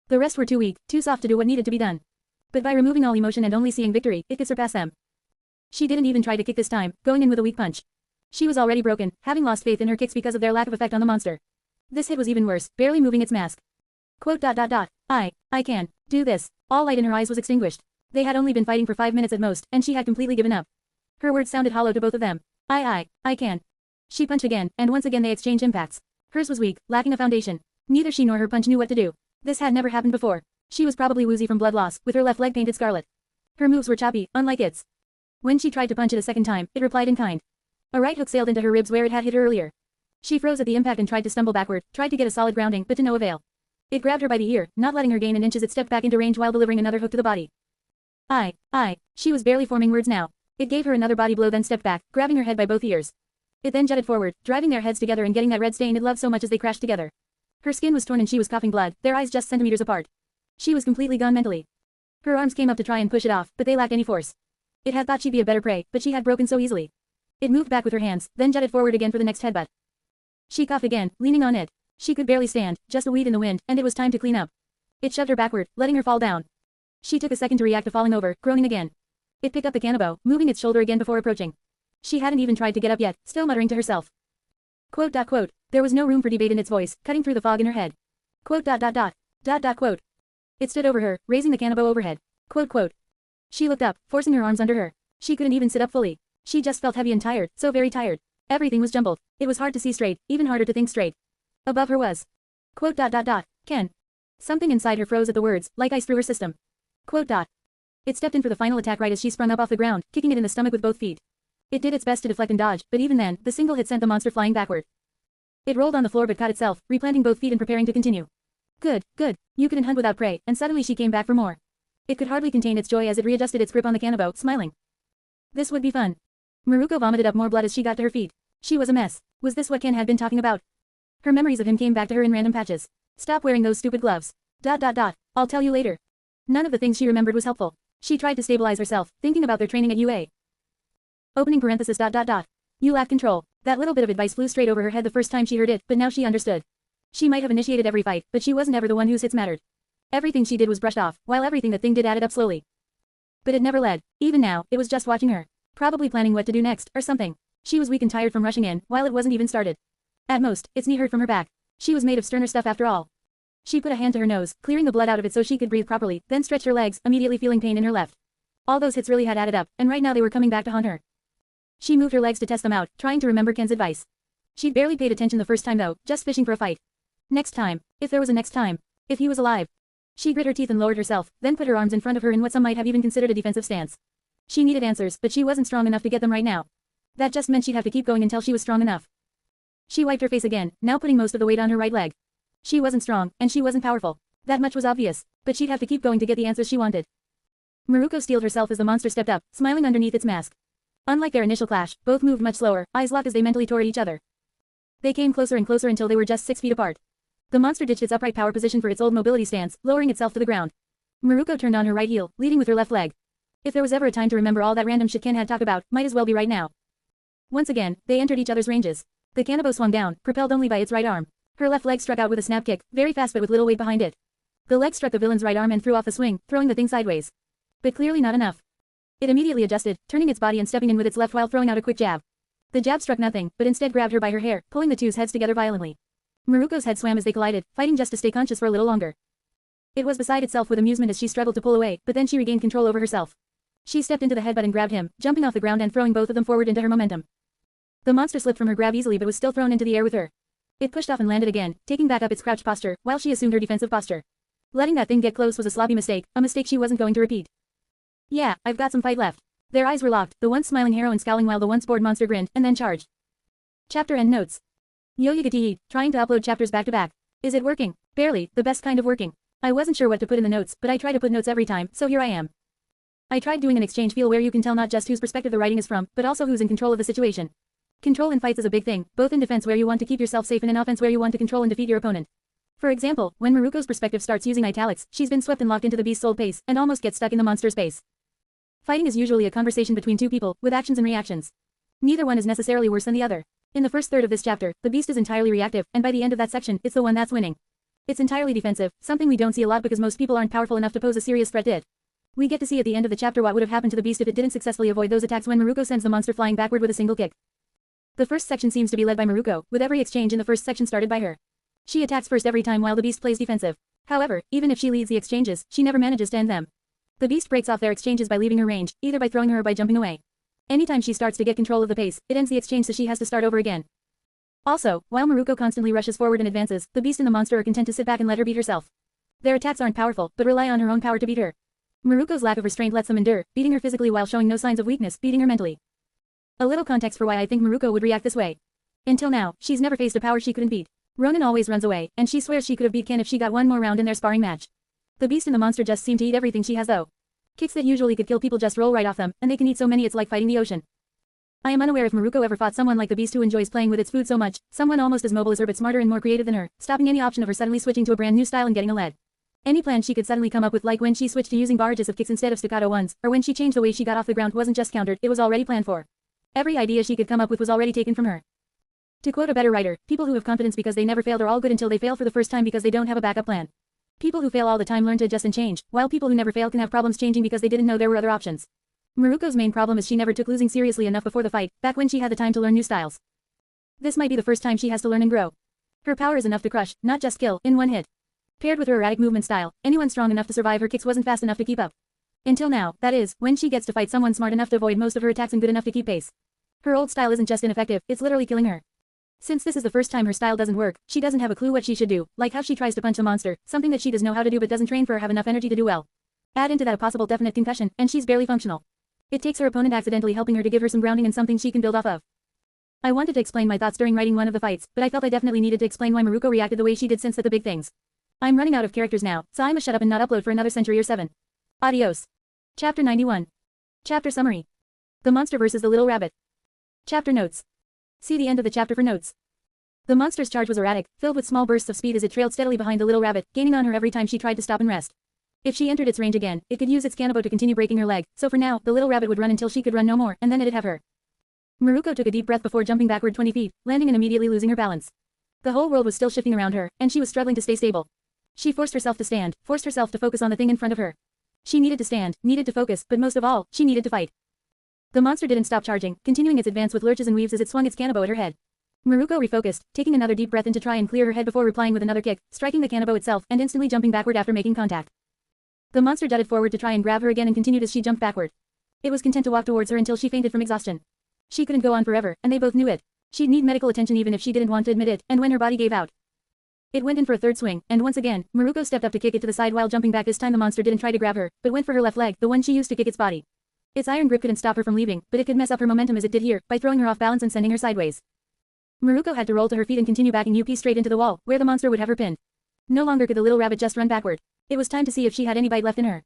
The rest were too weak, too soft to do what needed to be done. But by removing all emotion and only seeing victory, it could surpass them. She didn't even try to kick this time, going in with a weak punch. She was already broken, having lost faith in her kicks because of their lack of effect on the monster. This hit was even worse, barely moving its mask. Quote. I can do this. All light in her eyes was extinguished. They had only been fighting for 5 minutes at most, and she had completely given up. Her words sounded hollow to both of them. I can. She punched again, and once again they exchanged impacts. Hers was weak, lacking a foundation. Neither she nor her punch knew what to do. This had never happened before. She was probably woozy from blood loss, with her left leg painted scarlet. Her moves were choppy, unlike its. When she tried to punch it a second time, it replied in kind. A right hook sailed into her ribs where it had hit her earlier. She froze at the impact and tried to stumble backward, tried to get a solid grounding, but to no avail. It grabbed her by the ear, not letting her gain an inch as it stepped back into range while delivering another hook to the body. She was barely forming words now. It gave her another body blow then stepped back, grabbing her head by both ears. It then jutted forward, driving their heads together and getting that red stain it loved so much as they crashed together. Her skin was torn and she was coughing blood, their eyes just centimeters apart. She was completely gone mentally. Her arms came up to try and push it off, but they lacked any force. It had thought she'd be a better prey, but she had broken so easily. It moved back with her hands, then jutted forward again for the next headbutt. She coughed again, leaning on it. She could barely stand, just a weed in the wind, and it was time to clean up. It shoved her backward, letting her fall down. She took a second to react to falling over, groaning again. It picked up the cannabis, moving its shoulder again before approaching. She hadn't even tried to get up yet, still muttering to herself. Quote. There was no room for debate in its voice, cutting through the fog in her head. Quote. Quote. It stood over her, raising the cannabis overhead. Quote. She looked up, forcing her arms under her. She couldn't even sit up fully. She just felt heavy and tired, so very tired. Everything was jumbled. It was hard to see straight, even harder to think straight. Above her was. Quote. Ken. Something inside her froze at the words, like ice through her system. Quote. It stepped in for the final attack right as she sprung up off the ground, kicking it in the stomach with both feet. It did its best to deflect and dodge, but even then, the single hit sent the monster flying backward. It rolled on the floor but caught itself, replanting both feet and preparing to continue. Good. You couldn't hunt without prey, and suddenly she came back for more. It could hardly contain its joy as it readjusted its grip on the cannabis, smiling. This would be fun. Maruko vomited up more blood as she got to her feet. She was a mess. Was this what Ken had been talking about? Her memories of him came back to her in random patches. Stop wearing those stupid gloves. I'll tell you later. None of the things she remembered was helpful. She tried to stabilize herself, thinking about their training at UA. Opening parenthesis. You lack control. That little bit of advice flew straight over her head the first time she heard it, but now she understood. She might have initiated every fight, but she wasn't ever the one whose hits mattered. Everything she did was brushed off, while everything the thing did added up slowly. But it never led. Even now, it was just watching her. Probably planning what to do next, or something. She was weak and tired from rushing in, while it wasn't even started. At most, its knee hurt from her back. She was made of sterner stuff after all. She put a hand to her nose, clearing the blood out of it so she could breathe properly, then stretched her legs, immediately feeling pain in her left. All those hits really had added up, and right now they were coming back to haunt her. She moved her legs to test them out, trying to remember Ken's advice. She'd barely paid attention the first time though, just fishing for a fight. Next time. If there was a next time. If he was alive. She grit her teeth and lowered herself, then put her arms in front of her in what some might have even considered a defensive stance. She needed answers, but she wasn't strong enough to get them right now. That just meant she'd have to keep going until she was strong enough. She wiped her face again, now putting most of the weight on her right leg. She wasn't strong, and she wasn't powerful. That much was obvious, but she'd have to keep going to get the answers she wanted. Maruko steeled herself as the monster stepped up, smiling underneath its mask. Unlike their initial clash, both moved much slower, eyes locked as they mentally tore at each other. They came closer and closer until they were just 6 feet apart. The monster ditched its upright power position for its old mobility stance, lowering itself to the ground. Maruko turned on her right heel, leading with her left leg. If there was ever a time to remember all that random shit Ken had talked about, might as well be right now. Once again, they entered each other's ranges. The cannabis swung down, propelled only by its right arm. Her left leg struck out with a snap kick, very fast but with little weight behind it. The leg struck the villain's right arm and threw off the swing, throwing the thing sideways. But clearly not enough. It immediately adjusted, turning its body and stepping in with its left while throwing out a quick jab. The jab struck nothing, but instead grabbed her by her hair, pulling the two's heads together violently. Maruko's head swam as they collided, fighting just to stay conscious for a little longer. It was beside itself with amusement as she struggled to pull away, but then she regained control over herself. She stepped into the headbutt and grabbed him, jumping off the ground and throwing both of them forward into her momentum. The monster slipped from her grab easily but was still thrown into the air with her. It pushed off and landed again, taking back up its crouched posture, while she assumed her defensive posture. Letting that thing get close was a sloppy mistake, a mistake she wasn't going to repeat. Yeah, I've got some fight left. Their eyes were locked, the once smiling heroine scowling while the once bored monster grinned, and then charged. Chapter end notes. Yoyagatihi, trying to upload chapters back to back. Is it working? Barely, the best kind of working. I wasn't sure what to put in the notes, but I try to put notes every time, so here I am. I tried doing an exchange feel where you can tell not just whose perspective the writing is from, but also who's in control of the situation. Control in fights is a big thing, both in defense where you want to keep yourself safe and in offense where you want to control and defeat your opponent. For example, when Maruko's perspective starts using italics, she's been swept and locked into the beast's soul pace, and almost gets stuck in the monster's pace. Fighting is usually a conversation between two people, with actions and reactions. Neither one is necessarily worse than the other. In the first third of this chapter, the beast is entirely reactive, and by the end of that section, it's the one that's winning. It's entirely defensive, something we don't see a lot because most people aren't powerful enough to pose a serious threat did. We get to see at the end of the chapter what would have happened to the beast if it didn't successfully avoid those attacks when Maruko sends the monster flying backward with a single kick. The first section seems to be led by Maruko, with every exchange in the first section started by her. She attacks first every time while the beast plays defensive. However, even if she leads the exchanges, she never manages to end them. The beast breaks off their exchanges by leaving her range, either by throwing her or by jumping away. Anytime she starts to get control of the pace, it ends the exchange so she has to start over again. Also, while Maruko constantly rushes forward and advances, the beast and the monster are content to sit back and let her beat herself. Their attacks aren't powerful, but rely on her own power to beat her. Maruko's lack of restraint lets them endure, beating her physically while showing no signs of weakness, beating her mentally. A little context for why I think Maruko would react this way. Until now, she's never faced a power she couldn't beat. Ronin always runs away, and she swears she could have beat Ken if she got one more round in their sparring match. The beast and the monster just seem to eat everything she has though. Kicks that usually could kill people just roll right off them, and they can eat so many it's like fighting the ocean. I am unaware if Maruko ever fought someone like the beast who enjoys playing with its food so much, someone almost as mobile as her but smarter and more creative than her, stopping any option of her suddenly switching to a brand new style and getting a lead. Any plan she could suddenly come up with, like when she switched to using barrages of kicks instead of staccato ones, or when she changed the way she got off the ground, wasn't just countered, it was already planned for. Every idea she could come up with was already taken from her. To quote a better writer, people who have confidence because they never failed are all good until they fail for the first time because they don't have a backup plan. People who fail all the time learn to adjust and change, while people who never fail can have problems changing because they didn't know there were other options. Maruko's main problem is she never took losing seriously enough before the fight, back when she had the time to learn new styles. This might be the first time she has to learn and grow. Her power is enough to crush, not just kill, in one hit. Paired with her erratic movement style, anyone strong enough to survive her kicks wasn't fast enough to keep up. Until now, that is, when she gets to fight someone smart enough to avoid most of her attacks and good enough to keep pace. Her old style isn't just ineffective, it's literally killing her. Since this is the first time her style doesn't work, she doesn't have a clue what she should do, like how she tries to punch the monster, something that she does know how to do but doesn't train for or have enough energy to do well. Add into that a possible definite concussion, and she's barely functional. It takes her opponent accidentally helping her to give her some grounding and something she can build off of. I wanted to explain my thoughts during writing one of the fights, but I felt I definitely needed to explain why Maruko reacted the way she did since the big things. I'm running out of characters now, so I'ma shut up and not upload for another century or 7. Adios. Chapter 91. Chapter Summary. The Monster vs. the Little Rabbit. Chapter Notes. See the end of the chapter for notes. The monster's charge was erratic, filled with small bursts of speed as it trailed steadily behind the little rabbit, gaining on her every time she tried to stop and rest. If she entered its range again, it could use its cannibal to continue breaking her leg, so for now, the little rabbit would run until she could run no more, and then it'd have her. Maruko took a deep breath before jumping backward 20 feet, landing and immediately losing her balance. The whole world was still shifting around her, and she was struggling to stay stable. She forced herself to stand, forced herself to focus on the thing in front of her. She needed to stand, needed to focus, but most of all, she needed to fight. The monster didn't stop charging, continuing its advance with lurches and weaves as it swung its cannibal at her head. Maruko refocused, taking another deep breath in to try and clear her head before replying with another kick, striking the cannibal itself and instantly jumping backward after making contact. The monster jutted forward to try and grab her again and continued as she jumped backward. It was content to walk towards her until she fainted from exhaustion. She couldn't go on forever, and they both knew it. She'd need medical attention even if she didn't want to admit it, and when her body gave out. It went in for a third swing, and once again, Maruko stepped up to kick it to the side while jumping back. This time the monster didn't try to grab her, but went for her left leg, the one she used to kick its body. Its iron grip couldn't stop her from leaving, but it could mess up her momentum as it did here, by throwing her off balance and sending her sideways. Maruko had to roll to her feet and continue backing up straight into the wall, where the monster would have her pinned. No longer could the little rabbit just run backward. It was time to see if she had any bite left in her.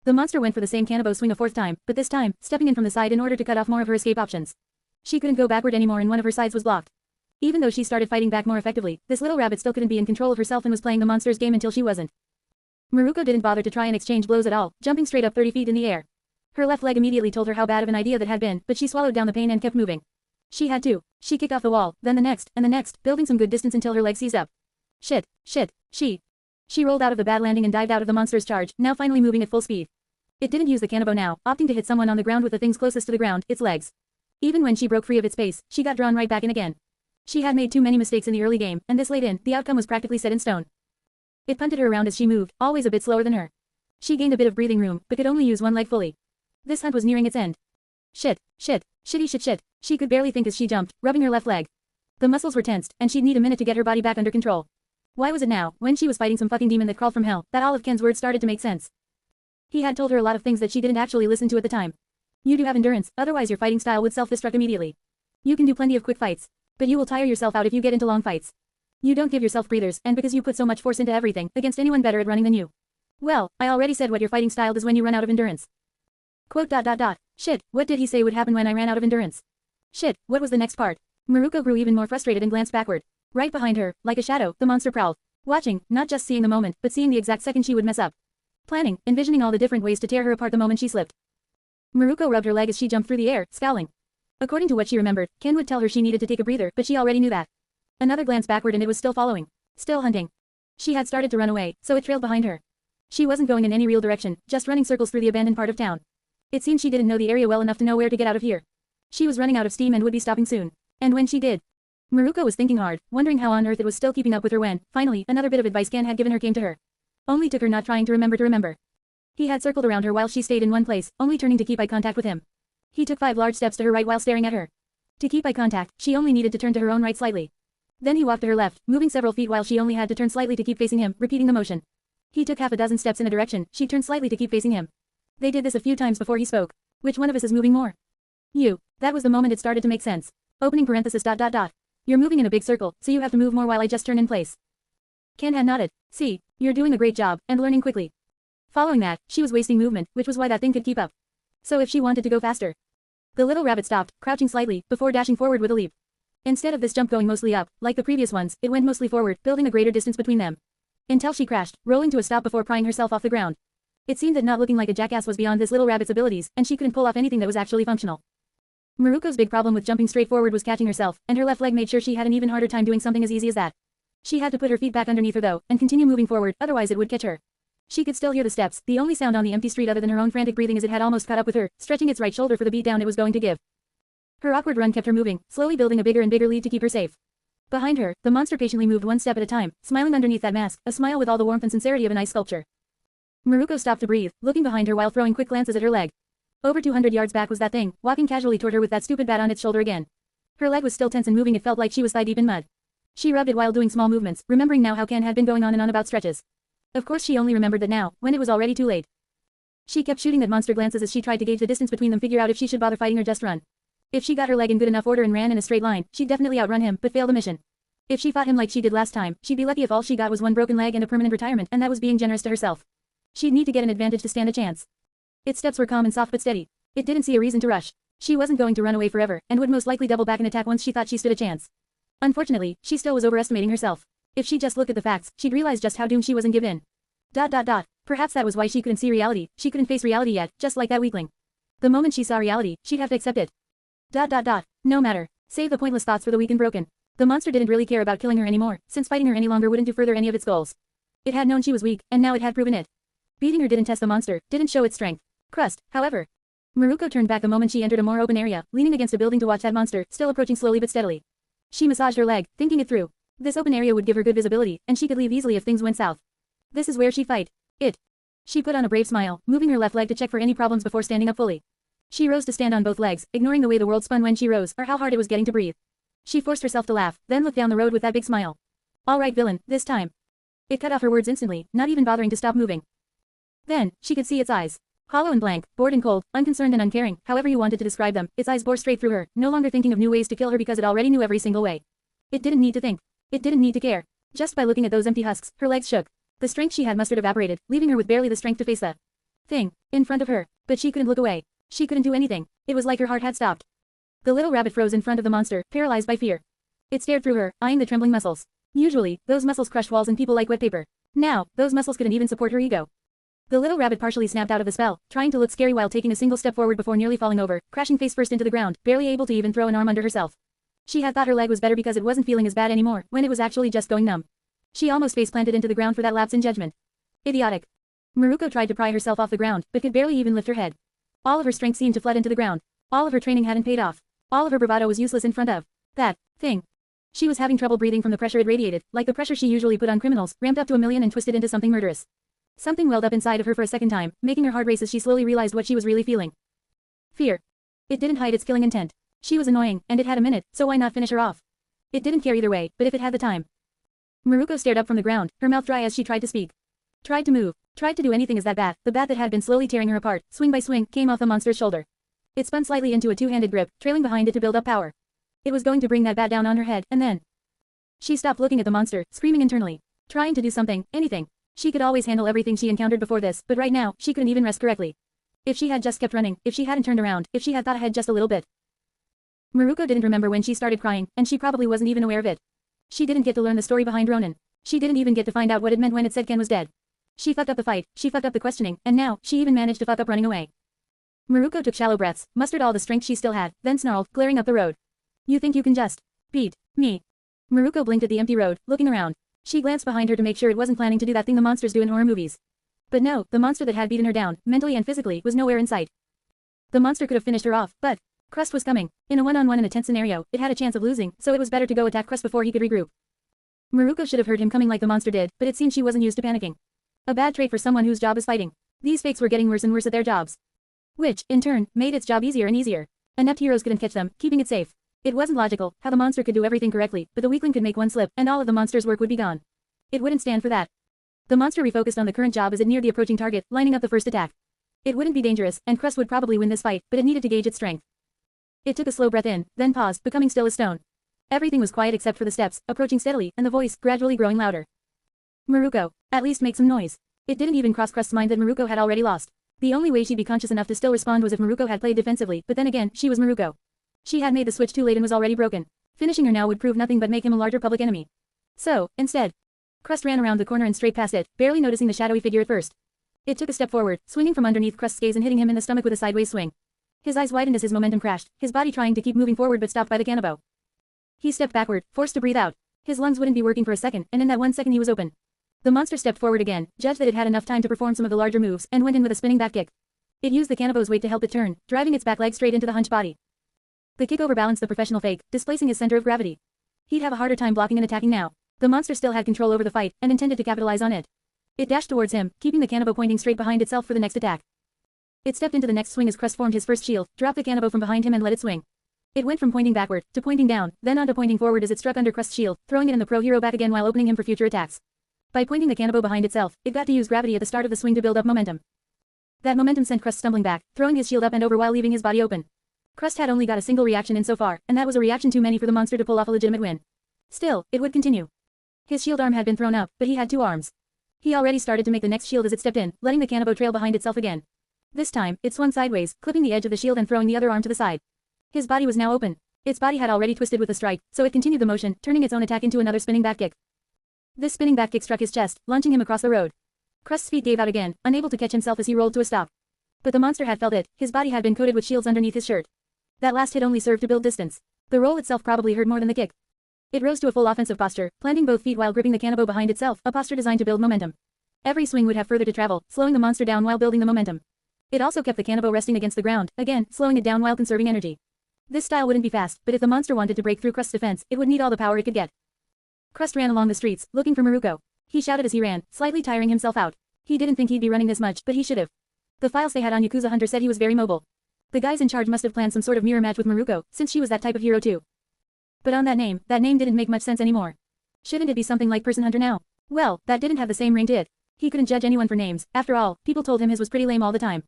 The monster went for the same cannibal swing a fourth time, but this time, stepping in from the side in order to cut off more of her escape options. She couldn't go backward anymore and one of her sides was blocked. Even though she started fighting back more effectively, this little rabbit still couldn't be in control of herself and was playing the monster's game until she wasn't. Maruko didn't bother to try and exchange blows at all, jumping straight up 30 feet in the air. Her left leg immediately told her how bad of an idea that had been, but she swallowed down the pain and kept moving. She had to. She kicked off the wall, then the next, and the next, building some good distance until her leg seized up. Shit. She rolled out of the bad landing and dived out of the monster's charge, now finally moving at full speed. It didn't use the cannibal now, opting to hit someone on the ground with the things closest to the ground, its legs. Even when she broke free of its pace, she got drawn right back in again. She had made too many mistakes in the early game, and this late in, the outcome was practically set in stone. It punted her around as she moved, always a bit slower than her. She gained a bit of breathing room, but could only use one leg fully. This hunt was nearing its end. Shit. She could barely think as she jumped, rubbing her left leg. The muscles were tensed, and she'd need a minute to get her body back under control. Why was it now, when she was fighting some fucking demon that crawled from hell, that all of Ken's words started to make sense? He had told her a lot of things that she didn't actually listen to at the time. You do have endurance, otherwise your fighting style would self-destruct immediately. You can do plenty of quick fights, but you will tire yourself out if you get into long fights. You don't give yourself breathers, and because you put so much force into everything, against anyone better at running than you. Well, I already said what your fighting style is when you run out of endurance. Quote. Shit, what did he say would happen when I ran out of endurance? Shit, what was the next part? Maruko grew even more frustrated and glanced backward. Right behind her, like a shadow, the monster prowled. Watching, not just seeing the moment, but seeing the exact second she would mess up. Planning, envisioning all the different ways to tear her apart the moment she slipped. Maruko rubbed her leg as she jumped through the air, scowling. According to what she remembered, Ken would tell her she needed to take a breather, but she already knew that. Another glance backward and it was still following. Still hunting. She had started to run away, so it trailed behind her. She wasn't going in any real direction, just running circles through the abandoned part of town. It seemed she didn't know the area well enough to know where to get out of here. She was running out of steam and would be stopping soon. And when she did, Maruko was thinking hard, wondering how on earth it was still keeping up with her when, finally, another bit of advice Ken had given her came to her. Only took her not trying to remember. He had circled around her while she stayed in one place, only turning to keep eye contact with him. He took 5 large steps to her right while staring at her. To keep eye contact, she only needed to turn to her own right slightly. Then he walked to her left, moving several feet while she only had to turn slightly to keep facing him, repeating the motion. He took half a dozen steps in a direction, she turned slightly to keep facing him. They did this a few times before he spoke. Which one of us is moving more? You. That was the moment it started to make sense. Opening parenthesis ... You're moving in a big circle, so you have to move more while I just turn in place. Ken had nodded. See, you're doing a great job, and learning quickly. Following that, she was wasting movement, which was why that thing could keep up. So if she wanted to go faster. The little rabbit stopped, crouching slightly, before dashing forward with a leap. Instead of this jump going mostly up, like the previous ones, it went mostly forward, building a greater distance between them. Until she crashed, rolling to a stop before prying herself off the ground. It seemed that not looking like a jackass was beyond this little rabbit's abilities, and she couldn't pull off anything that was actually functional. Maruko's big problem with jumping straight forward was catching herself, and her left leg made sure she had an even harder time doing something as easy as that. She had to put her feet back underneath her though, and continue moving forward, otherwise it would catch her. She could still hear the steps, the only sound on the empty street other than her own frantic breathing as it had almost caught up with her, stretching its right shoulder for the beat down it was going to give. Her awkward run kept her moving, slowly building a bigger and bigger lead to keep her safe. Behind her, the monster patiently moved one step at a time, smiling underneath that mask, a smile with all the warmth and sincerity of an ice sculpture. Maruko stopped to breathe, looking behind her while throwing quick glances at her leg. Over 200 yards back was that thing, walking casually toward her with that stupid bat on its shoulder again. Her leg was still tense and moving, it felt like she was thigh-deep in mud. She rubbed it while doing small movements, remembering now how Ken had been going on and on about stretches. Of course she only remembered that now, when it was already too late. She kept shooting at monster glances as she tried to gauge the distance between them, figure out if she should bother fighting or just run. If she got her leg in good enough order and ran in a straight line, she'd definitely outrun him, but fail the mission. If she fought him like she did last time, she'd be lucky if all she got was one broken leg and a permanent retirement, and that was being generous to herself. She'd need to get an advantage to stand a chance. Its steps were calm and soft but steady. It didn't see a reason to rush. She wasn't going to run away forever, and would most likely double back and attack once she thought she stood a chance. Unfortunately, she still was overestimating herself. If she just looked at the facts, she'd realize just how doomed she was and give in. Perhaps that was why she couldn't see reality, she couldn't face reality yet, just like that weakling. The moment she saw reality, she'd have to accept it. No matter. Save the pointless thoughts for the weak and broken. The monster didn't really care about killing her anymore, since fighting her any longer wouldn't do further any of its goals. It had known she was weak, and now it had proven it. Beating her didn't test the monster, didn't show its strength. Crust, however. Maruko turned back the moment she entered a more open area, leaning against a building to watch that monster, still approaching slowly but steadily. She massaged her leg, thinking it through. This open area would give her good visibility, and she could leave easily if things went south. This is where she'd fight. It. She put on a brave smile, moving her left leg to check for any problems before standing up fully. She rose to stand on both legs, ignoring the way the world spun when she rose, or how hard it was getting to breathe. She forced herself to laugh, then looked down the road with that big smile. All right, villain, this time. It cut off her words instantly, not even bothering to stop moving. Then, she could see its eyes. Hollow and blank, bored and cold, unconcerned and uncaring, however you wanted to describe them, its eyes bore straight through her, no longer thinking of new ways to kill her because it already knew every single way. It didn't need to think. It didn't need to care. Just by looking at those empty husks, her legs shook. The strength she had must have evaporated, leaving her with barely the strength to face the thing in front of her. But she couldn't look away. She couldn't do anything. It was like her heart had stopped. The little rabbit froze in front of the monster, paralyzed by fear. It stared through her, eyeing the trembling muscles. Usually, those muscles crushed walls and people like wet paper. Now, those muscles couldn't even support her ego. The little rabbit partially snapped out of the spell, trying to look scary while taking a single step forward before nearly falling over, crashing face first into the ground, barely able to even throw an arm under herself. She had thought her leg was better because it wasn't feeling as bad anymore, when it was actually just going numb. She almost face planted into the ground for that lapse in judgment. Idiotic. Maruko tried to pry herself off the ground, but could barely even lift her head. All of her strength seemed to flood into the ground. All of her training hadn't paid off. All of her bravado was useless in front of that thing. She was having trouble breathing from the pressure it radiated, like the pressure she usually put on criminals, ramped up to 1,000,000 and twisted into something murderous. Something welled up inside of her for a second time, making her heart race as she slowly realized what she was really feeling. Fear. It didn't hide its killing intent. She was annoying, and it had a minute, so why not finish her off? It didn't care either way, but if it had the time. Maruko stared up from the ground, her mouth dry as she tried to speak. Tried to move, tried to do anything as that bat, the bat that had been slowly tearing her apart, swing by swing, came off the monster's shoulder. It spun slightly into a two-handed grip, trailing behind it to build up power. It was going to bring that bat down on her head, and then she stopped looking at the monster, screaming internally. Trying to do something, anything. She could always handle everything she encountered before this, but right now, she couldn't even rest correctly. If she had just kept running, if she hadn't turned around, if she had thought ahead just a little bit. Maruko didn't remember when she started crying, and she probably wasn't even aware of it. She didn't get to learn the story behind Ronin. She didn't even get to find out what it meant when it said Ken was dead. She fucked up the fight, she fucked up the questioning, and now, she even managed to fuck up running away. Maruko took shallow breaths, mustered all the strength she still had, then snarled, glaring up the road. You think you can just beat me? Maruko blinked at the empty road, looking around. She glanced behind her to make sure it wasn't planning to do that thing the monsters do in horror movies. But no, the monster that had beaten her down, mentally and physically, was nowhere in sight. The monster could have finished her off, but Crust was coming. In a one-on-one in a tense scenario, it had a chance of losing, so it was better to go attack Crust before he could regroup. Maruko should have heard him coming like the monster did, but it seemed she wasn't used to panicking. A bad trait for someone whose job is fighting. These fakes were getting worse and worse at their jobs. Which, in turn, made its job easier and easier. Inept heroes couldn't catch them, keeping it safe. It wasn't logical how the monster could do everything correctly, but the weakling could make one slip, and all of the monster's work would be gone. It wouldn't stand for that. The monster refocused on the current job as it neared the approaching target, lining up the first attack. It wouldn't be dangerous, and Crust would probably win this fight, but it needed to gauge its strength. It took a slow breath in, then paused, becoming still as stone. Everything was quiet except for the steps, approaching steadily, and the voice, gradually growing louder. Maruko, at least make some noise. It didn't even cross Crust's mind that Maruko had already lost. The only way she'd be conscious enough to still respond was if Maruko had played defensively, but then again, she was Maruko. She had made the switch too late and was already broken. Finishing her now would prove nothing but make him a larger public enemy. So, instead, Crust ran around the corner and straight past it, barely noticing the shadowy figure at first. It took a step forward, swinging from underneath Crust's gaze and hitting him in the stomach with a sideways swing. His eyes widened as his momentum crashed, his body trying to keep moving forward but stopped by the cannibal. He stepped backward, forced to breathe out. His lungs wouldn't be working for a second, and in that 1 second he was open. The monster stepped forward again, judged that it had enough time to perform some of the larger moves, and went in with a spinning back kick. It used the cannibal's weight to help it turn, driving its back leg straight into the hunched body. The kick overbalanced the professional fake, displacing his center of gravity. He'd have a harder time blocking and attacking now. The monster still had control over the fight, and intended to capitalize on it. It dashed towards him, keeping the cannibal pointing straight behind itself for the next attack. It stepped into the next swing as Crust formed his first shield, dropped the cannibal from behind him and let it swing. It went from pointing backward, to pointing down, then on to pointing forward as it struck under Crust's shield, throwing it in the pro-hero back again while opening him for future attacks. By pointing the cannibal behind itself, it got to use gravity at the start of the swing to build up momentum. That momentum sent Crust stumbling back, throwing his shield up and over while leaving his body open. Crust had only got a single reaction insofar, and that was a reaction too many for the monster to pull off a legitimate win. Still, it would continue. His shield arm had been thrown up, but he had 2 arms. He already started to make the next shield as it stepped in, letting the cannibal trail behind itself again. This time, it swung sideways, clipping the edge of the shield and throwing the other arm to the side. His body was now open. Its body had already twisted with the strike, so it continued the motion, turning its own attack into another spinning back kick. This spinning back kick struck his chest, launching him across the road. Crust's feet gave out again, unable to catch himself as he rolled to a stop. But the monster had felt it, his body had been coated with shields underneath his shirt. That last hit only served to build distance. The roll itself probably hurt more than the kick. It rose to a full offensive posture, planting both feet while gripping the cannibal behind itself, a posture designed to build momentum. Every swing would have further to travel, slowing the monster down while building the momentum. It also kept the cannibal resting against the ground, again, slowing it down while conserving energy. This style wouldn't be fast, but if the monster wanted to break through Crust's defense, it would need all the power it could get. Crust ran along the streets, looking for Maruko. He shouted as he ran, slightly tiring himself out. He didn't think he'd be running this much, but he should have. The files they had on Yakuza Hunter said he was very mobile. The guys in charge must have planned some sort of mirror match with Maruko, since she was that type of hero too. But on that name didn't make much sense anymore. Shouldn't it be something like Person Hunter now? Well, that didn't have the same ring to it. He couldn't judge anyone for names, after all, people told him his was pretty lame all the time.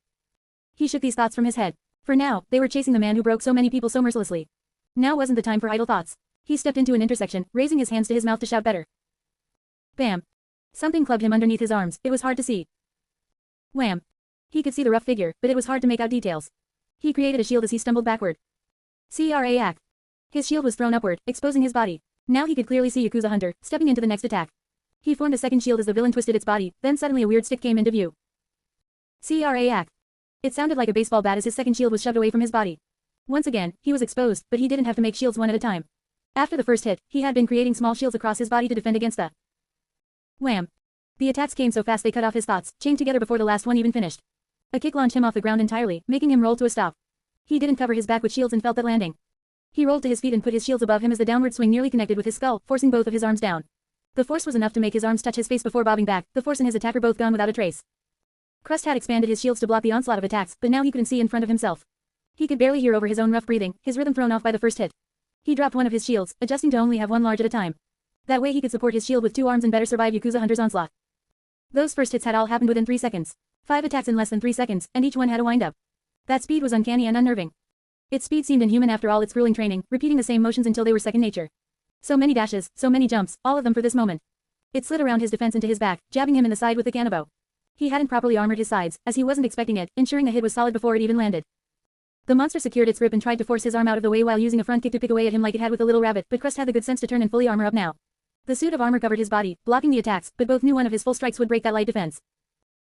He shook these thoughts from his head. For now, they were chasing the man who broke so many people so mercilessly. Now wasn't the time for idle thoughts. He stepped into an intersection, raising his hands to his mouth to shout better. Bam. Something clubbed him underneath his arms, it was hard to see. Wham. He could see the rough figure, but it was hard to make out details. He created a shield as he stumbled backward. Crack. His shield was thrown upward, exposing his body. Now he could clearly see Yakuza Hunter, stepping into the next attack. He formed a second shield as the villain twisted its body, then suddenly a weird stick came into view. Crack. It sounded like a baseball bat as his second shield was shoved away from his body. Once again, he was exposed, but he didn't have to make shields one at a time. After the first hit, he had been creating small shields across his body to defend against the wham. The attacks came so fast they cut off his thoughts, chained together before the last one even finished. A kick launched him off the ground entirely, making him roll to a stop. He didn't cover his back with shields and felt that landing. He rolled to his feet and put his shields above him as the downward swing nearly connected with his skull, forcing both of his arms down. The force was enough to make his arms touch his face before bobbing back, the force and his attacker both gone without a trace. Crust had expanded his shields to block the onslaught of attacks, but now he couldn't see in front of himself. He could barely hear over his own rough breathing, his rhythm thrown off by the first hit. He dropped one of his shields, adjusting to only have one large at a time. That way he could support his shield with 2 arms and better survive Yakuza Hunter's onslaught. Those first hits had all happened within 3 seconds. 5 attacks in less than 3 seconds, and each one had a wind-up. That speed was uncanny and unnerving. Its speed seemed inhuman after all its grueling training, repeating the same motions until they were second nature. So many dashes, so many jumps, all of them for this moment. It slid around his defense into his back, jabbing him in the side with the cannibal. He hadn't properly armored his sides, as he wasn't expecting it, ensuring the hit was solid before it even landed. The monster secured its grip and tried to force his arm out of the way while using a front kick to pick away at him like it had with the little rabbit, but Crust had the good sense to turn and fully armor up now. The suit of armor covered his body, blocking the attacks, but both knew one of his full strikes would break that light defense.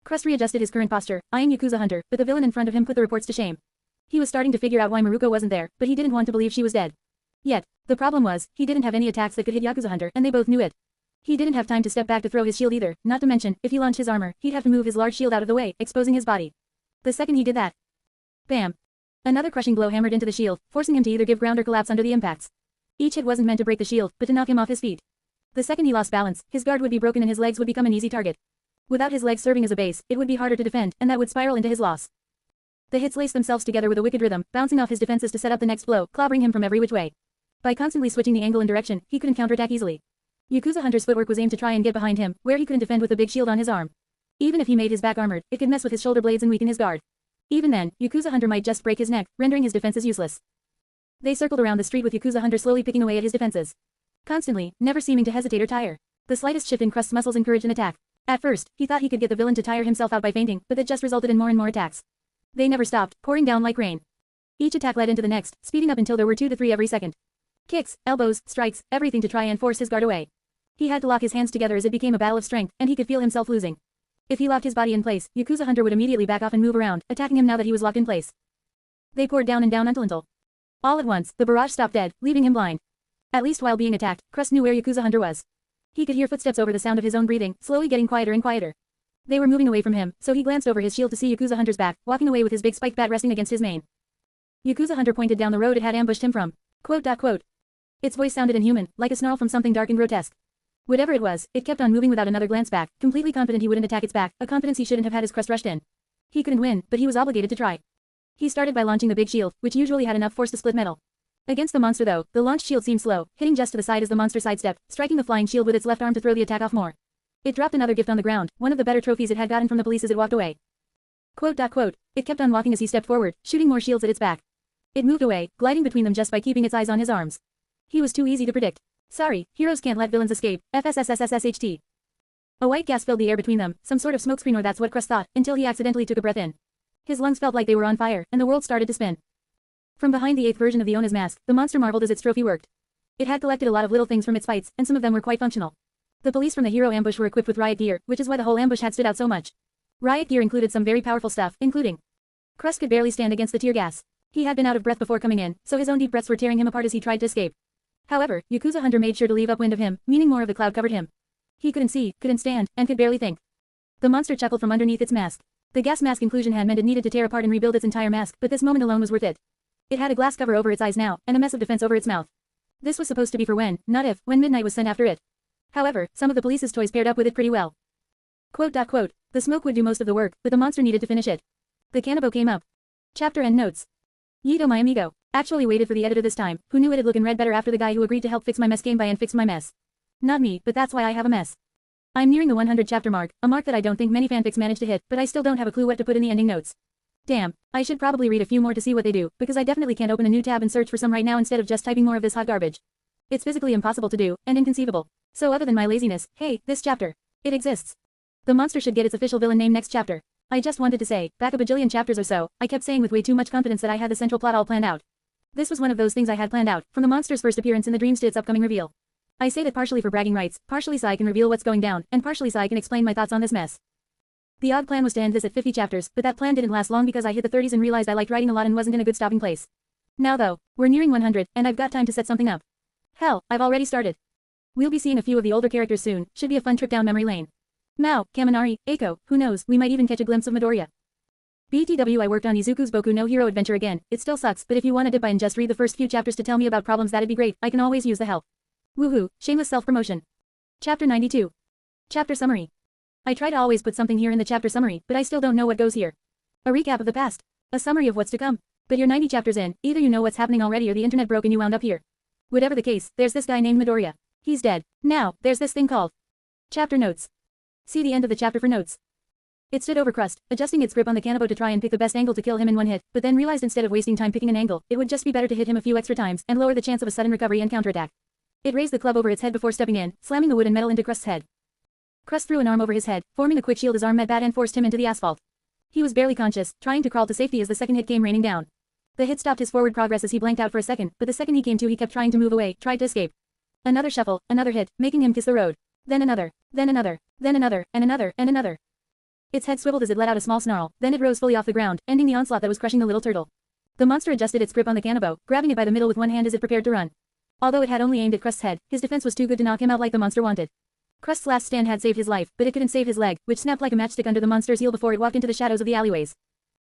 Crust readjusted his current posture, eyeing Yakuza Hunter, but the villain in front of him put the reports to shame. He was starting to figure out why Maruko wasn't there, but he didn't want to believe she was dead. Yet, the problem was, he didn't have any attacks that could hit Yakuza Hunter, and they both knew it. He didn't have time to step back to throw his shield either, not to mention, if he launched his armor, he'd have to move his large shield out of the way, exposing his body. The second he did that. Bam! Another crushing blow hammered into the shield, forcing him to either give ground or collapse under the impacts. Each hit wasn't meant to break the shield, but to knock him off his feet. The second he lost balance, his guard would be broken and his legs would become an easy target. Without his legs serving as a base, it would be harder to defend, and that would spiral into his loss. The hits laced themselves together with a wicked rhythm, bouncing off his defenses to set up the next blow, clobbering him from every which way. By constantly switching the angle and direction, he couldn't counterattack easily. Yakuza Hunter's footwork was aimed to try and get behind him, where he couldn't defend with a big shield on his arm. Even if he made his back armored, it could mess with his shoulder blades and weaken his guard. Even then, Yakuza Hunter might just break his neck, rendering his defenses useless. They circled around the street with Yakuza Hunter slowly picking away at his defenses. Constantly, never seeming to hesitate or tire. The slightest shift in Krust's muscles encouraged an attack. At first, he thought he could get the villain to tire himself out by fainting, but that just resulted in more and more attacks. They never stopped, pouring down like rain. Each attack led into the next, speeding up until there were 2 to 3 every second. Kicks, elbows, strikes, everything to try and force his guard away. He had to lock his hands together as it became a battle of strength, and he could feel himself losing. If he locked his body in place, Yakuza Hunter would immediately back off and move around, attacking him now that he was locked in place. They poured down and down until. All at once, the barrage stopped dead, leaving him blind. At least while being attacked, Krust knew where Yakuza Hunter was. He could hear footsteps over the sound of his own breathing, slowly getting quieter and quieter. They were moving away from him, so he glanced over his shield to see Yakuza Hunter's back, walking away with his big spiked bat resting against his mane. Yakuza Hunter pointed down the road it had ambushed him from. Quote. Its voice sounded inhuman, like a snarl from something dark and grotesque. Whatever it was, it kept on moving without another glance back, completely confident he wouldn't attack its back, a confidence he shouldn't have had as Krust rushed in. He couldn't win, but he was obligated to try. He started by launching the big shield, which usually had enough force to split metal. Against the monster though, the launched shield seemed slow, hitting just to the side as the monster sidestepped, striking the flying shield with its left arm to throw the attack off more. It dropped another gift on the ground, one of the better trophies it had gotten from the police as it walked away. Quote. It kept on walking as he stepped forward, shooting more shields at its back. It moved away, gliding between them just by keeping its eyes on his arms. He was too easy to predict. Sorry, heroes can't let villains escape, FSSSSSHT. A white gas filled the air between them, some sort of smokescreen, or that's what Krust thought, until he accidentally took a breath in. His lungs felt like they were on fire, and the world started to spin. From behind the 8th version of the Ona's mask, the monster marveled as its trophy worked. It had collected a lot of little things from its fights, and some of them were quite functional. The police from the hero ambush were equipped with riot gear, which is why the whole ambush had stood out so much. Riot gear included some very powerful stuff, including Krust could barely stand against the tear gas. He had been out of breath before coming in, so his own deep breaths were tearing him apart as he tried to escape. However, Yakuza Hunter made sure to leave upwind of him, meaning more of the cloud covered him. He couldn't see, couldn't stand, and could barely think. The monster chuckled from underneath its mask. The gas mask inclusion had meant it needed to tear apart and rebuild its entire mask, but this moment alone was worth it. It had a glass cover over its eyes now, and a mess of defense over its mouth. This was supposed to be for when, not if, when midnight was sent after it. However, some of the police's toys paired up with it pretty well. Quote. The smoke would do most of the work, but the monster needed to finish it. The cannibal came up. Chapter end notes. Yito my amigo. Actually waited for the editor this time, who knew it'd look and read better after the guy who agreed to help fix my mess came by and fixed my mess. Not me, but that's why I have a mess. I'm nearing the 100 chapter mark, a mark that I don't think many fanfics manage to hit, but I still don't have a clue what to put in the ending notes. Damn, I should probably read a few more to see what they do, because I definitely can't open a new tab and search for some right now instead of just typing more of this hot garbage. It's physically impossible to do, and inconceivable. So other than my laziness, hey, this chapter. It exists. The monster should get its official villain name next chapter. I just wanted to say, back a bajillion chapters or so, I kept saying with way too much confidence that I had the central plot all planned out. This was one of those things I had planned out, from the monster's first appearance in the dreams to its upcoming reveal. I say that partially for bragging rights, partially so I can reveal what's going down, and partially so I can explain my thoughts on this mess. The odd plan was to end this at 50 chapters, but that plan didn't last long because I hit the 30s and realized I liked writing a lot and wasn't in a good stopping place. Now though, we're nearing 100, and I've got time to set something up. Hell, I've already started. We'll be seeing a few of the older characters soon, should be a fun trip down memory lane. Mao, Kaminari, Eiko, who knows, we might even catch a glimpse of Midoriya. BTW I worked on Izuku's Boku no Hero adventure again, it still sucks, but if you want to dip by and just read the first few chapters to tell me about problems that'd be great, I can always use the help. Woohoo, shameless self-promotion. Chapter 92. Chapter Summary. I try to always put something here in the chapter summary, but I still don't know what goes here. A recap of the past. A summary of what's to come. But you're 90 chapters in, either you know what's happening already or the internet broke and you wound up here. Whatever the case, there's this guy named Midoriya. He's dead. Now, there's this thing called chapter notes. See the end of the chapter for notes. It stood over Krust, adjusting its grip on the cannibal to try and pick the best angle to kill him in one hit, but then realized instead of wasting time picking an angle, it would just be better to hit him a few extra times and lower the chance of a sudden recovery and counterattack. It raised the club over its head before stepping in, slamming the wood and metal into Krust's head. Krust threw an arm over his head, forming a quick shield. His arm met bat and forced him into the asphalt. He was barely conscious, trying to crawl to safety as the second hit came raining down. The hit stopped his forward progress as he blanked out for a second, but the second he came to he kept trying to move away, tried to escape. Another shuffle, another hit, making him kiss the road. Then another, then another, then another, and another, and another. Its head swiveled as it let out a small snarl, then it rose fully off the ground, ending the onslaught that was crushing the little turtle. The monster adjusted its grip on the cannibal, grabbing it by the middle with one hand as it prepared to run. Although it had only aimed at Krust's head, his defense was too good to knock him out like the monster wanted. Crust's last stand had saved his life, but it couldn't save his leg, which snapped like a matchstick under the monster's heel before it walked into the shadows of the alleyways.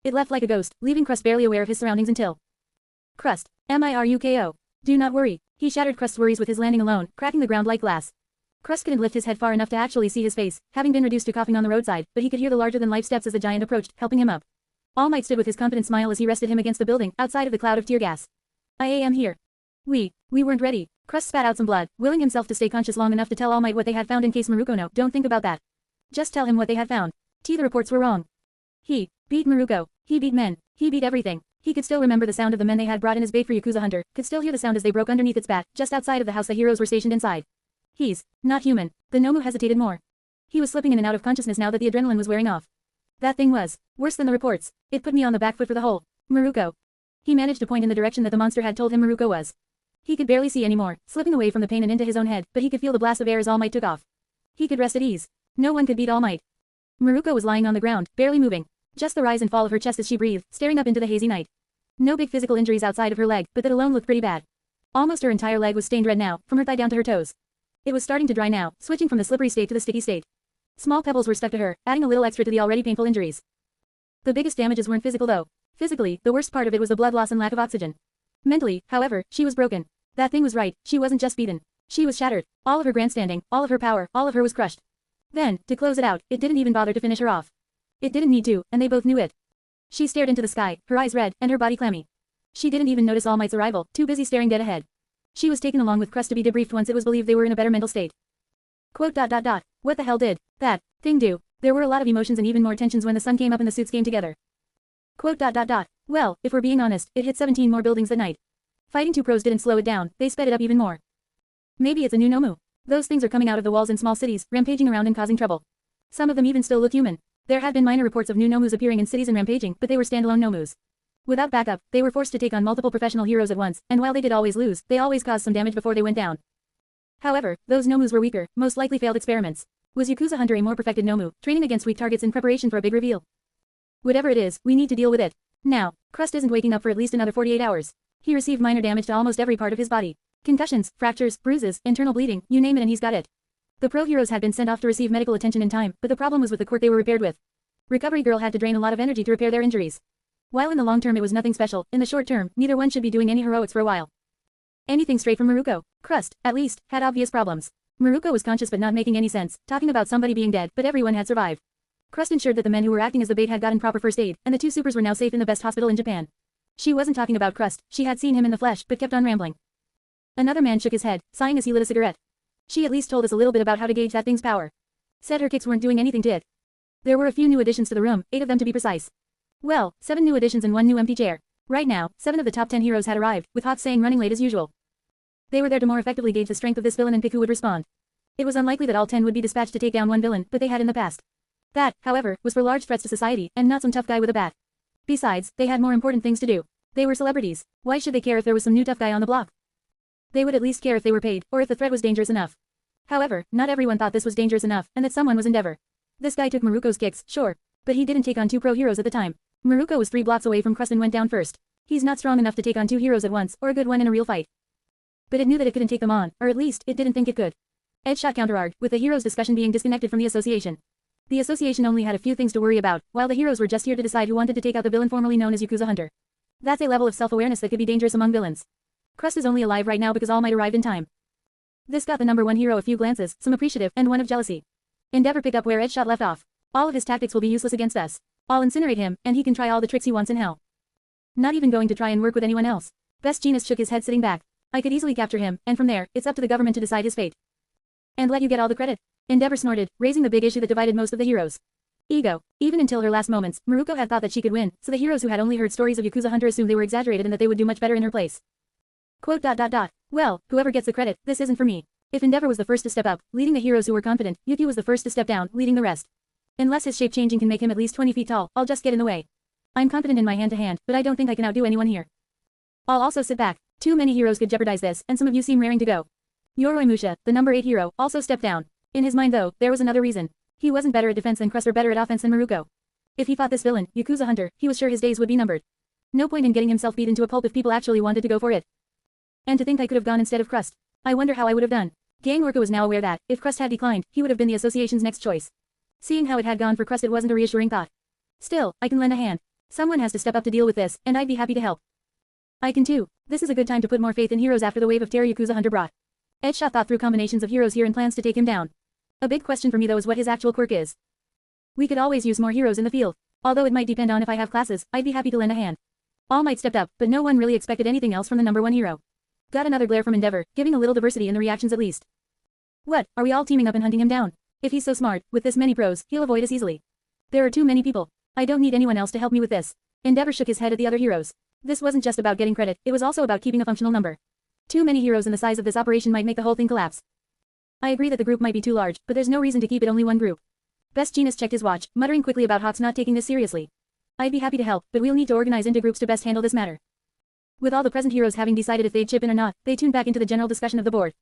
It left like a ghost, leaving Crust barely aware of his surroundings until... Crust. MIRUKO. Do not worry. He shattered Crust's worries with his landing alone, cracking the ground like glass. Crust couldn't lift his head far enough to actually see his face, having been reduced to coughing on the roadside, but he could hear the larger-than-life steps as the giant approached, helping him up. All Might stood with his confident smile as he rested him against the building, outside of the cloud of tear gas. I am here. We weren't ready. Crust spat out some blood, willing himself to stay conscious long enough to tell All Might what they had found in case Maruko no, don't think about that. Just tell him what they had found. The reports were wrong. He beat Maruko. He beat men. He beat everything. He could still remember the sound of the men they had brought in as bait for Yakuza Hunter, could still hear the sound as they broke underneath its bat, just outside of the house the heroes were stationed inside. He's not human. The Nomu hesitated more. He was slipping in and out of consciousness now that the adrenaline was wearing off. That thing was worse than the reports. It put me on the back foot for the whole Maruko. He managed to point in the direction that the monster had told him Maruko was. He could barely see anymore, slipping away from the pain and into his own head, but he could feel the blast of air as All Might took off. He could rest at ease. No one could beat All Might. Maruko was lying on the ground, barely moving. Just the rise and fall of her chest as she breathed, staring up into the hazy night. No big physical injuries outside of her leg, but that alone looked pretty bad. Almost her entire leg was stained red now, from her thigh down to her toes. It was starting to dry now, switching from the slippery state to the sticky state. Small pebbles were stuck to her, adding a little extra to the already painful injuries. The biggest damages weren't physical though. Physically, the worst part of it was the blood loss and lack of oxygen. Mentally, however, she was broken. That thing was right, she wasn't just beaten. She was shattered. All of her grandstanding, all of her power, all of her was crushed. Then, to close it out, it didn't even bother to finish her off. It didn't need to, and they both knew it. She stared into the sky, her eyes red, and her body clammy. She didn't even notice All Might's arrival, too busy staring dead ahead. She was taken along with Crust to be debriefed once it was believed they were in a better mental state. Quote. What the hell did that thing do? There were a lot of emotions and even more tensions when the sun came up and the suits came together. Quote. Well, if we're being honest, it hit 17 more buildings that night. Fighting two pros didn't slow it down, they sped it up even more. Maybe it's a new Nomu. Those things are coming out of the walls in small cities, rampaging around and causing trouble. Some of them even still look human. There had been minor reports of new Nomus appearing in cities and rampaging, but they were standalone Nomus. Without backup, they were forced to take on multiple professional heroes at once, and while they did always lose, they always caused some damage before they went down. However, those Nomus were weaker, most likely failed experiments. Was Yakuza Hunter a more perfected Nomu, training against weak targets in preparation for a big reveal? Whatever it is, we need to deal with it. Now, Crust isn't waking up for at least another 48 hours. He received minor damage to almost every part of his body. Concussions, fractures, bruises, internal bleeding, you name it and he's got it. The pro heroes had been sent off to receive medical attention in time, but the problem was with the court they were repaired with. Recovery Girl had to drain a lot of energy to repair their injuries. While in the long term it was nothing special, in the short term, neither one should be doing any heroics for a while. Anything straight from Maruko. Crust, at least, had obvious problems. Maruko was conscious but not making any sense, talking about somebody being dead, but everyone had survived. Crust ensured that the men who were acting as the bait had gotten proper first aid, and the two supers were now safe in the best hospital in Japan. She wasn't talking about Crust, she had seen him in the flesh, but kept on rambling. Another man shook his head, sighing as he lit a cigarette. She at least told us a little bit about how to gauge that thing's power. Said her kicks weren't doing anything to it. There were a few new additions to the room, 8 of them to be precise. Well, 7 new additions and 1 new empty chair. Right now, 7 of the top 10 heroes had arrived, with Hawk saying running late as usual. They were there to more effectively gauge the strength of this villain and pick who would respond. It was unlikely that all 10 would be dispatched to take down one villain, but they had in the past. That, however, was for large threats to society, and not some tough guy with a bat. Besides, they had more important things to do. They were celebrities. Why should they care if there was some new tough guy on the block? They would at least care if they were paid, or if the threat was dangerous enough. However, not everyone thought this was dangerous enough, and that someone was Endeavor. This guy took Maruko's kicks, sure. But he didn't take on 2 pro heroes at the time. Maruko was 3 blocks away from Crust and went down first. He's not strong enough to take on 2 heroes at once, or a good one in a real fight. But it knew that it couldn't take them on, or at least, it didn't think it could. Ed shot counter-argued, with the heroes' discussion being disconnected from the association. The association only had a few things to worry about, while the heroes were just here to decide who wanted to take out the villain formerly known as Yakuza Hunter. That's a level of self-awareness that could be dangerous among villains. Crust is only alive right now because All Might arrived in time. This got the number 1 hero a few glances, some appreciative, and one of jealousy. Endeavor picked up where Ed shot left off. All of his tactics will be useless against us. I'll incinerate him, and he can try all the tricks he wants in hell. Not even going to try and work with anyone else. Best Jeanist shook his head sitting back. I could easily capture him, and from there, it's up to the government to decide his fate. And let you get all the credit. Endeavor snorted, raising the big issue that divided most of the heroes. Ego. Even until her last moments, Maruko had thought that she could win, so the heroes who had only heard stories of Yakuza Hunter assumed they were exaggerated and that they would do much better in her place. Quote. Well, whoever gets the credit, this isn't for me. If Endeavor was the first to step up, leading the heroes who were confident, Yuki was the first to step down, leading the rest. Unless his shape changing can make him at least 20 feet tall, I'll just get in the way. I'm confident in my hand-to-hand, but I don't think I can outdo anyone here. I'll also sit back. Too many heroes could jeopardize this, and some of you seem raring to go. Yoroi Musha, the number 8 hero, also stepped down. In his mind though, there was another reason. He wasn't better at defense than Crust or better at offense than Maruko. If he fought this villain, Yakuza Hunter, he was sure his days would be numbered. No point in getting himself beat into a pulp if people actually wanted to go for it. And to think I could have gone instead of Crust. I wonder how I would have done. Gang Orca was now aware that, if Crust had declined, he would have been the association's next choice. Seeing how it had gone for Crust, it wasn't a reassuring thought. Still, I can lend a hand. Someone has to step up to deal with this, and I'd be happy to help. I can too. This is a good time to put more faith in heroes after the wave of terror Yakuza Hunter brought. Edgeshot thought through combinations of heroes here and plans to take him down. A big question for me though is what his actual quirk is. We could always use more heroes in the field. Although it might depend on if I have classes, I'd be happy to lend a hand. All Might stepped up, but no one really expected anything else from the #1 hero. Got another glare from Endeavor, giving a little diversity in the reactions at least. What, are we all teaming up and hunting him down? If he's so smart, with this many pros, he'll avoid us easily. There are too many people. I don't need anyone else to help me with this. Endeavor shook his head at the other heroes. This wasn't just about getting credit, it was also about keeping a functional number. Too many heroes in the size of this operation might make the whole thing collapse. I agree that the group might be too large, but there's no reason to keep it only one group. Best Jeanist checked his watch, muttering quickly about Hawks not taking this seriously. I'd be happy to help, but we'll need to organize into groups to best handle this matter. With all the present heroes having decided if they'd chip in or not, they tuned back into the general discussion of the board.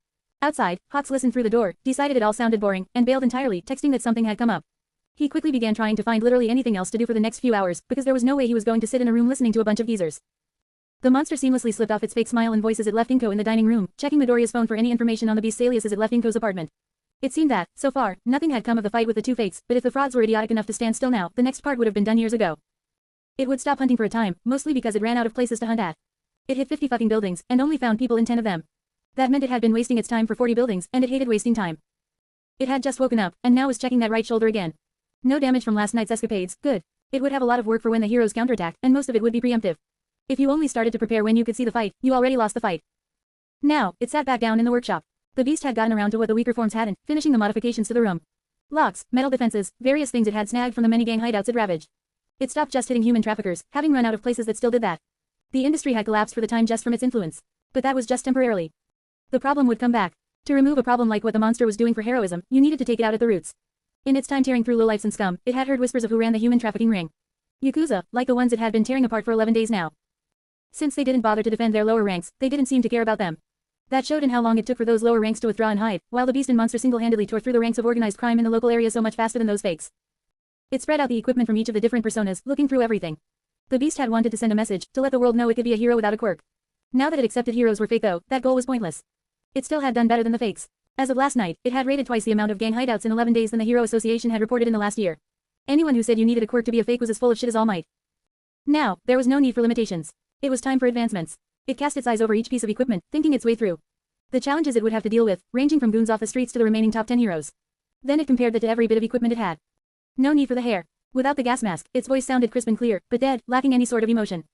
Outside, Hawks listened through the door, decided it all sounded boring, and bailed entirely, texting that something had come up. He quickly began trying to find literally anything else to do for the next few hours, because there was no way he was going to sit in a room listening to a bunch of geezers. The monster seamlessly slipped off its fake smile and voice as it left Inko in the dining room, checking Midoriya's phone for any information on the beast's alias as it left Inko's apartment. It seemed that, so far, nothing had come of the fight with the two fakes, but if the frauds were idiotic enough to stand still now, the next part would have been done years ago. It would stop hunting for a time, mostly because it ran out of places to hunt at. It hit 50 fucking buildings, and only found people in 10 of them. That meant it had been wasting its time for 40 buildings, and it hated wasting time. It had just woken up, and now was checking that right shoulder again. No damage from last night's escapades, good. It would have a lot of work for when the heroes counterattack, and most of it would be preemptive. If you only started to prepare when you could see the fight, you already lost the fight. Now, it sat back down in the workshop. The beast had gotten around to what the weaker forms hadn't, finishing the modifications to the room. Locks, metal defenses, various things it had snagged from the many gang hideouts it ravaged. It stopped just hitting human traffickers, having run out of places that still did that. The industry had collapsed for the time just from its influence. But that was just temporarily. The problem would come back. To remove a problem like what the monster was doing for heroism, you needed to take it out at the roots. In its time tearing through lowlifes and scum, it had heard whispers of who ran the human trafficking ring. Yakuza, like the ones it had been tearing apart for 11 days now. Since they didn't bother to defend their lower ranks, they didn't seem to care about them. That showed in how long it took for those lower ranks to withdraw and hide, while the beast and monster single-handedly tore through the ranks of organized crime in the local area so much faster than those fakes. It spread out the equipment from each of the different personas, looking through everything. The beast had wanted to send a message, to let the world know it could be a hero without a quirk. Now that it accepted heroes were fake though, that goal was pointless. It still had done better than the fakes. As of last night, it had raided twice the amount of gang hideouts in 11 days than the Hero Association had reported in the last year. Anyone who said you needed a quirk to be a fake was as full of shit as All Might. Now, there was no need for limitations. It was time for advancements. It cast its eyes over each piece of equipment, thinking its way through the challenges it would have to deal with, ranging from goons off the streets to the remaining top 10 heroes. Then it compared that to every bit of equipment it had. No need for the hair. Without the gas mask, its voice sounded crisp and clear, but dead, lacking any sort of emotion.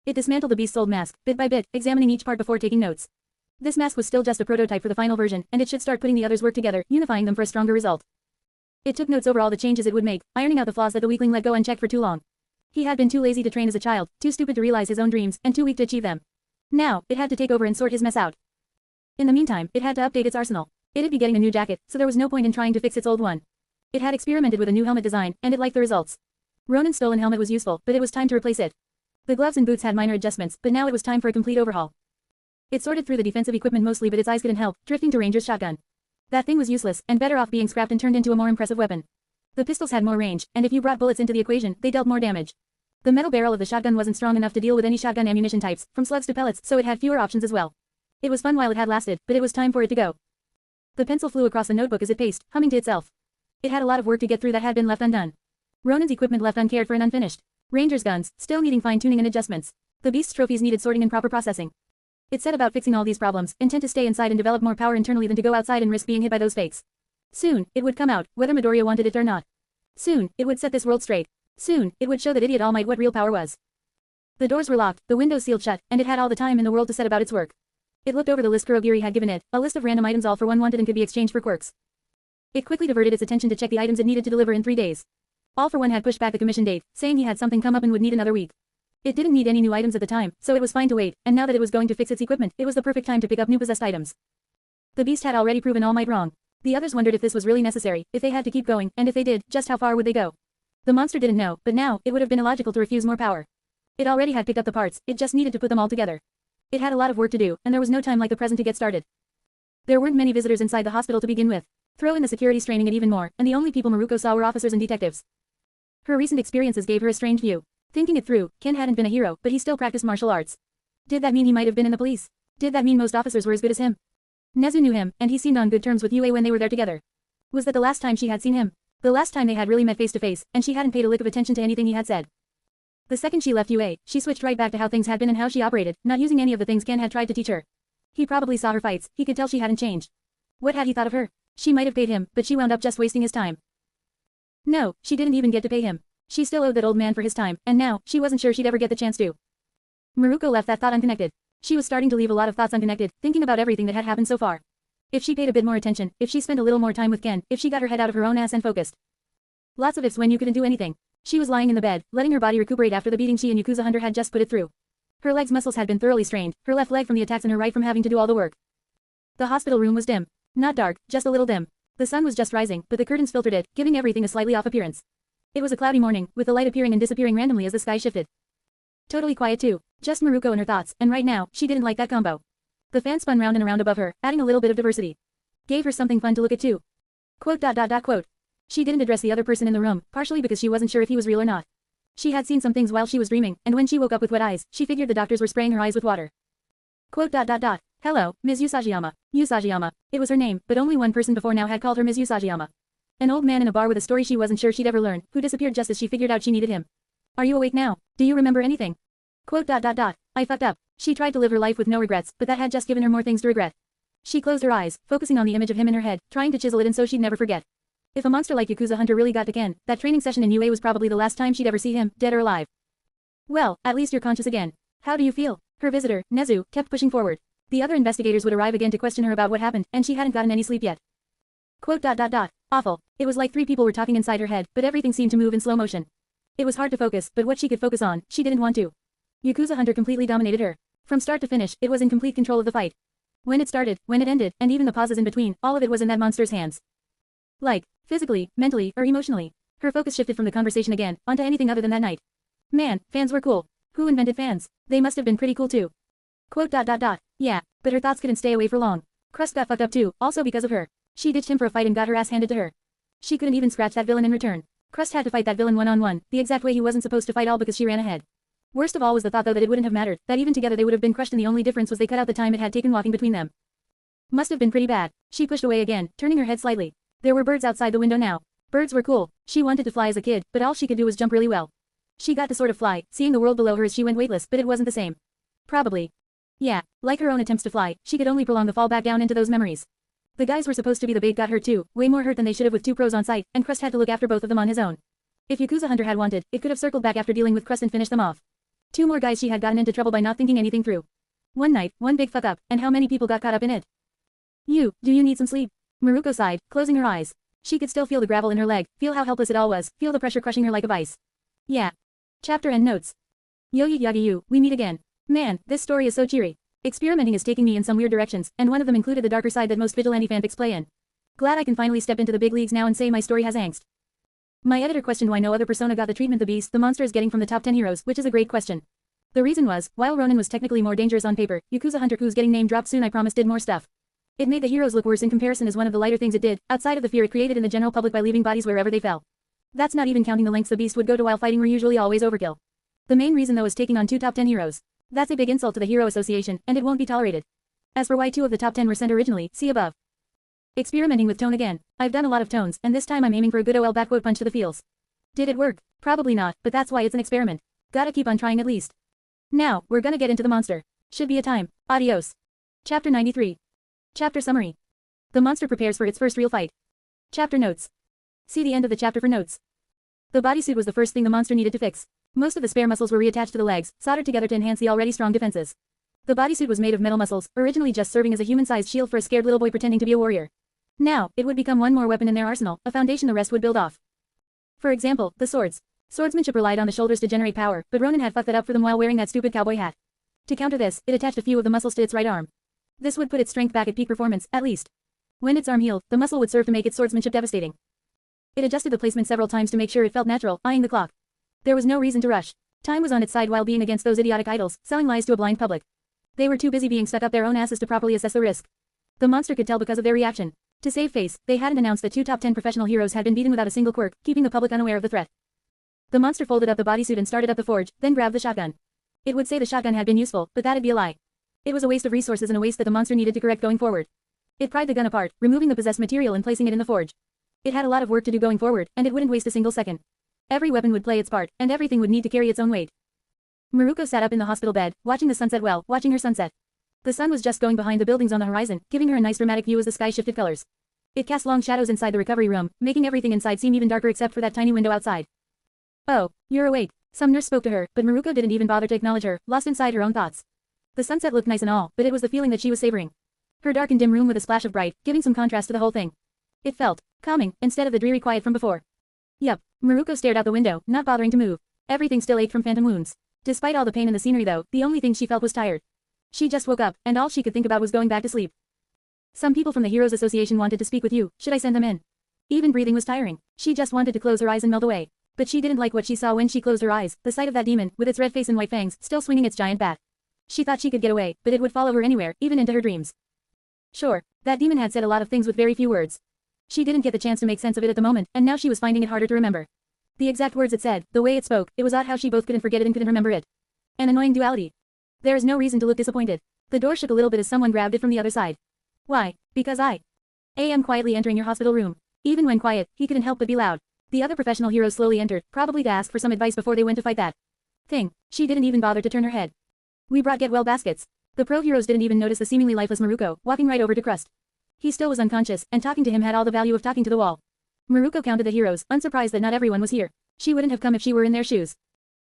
It dismantled the beast's old mask, bit by bit, examining each part before taking notes. This mask was still just a prototype for the final version, and it should start putting the others' work together, unifying them for a stronger result. It took notes over all the changes it would make, ironing out the flaws that the weakling let go unchecked for too long. He had been too lazy to train as a child, too stupid to realize his own dreams, and too weak to achieve them. Now, it had to take over and sort his mess out. In the meantime, it had to update its arsenal. It'd be getting a new jacket, so there was no point in trying to fix its old one. It had experimented with a new helmet design, and it liked the results. Ronin's stolen helmet was useful, but it was time to replace it. The gloves and boots had minor adjustments, but now it was time for a complete overhaul. It sorted through the defensive equipment mostly, but its eyes couldn't help, drifting to Ranger's shotgun. That thing was useless, and better off being scrapped and turned into a more impressive weapon. The pistols had more range, and if you brought bullets into the equation, they dealt more damage. The metal barrel of the shotgun wasn't strong enough to deal with any shotgun ammunition types, from slugs to pellets, so it had fewer options as well. It was fun while it had lasted, but it was time for it to go. The pencil flew across the notebook as it paced, humming to itself. It had a lot of work to get through that had been left undone. Ronin's equipment left uncared for and unfinished. Ranger's guns, still needing fine-tuning and adjustments. The beast's trophies needed sorting and proper processing. It set about fixing all these problems, intent to stay inside and develop more power internally than to go outside and risk being hit by those fakes. Soon, it would come out, whether Midoriya wanted it or not. Soon, it would set this world straight. Soon, it would show that idiot All Might what real power was. The doors were locked, the windows sealed shut, and it had all the time in the world to set about its work. It looked over the list Kurogiri had given it, a list of random items all for one wanted and could be exchanged for quirks. It quickly diverted its attention to check the items it needed to deliver in 3 days. All for one had pushed back the commission date, saying he had something come up and would need another week. It didn't need any new items at the time, so it was fine to wait, and now that it was going to fix its equipment, it was the perfect time to pick up new possessed items. The beast had already proven All Might wrong. The others wondered if this was really necessary, if they had to keep going, and if they did, just how far would they go. The monster didn't know, but now, it would have been illogical to refuse more power. It already had picked up the parts, it just needed to put them all together. It had a lot of work to do, and there was no time like the present to get started. There weren't many visitors inside the hospital to begin with. Throw in the security straining it even more, and the only people Maruko saw were officers and detectives. Her recent experiences gave her a strange view. Thinking it through, Ken hadn't been a hero, but he still practiced martial arts. Did that mean he might have been in the police? Did that mean most officers were as good as him? Nezu knew him, and he seemed on good terms with Yue when they were there together. Was that the last time she had seen him? The last time they had really met face to face, and she hadn't paid a lick of attention to anything he had said. The second she left Yue, she switched right back to how things had been and how she operated, not using any of the things Ken had tried to teach her. He probably saw her fights, he could tell she hadn't changed. What had he thought of her? She might have paid him, but she wound up just wasting his time. No, she didn't even get to pay him. She still owed that old man for his time, and now, she wasn't sure she'd ever get the chance to. Maruko left that thought unconnected. She was starting to leave a lot of thoughts unconnected, thinking about everything that had happened so far. If she paid a bit more attention, if she spent a little more time with Ken, if she got her head out of her own ass and focused. Lots of ifs when you couldn't do anything. She was lying in the bed, letting her body recuperate after the beating she and Yakuza Hunter had just put it through. Her legs' muscles had been thoroughly strained, her left leg from the attacks and her right from having to do all the work. The hospital room was dim. Not dark, just a little dim. The sun was just rising, but the curtains filtered it, giving everything a slightly off appearance. It was a cloudy morning, with the light appearing and disappearing randomly as the sky shifted. Totally quiet too. Just Maruko and her thoughts, and right now, she didn't like that combo. The fan spun round and around above her, adding a little bit of diversity. Gave her something fun to look at too. Quote. She didn't address the other person in the room, partially because she wasn't sure if he was real or not. She had seen some things while she was dreaming, and when she woke up with wet eyes, she figured the doctors were spraying her eyes with water. Quote. Hello, Ms. Usagiyama. Usagiyama. It was her name, but only one person before now had called her Ms. Usagiyama. An old man in a bar with a story she wasn't sure she'd ever learn, who disappeared just as she figured out she needed him. Are you awake now? Do you remember anything? Quote. I fucked up. She tried to live her life with no regrets, but that had just given her more things to regret. She closed her eyes, focusing on the image of him in her head, trying to chisel it in so she'd never forget. If a monster like Yakuza Hunter really got to Ken, that training session in UA was probably the last time she'd ever see him, dead or alive. Well, at least you're conscious again. How do you feel? Her visitor, Nezu, kept pushing forward. The other investigators would arrive again to question her about what happened, and she hadn't gotten any sleep yet. Quote. Awful. It was like 3 people were talking inside her head, but everything seemed to move in slow motion. It was hard to focus, but what she could focus on, she didn't want to. Yakuza Hunter completely dominated her. From start to finish, it was in complete control of the fight. When it started, when it ended, and even the pauses in between, all of it was in that monster's hands. Like, physically, mentally, or emotionally. Her focus shifted from the conversation again, onto anything other than that night. Man, fans were cool. Who invented fans? They must have been pretty cool too. Quote. Yeah, but her thoughts couldn't stay away for long. Crust got fucked up too, also because of her. She ditched him for a fight and got her ass handed to her. She couldn't even scratch that villain in return. Crust had to fight that villain one-on-one, the exact way he wasn't supposed to fight all because she ran ahead. Worst of all was the thought though that it wouldn't have mattered, that even together they would have been crushed and the only difference was they cut out the time it had taken walking between them. Must have been pretty bad. She pushed away again, turning her head slightly. There were birds outside the window now. Birds were cool. She wanted to fly as a kid, but all she could do was jump really well. She got to sort of fly, seeing the world below her as she went weightless, but it wasn't the same. Probably. Yeah, like her own attempts to fly, she could only prolong the fall back down into those memories. The guys were supposed to be the bait got hurt too, way more hurt than they should have with 2 pros on site, and Crust had to look after both of them on his own. If Yakuza Hunter had wanted, it could have circled back after dealing with Crust and finished them off. 2 more guys she had gotten into trouble by not thinking anything through. One night, one big fuck up, and how many people got caught up in it? Do you need some sleep? Maruko sighed, closing her eyes. She could still feel the gravel in her leg, feel how helpless it all was, feel the pressure crushing her like a vice. Yeah. Chapter and notes. Yagi, we meet again. Man, this story is so cheery. Experimenting is taking me in some weird directions, and one of them included the darker side that most vigilante fanfics play in. Glad I can finally step into the big leagues now and say my story has angst. My editor questioned why no other persona got the treatment the beast the monster is getting from the top 10 heroes, which is a great question. The reason was, while Ronin was technically more dangerous on paper, Yakuza Hunter who's getting name dropped soon I promise did more stuff. It made the heroes look worse in comparison as one of the lighter things it did, outside of the fear it created in the general public by leaving bodies wherever they fell. That's not even counting the lengths the beast would go to while fighting were usually always overkill. The main reason though is taking on 2 top 10 heroes. That's a big insult to the Hero Association, and it won't be tolerated. As for why 2 of the top 10 were sent originally, see above. Experimenting with tone again. I've done a lot of tones, and this time I'm aiming for a good OL backquote punch to the feels. Did it work? Probably not, but that's why it's an experiment. Gotta keep on trying at least. Now, we're gonna get into the monster. Should be a time. Adios. Chapter 93. Chapter summary. The monster prepares for its first real fight. Chapter notes. See the end of the chapter for notes. The bodysuit was the first thing the monster needed to fix. Most of the spare muscles were reattached to the legs, soldered together to enhance the already strong defenses. The bodysuit was made of metal muscles, originally just serving as a human-sized shield for a scared little boy pretending to be a warrior. Now, it would become one more weapon in their arsenal, a foundation the rest would build off. For example, the swords. Swordsmanship relied on the shoulders to generate power, but Ronin had fucked that up for them while wearing that stupid cowboy hat. To counter this, it attached a few of the muscles to its right arm. This would put its strength back at peak performance, at least. When its arm healed, the muscle would serve to make its swordsmanship devastating. It adjusted the placement several times to make sure it felt natural, eyeing the clock. There was no reason to rush. Time was on its side while being against those idiotic idols, selling lies to a blind public. They were too busy being stuck up their own asses to properly assess the risk. The monster could tell because of their reaction. To save face, they hadn't announced that 2 top 10 professional heroes had been beaten without a single quirk, keeping the public unaware of the threat. The monster folded up the bodysuit and started up the forge, then grabbed the shotgun. It would say the shotgun had been useful, but that'd be a lie. It was a waste of resources and a waste that the monster needed to correct going forward. It pried the gun apart, removing the possessed material and placing it in the forge. It had a lot of work to do going forward, and it wouldn't waste a single second. Every weapon would play its part, and everything would need to carry its own weight. Maruko sat up in the hospital bed, watching the sunset watching her sunset. The sun was just going behind the buildings on the horizon, giving her a nice dramatic view as the sky shifted colors. It cast long shadows inside the recovery room, making everything inside seem even darker except for that tiny window outside. "Oh, you're awake." Some nurse spoke to her, but Maruko didn't even bother to acknowledge her, lost inside her own thoughts. The sunset looked nice and all, but it was the feeling that she was savoring. Her dark and dim room with a splash of bright, giving some contrast to the whole thing. It felt calming, instead of the dreary quiet from before. Yup, Maruko stared out the window, not bothering to move. Everything still ached from phantom wounds. Despite all the pain in the scenery though, the only thing she felt was tired. She just woke up, and all she could think about was going back to sleep. Some people from the Heroes Association wanted to speak with you, should I send them in? Even breathing was tiring. She just wanted to close her eyes and melt away. But she didn't like what she saw when she closed her eyes, the sight of that demon, with its red face and white fangs, still swinging its giant bat. She thought she could get away, but it would follow her anywhere, even into her dreams. Sure, that demon had said a lot of things with very few words. She didn't get the chance to make sense of it at the moment, and now she was finding it harder to remember. The exact words it said, the way it spoke, it was odd how she both couldn't forget it and couldn't remember it. An annoying duality. There is no reason to look disappointed. The door shook a little bit as someone grabbed it from the other side. Why? Because I am quietly entering your hospital room. Even when quiet, he couldn't help but be loud. The other professional heroes slowly entered, probably to ask for some advice before they went to fight that thing. She didn't even bother to turn her head. We brought get well baskets. The pro heroes didn't even notice the seemingly lifeless Maruko, walking right over to Crust. He still was unconscious, and talking to him had all the value of talking to the wall. Maruko counted the heroes, unsurprised that not everyone was here. She wouldn't have come if she were in their shoes.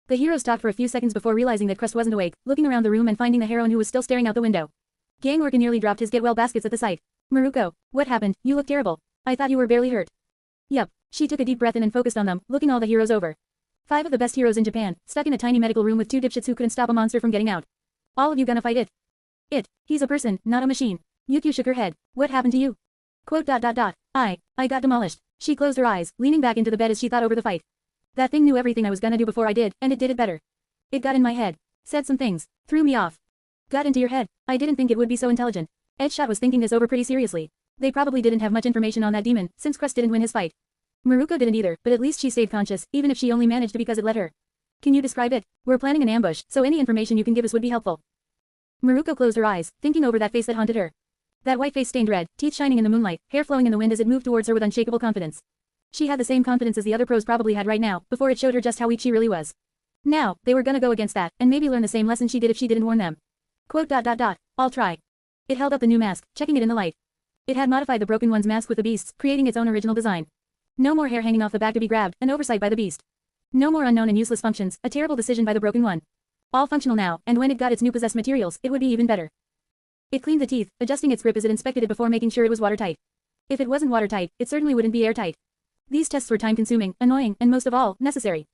The heroes talked for a few seconds before realizing that Crust wasn't awake, looking around the room and finding the heroine who was still staring out the window. Gang Orca nearly dropped his get well baskets at the sight. Maruko, what happened? You look terrible. I thought you were barely hurt. Yup. She took a deep breath in and focused on them, looking all the heroes over. 5 of the best heroes in Japan, stuck in a tiny medical room with 2 dipshits who couldn't stop a monster from getting out. All of you gonna fight it? He's a person, not a machine. Yukio shook her head. What happened to you? I got demolished. She closed her eyes, leaning back into the bed as she thought over the fight. That thing knew everything I was gonna do before I did, and it did it better. It got in my head. Said some things. Threw me off. Got into your head. I didn't think it would be so intelligent. Edgeshot was thinking this over pretty seriously. They probably didn't have much information on that demon, since Crust didn't win his fight. Maruko didn't either, but at least she stayed conscious, even if she only managed to because it let her. Can you describe it? We're planning an ambush, so any information you can give us would be helpful. Maruko closed her eyes, thinking over that face that haunted her. That white face stained red, teeth shining in the moonlight, hair flowing in the wind as it moved towards her with unshakable confidence. She had the same confidence as the other pros probably had right now, before it showed her just how weak she really was. Now, they were gonna go against that, and maybe learn the same lesson she did if she didn't warn them. I'll try. It held up the new mask, checking it in the light. It had modified the Broken One's mask with the beasts, creating its own original design. No more hair hanging off the back to be grabbed, an oversight by the beast. No more unknown and useless functions, a terrible decision by the Broken One. All functional now, and when it got its new possessed materials, it would be even better. It cleaned the teeth, adjusting its grip as it inspected it before making sure it was watertight. If it wasn't watertight, it certainly wouldn't be airtight. These tests were time-consuming, annoying, and most of all, necessary.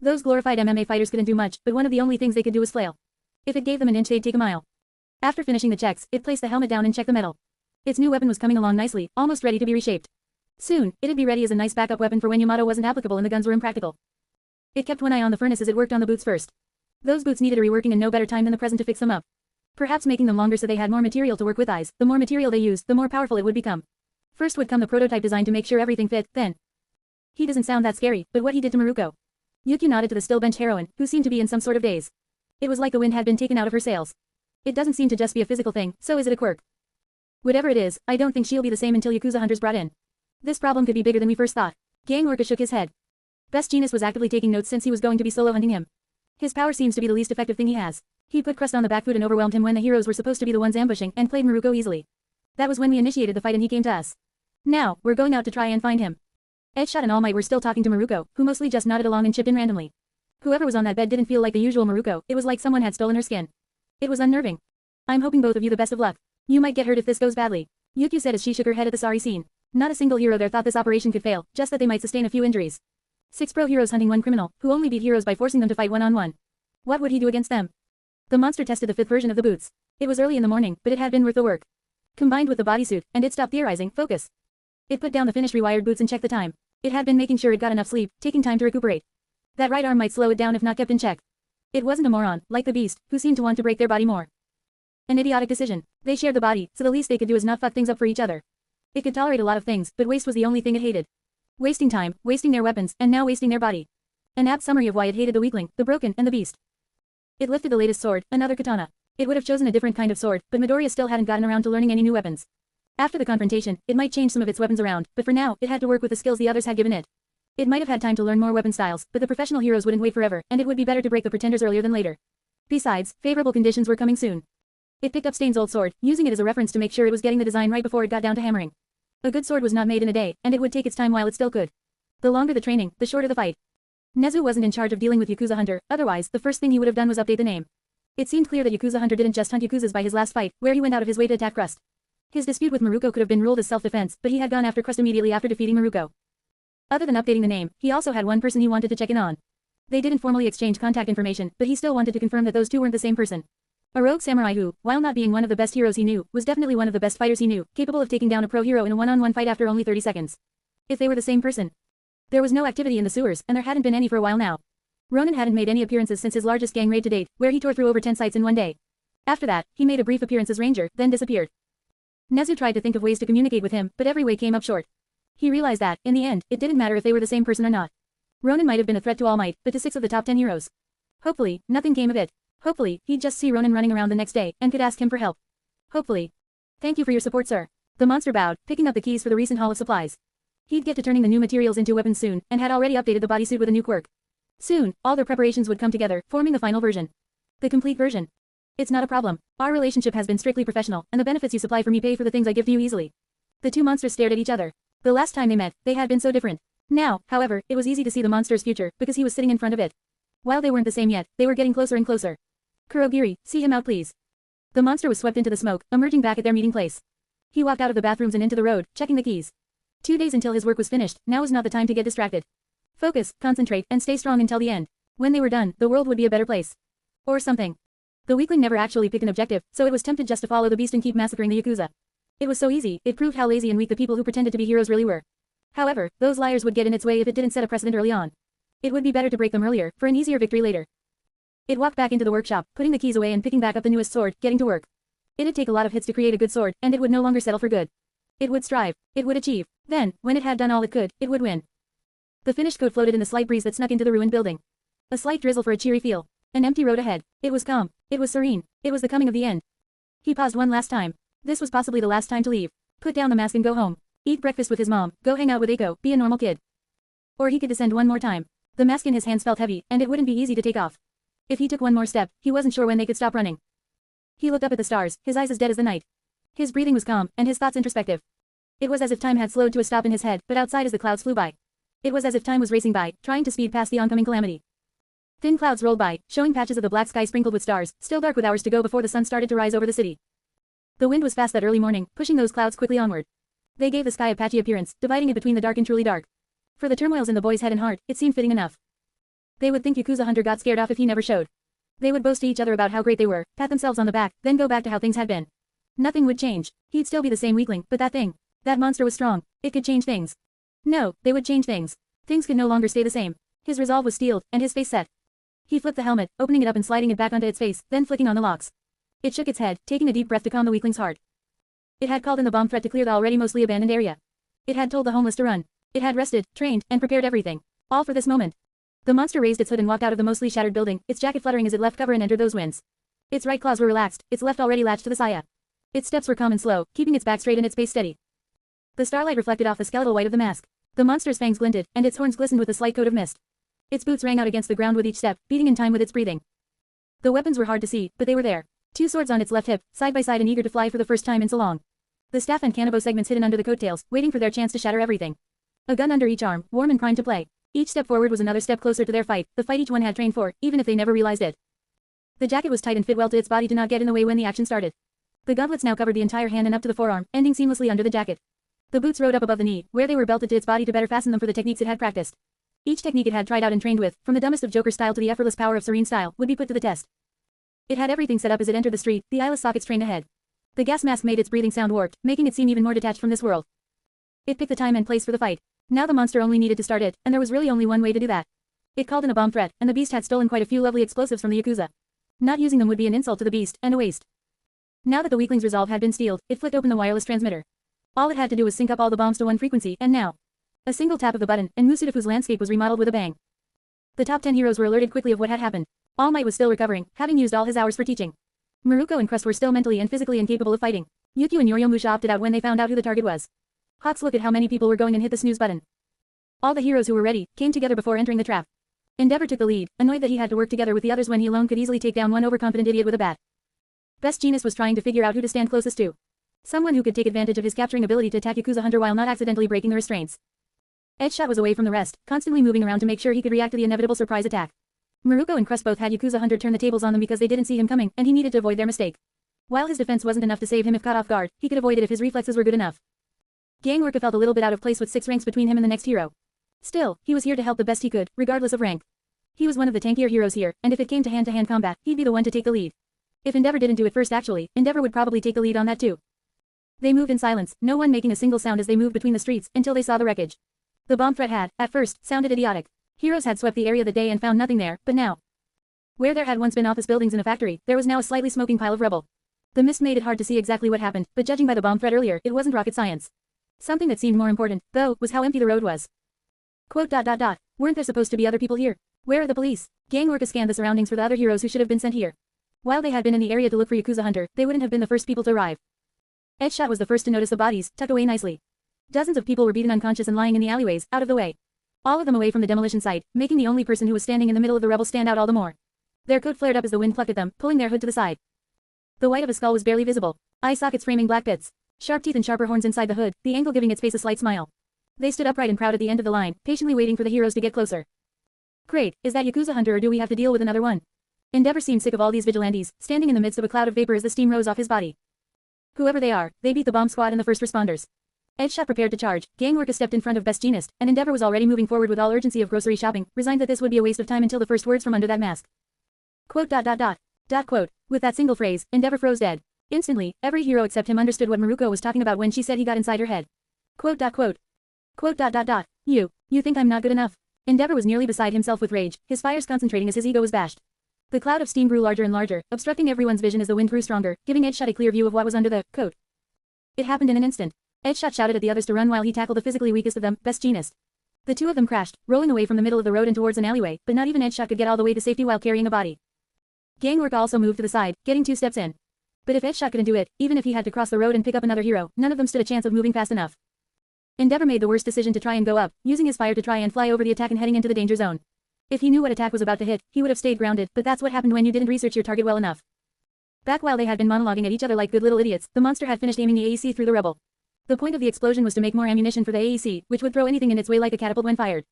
Those glorified MMA fighters couldn't do much, but one of the only things they could do was flail. If it gave them an inch they'd take a mile. After finishing the checks, it placed the helmet down and checked the metal. Its new weapon was coming along nicely, almost ready to be reshaped. Soon, it'd be ready as a nice backup weapon for when Yamato wasn't applicable and the guns were impractical. It kept one eye on the furnace as it worked on the boots first. Those boots needed a reworking and no better time than the present to fix them up. Perhaps making them longer so they had more material to work with. The more material they used, the more powerful it would become. First would come the prototype design to make sure everything fit, then. He doesn't sound that scary, but what he did to Maruko. Yukio nodded to the still benched heroine, who seemed to be in some sort of daze. It was like the wind had been taken out of her sails. It doesn't seem to just be a physical thing, so is it a quirk? Whatever it is, I don't think she'll be the same until Yakuza hunters brought in. This problem could be bigger than we first thought. Gang Orca shook his head. Best Genius was actively taking notes since he was going to be solo hunting him. His power seems to be the least effective thing he has. He put Crust on the back foot and overwhelmed him when the heroes were supposed to be the ones ambushing and played Maruko easily. That was when we initiated the fight and he came to us. Now, we're going out to try and find him. Edgeshot and All Might were still talking to Maruko, who mostly just nodded along and chipped in randomly. Whoever was on that bed didn't feel like the usual Maruko, it was like someone had stolen her skin. It was unnerving. I'm hoping both of you the best of luck. You might get hurt if this goes badly. Yukio said as she shook her head at the sorry scene. Not a single hero there thought this operation could fail, just that they might sustain a few injuries. 6 pro heroes hunting 1 criminal, who only beat heroes by forcing them to fight one-on-one. What would he do against them? The monster tested the 5th version of the boots. It was early in the morning, but it had been worth the work. Combined with the bodysuit, and it stopped theorizing, focus. It put down the finished rewired boots and checked the time. It had been making sure it got enough sleep, taking time to recuperate. That right arm might slow it down if not kept in check. It wasn't a moron, like the beast, who seemed to want to break their body more. An idiotic decision. They shared the body, so the least they could do is not fuck things up for each other. It could tolerate a lot of things, but waste was the only thing it hated. Wasting time, wasting their weapons, and now wasting their body. An apt summary of why it hated the weakling, the broken, and the beast. It lifted the latest sword, another katana. It would have chosen a different kind of sword, but Midoriya still hadn't gotten around to learning any new weapons. After the confrontation, it might change some of its weapons around, but for now, it had to work with the skills the others had given it. It might have had time to learn more weapon styles, but the professional heroes wouldn't wait forever, and it would be better to break the pretenders earlier than later. Besides, favorable conditions were coming soon. It picked up Stain's old sword, using it as a reference to make sure it was getting the design right before it got down to hammering. A good sword was not made in a day, and it would take its time while it still could. The longer the training, the shorter the fight. Nezu wasn't in charge of dealing with Yakuza Hunter, otherwise, the first thing he would have done was update the name. It seemed clear that Yakuza Hunter didn't just hunt Yakuzas by his last fight, where he went out of his way to attack Crust. His dispute with Maruko could have been ruled as self-defense, but he had gone after Crust immediately after defeating Maruko. Other than updating the name, he also had one person he wanted to check in on. They didn't formally exchange contact information, but he still wanted to confirm that those two weren't the same person. A rogue samurai who, while not being one of the best heroes he knew, was definitely one of the best fighters he knew, capable of taking down a pro hero in a one-on-one fight after only 30 seconds. If they were the same person. There was no activity in the sewers, and there hadn't been any for a while now. Ronin hadn't made any appearances since his largest gang raid to date, where he tore through over 10 sites in one day. After that, he made a brief appearance as Ranger, then disappeared. Nezu tried to think of ways to communicate with him, but every way came up short. He realized that, in the end, it didn't matter if they were the same person or not. Ronin might have been a threat to All Might, but to 6 of the top 10 heroes. Hopefully, nothing came of it. Hopefully, he'd just see Ronin running around the next day, and could ask him for help. Hopefully. Thank you for your support, sir. The monster bowed, picking up the keys for the recent haul of supplies. He'd get to turning the new materials into weapons soon, and had already updated the bodysuit with a new quirk. Soon, all their preparations would come together, forming the final version. The complete version. It's not a problem. Our relationship has been strictly professional, and the benefits you supply for me pay for the things I give to you easily. The two monsters stared at each other. The last time they met, they had been so different. Now, however, it was easy to see the monster's future, because he was sitting in front of it. While they weren't the same yet, they were getting closer and closer. Kurogiri, see him out please. The monster was swept into the smoke, emerging back at their meeting place. He walked out of the bathrooms and into the road, checking the keys. 2 days until his work was finished, now was not the time to get distracted. Focus, concentrate, and stay strong until the end. When they were done, the world would be a better place. Or something. The weakling never actually picked an objective, so it was tempted just to follow the beast and keep massacring the Yakuza. It was so easy, it proved how lazy and weak the people who pretended to be heroes really were. However, those liars would get in its way if it didn't set a precedent early on. It would be better to break them earlier, for an easier victory later. It walked back into the workshop, putting the keys away and picking back up the newest sword, getting to work. It'd take a lot of hits to create a good sword, and it would no longer settle for good. It would strive. It would achieve. Then, when it had done all it could, it would win. The finished coat floated in the slight breeze that snuck into the ruined building. A slight drizzle for a cheery feel. An empty road ahead. It was calm. It was serene. It was the coming of the end. He paused one last time. This was possibly the last time to leave. Put down the mask and go home. Eat breakfast with his mom, go hang out with Eiko, be a normal kid. Or he could descend one more time. The mask in his hands felt heavy, and it wouldn't be easy to take off. If he took one more step, he wasn't sure when they could stop running. He looked up at the stars, his eyes as dead as the night. His breathing was calm, and his thoughts introspective. It was as if time had slowed to a stop in his head, but outside as the clouds flew by. It was as if time was racing by, trying to speed past the oncoming calamity. Thin clouds rolled by, showing patches of the black sky sprinkled with stars, still dark with hours to go before the sun started to rise over the city. The wind was fast that early morning, pushing those clouds quickly onward. They gave the sky a patchy appearance, dividing it between the dark and truly dark. For the turmoils in the boy's head and heart, it seemed fitting enough. They would think Yakuza Hunter got scared off if he never showed. They would boast to each other about how great they were, pat themselves on the back, then go back to how things had been. Nothing would change. He'd still be the same weakling, but that monster was strong. It could change things. No, they would change things. Things could no longer stay the same. His resolve was steeled, and his face set. He flipped the helmet, opening it up and sliding it back onto its face, then flicking on the locks. It shook its head, taking a deep breath to calm the weakling's heart. It had called in the bomb threat to clear the already mostly abandoned area. It had told the homeless to run. It had rested, trained, and prepared everything. All for this moment. The monster raised its hood and walked out of the mostly shattered building, its jacket fluttering as it left cover and entered those winds. Its right claws were relaxed, its left already latched to the saya. Its steps were calm and slow, keeping its back straight and its pace steady. The starlight reflected off the skeletal white of the mask. The monster's fangs glinted, and its horns glistened with a slight coat of mist. Its boots rang out against the ground with each step, beating in time with its breathing. The weapons were hard to see, but they were there. 2 swords on its left hip, side by side and eager to fly for the first time in so long. The staff and cannabo segments hidden under the coattails, waiting for their chance to shatter everything. A gun under each arm, warm and primed to play. Each step forward was another step closer to their fight, the fight each one had trained for, even if they never realized it. The jacket was tight and fit well to its body to not get in the way when the action started. The gauntlets now covered the entire hand and up to the forearm, ending seamlessly under the jacket. The boots rode up above the knee, where they were belted to its body to better fasten them for the techniques it had practiced. Each technique it had tried out and trained with, from the dumbest of Joker style to the effortless power of Serene style, would be put to the test. It had everything set up as it entered the street, the eyeless sockets trained ahead. The gas mask made its breathing sound warped, making it seem even more detached from this world. It picked the time and place for the fight. Now the monster only needed to start it, and there was really only one way to do that. It called in a bomb threat, and the beast had stolen quite a few lovely explosives from the Yakuza. Not using them would be an insult to the beast, and a waste. Now that the weakling's resolve had been steeled, it flicked open the wireless transmitter. All it had to do was sync up all the bombs to one frequency, and now. A single tap of the button, and Musudafu's landscape was remodeled with a bang. The top 10 heroes were alerted quickly of what had happened. All Might was still recovering, having used all his hours for teaching. Maruko and Crust were still mentally and physically incapable of fighting. Yukio and Yoryomusha opted out when they found out who the target was. Hawks, look at how many people were going and hit the snooze button. All the heroes who were ready came together before entering the trap. Endeavor took the lead, annoyed that he had to work together with the others when he alone could easily take down one overconfident idiot with a bat. Best Jeanist was trying to figure out who to stand closest to. Someone who could take advantage of his capturing ability to attack Yakuza Hunter while not accidentally breaking the restraints. Edgeshot was away from the rest, constantly moving around to make sure he could react to the inevitable surprise attack. Maruko and Crust both had Yakuza Hunter turn the tables on them because they didn't see him coming, and he needed to avoid their mistake. While his defense wasn't enough to save him if caught off guard, he could avoid it if his reflexes were good enough. Gangorka felt a little bit out of place with 6 ranks between him and the next hero. Still, he was here to help the best he could, regardless of rank. He was one of the tankier heroes here, and if it came to hand-to-hand combat, he'd be the one to take the lead. If Endeavor didn't do it first actually, Endeavor would probably take the lead on that too. They moved in silence, no one making a single sound as they moved between the streets, until they saw the wreckage. The bomb threat had, at first, sounded idiotic. Heroes had swept the area the day and found nothing there, but now. Where there had once been office buildings and a factory, there was now a slightly smoking pile of rubble. The mist made it hard to see exactly what happened, but judging by the bomb threat earlier, it wasn't rocket science. Something that seemed more important, though, was how empty the road was. Quote. Weren't there supposed to be other people here? Where are the police? Gangorka scanned the surroundings for the other heroes who should have been sent here. While they had been in the area to look for Yakuza Hunter, they wouldn't have been the first people to arrive. Edgeshot was the first to notice the bodies, tucked away nicely. Dozens of people were beaten unconscious and lying in the alleyways, out of the way. All of them away from the demolition site, making the only person who was standing in the middle of the rebel stand out all the more. Their coat flared up as the wind plucked at them, pulling their hood to the side. The white of a skull was barely visible. Eye sockets framing black pits. Sharp teeth and sharper horns inside the hood, the angle giving its face a slight smile. They stood upright and proud at the end of the line, patiently waiting for the heroes to get closer. Great, is that Yakuza Hunter or do we have to deal with another one? Endeavor seemed sick of all these vigilantes, standing in the midst of a cloud of vapor as the steam rose off his body. Whoever they are, they beat the bomb squad and the first responders. Edgeshot prepared to charge, Gangorka stepped in front of Best Jeanist, and Endeavor was already moving forward with all urgency of grocery shopping, resigned that this would be a waste of time until the first words from under that mask. Quote. Quote. With that single phrase, Endeavor froze dead. Instantly, every hero except him understood what Maruko was talking about when she said he got inside her head. Quote. Quote. Quote. You think I'm not good enough? Endeavor was nearly beside himself with rage, his fires concentrating as his ego was bashed. The cloud of steam grew larger and larger, obstructing everyone's vision as the wind grew stronger, giving Edgeshot a clear view of what was under the coat. It happened in an instant. Edgeshot shouted at the others to run while he tackled the physically weakest of them, Best Jeanist. The two of them crashed, rolling away from the middle of the road and towards an alleyway, but not even Edgeshot could get all the way to safety while carrying a body. Gangorka also moved to the side, getting 2 steps in. But if Edgeshot couldn't do it, even if he had to cross the road and pick up another hero, none of them stood a chance of moving fast enough. Endeavor made the worst decision to try and go up, using his fire to try and fly over the attack and heading into the danger zone. If he knew what attack was about to hit, he would have stayed grounded, but that's what happened when you didn't research your target well enough. Back while they had been monologuing at each other like good little idiots, the monster had finished aiming the AEC through the rebel. The point of the explosion was to make more ammunition for the AEC, which would throw anything in its way like a catapult when fired.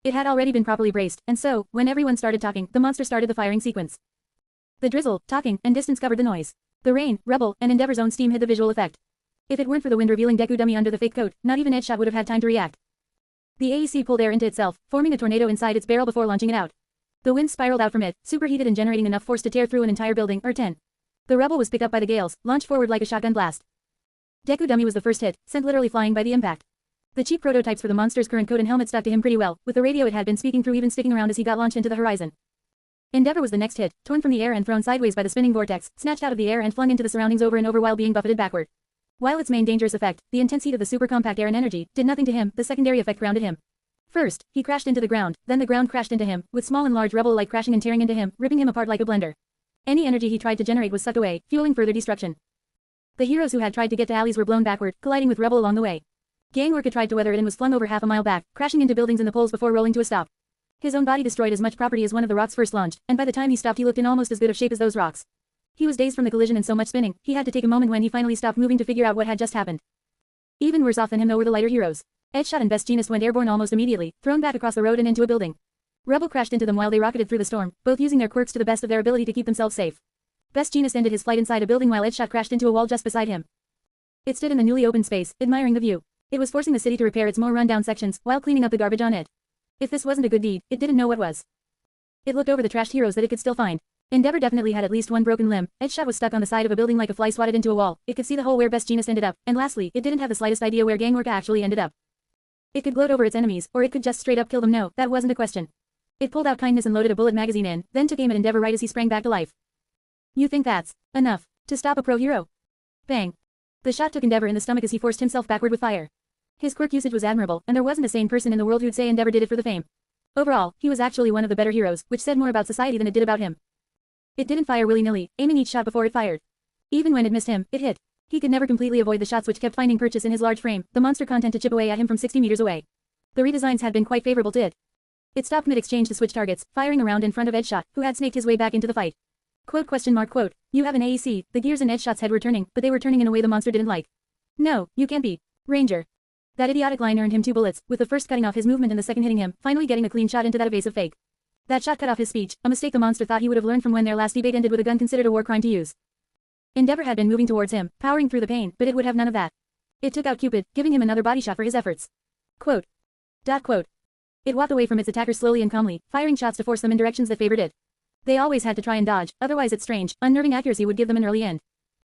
It had already been properly braced, and so, when everyone started talking, the monster started the firing sequence. The drizzle, talking, and distance covered the noise. The rain, rebel, and Endeavor's own steam hid the visual effect. If it weren't for the wind revealing Deku Dummy under the fake coat, not even Edgeshot would have had time to react. The AEC pulled air into itself, forming a tornado inside its barrel before launching it out. The wind spiraled out from it, superheated and generating enough force to tear through an entire building, or 10. The rebel was picked up by the gales, launched forward like a shotgun blast. Deku Dummy was the first hit, sent literally flying by the impact. The cheap prototypes for the monster's current coat and helmet stuck to him pretty well, with the radio it had been speaking through even sticking around as he got launched into the horizon. Endeavor was the next hit, torn from the air and thrown sideways by the spinning vortex, snatched out of the air and flung into the surroundings over and over while being buffeted backward. While its main dangerous effect, the intense heat of the super compact air and energy, did nothing to him, the secondary effect grounded him. First, he crashed into the ground, then the ground crashed into him, with small and large rebel alike crashing and tearing into him, ripping him apart like a blender. Any energy he tried to generate was sucked away, fueling further destruction. The heroes who had tried to get to alleys were blown backward, colliding with rebel along the way. Gangorka tried to weather it and was flung over half a mile back, crashing into buildings and the poles before rolling to a stop. His own body destroyed as much property as one of the rocks first launched, and by the time he stopped he looked in almost as good of shape as those rocks. He was dazed from the collision and so much spinning, he had to take a moment when he finally stopped moving to figure out what had just happened. Even worse off than him though were the lighter heroes. Edgeshot and Best Jeanist went airborne almost immediately, thrown back across the road and into a building. Rebel crashed into them while they rocketed through the storm, both using their quirks to the best of their ability to keep themselves safe. Best Jeanist ended his flight inside a building while Edgeshot crashed into a wall just beside him. It stood in the newly opened space, admiring the view. It was forcing the city to repair its more run-down sections, while cleaning up the garbage on it. If this wasn't a good deed, it didn't know what was. It looked over the trashed heroes that it could still find. Endeavor definitely had at least one broken limb, Edgeshot was stuck on the side of a building like a fly swatted into a wall, it could see the hole where Best Jeanist ended up, and lastly, it didn't have the slightest idea where Gangorka actually ended up. It could gloat over its enemies, or it could just straight up kill them. No, that wasn't a question. It pulled out kindness and loaded a bullet magazine in, then took aim at Endeavor right as he sprang back to life. You think that's enough to stop a pro hero? Bang. The shot took Endeavor in the stomach as he forced himself backward with fire. His quirk usage was admirable, and there wasn't a sane person in the world who'd say Endeavor did it for the fame. Overall, he was actually one of the better heroes, which said more about society than it did about him. It didn't fire willy-nilly, aiming each shot before it fired. Even when it missed him, it hit. He could never completely avoid the shots which kept finding purchase in his large frame, the monster content to chip away at him from 60 meters away. The redesigns had been quite favorable to it. It stopped mid-exchange to switch targets, firing around in front of Edgeshot, who had snaked his way back into the fight. Quote. You have an AEC, the gears in Edgeshot's head were turning, but they were turning in a way the monster didn't like. No, you can't be. Ranger. That idiotic line earned him 2 bullets, with the first cutting off his movement and the second hitting him, finally getting a clean shot into that evasive fake. That shot cut off his speech, a mistake the monster thought he would have learned from when their last debate ended with a gun considered a war crime to use. Endeavor had been moving towards him, powering through the pain, but it would have none of that. It took out Cupid, giving him another body shot for his efforts. Quote. It walked away from its attackers slowly and calmly, firing shots to force them in directions that favored it. They always had to try and dodge, otherwise its strange, unnerving accuracy would give them an early end.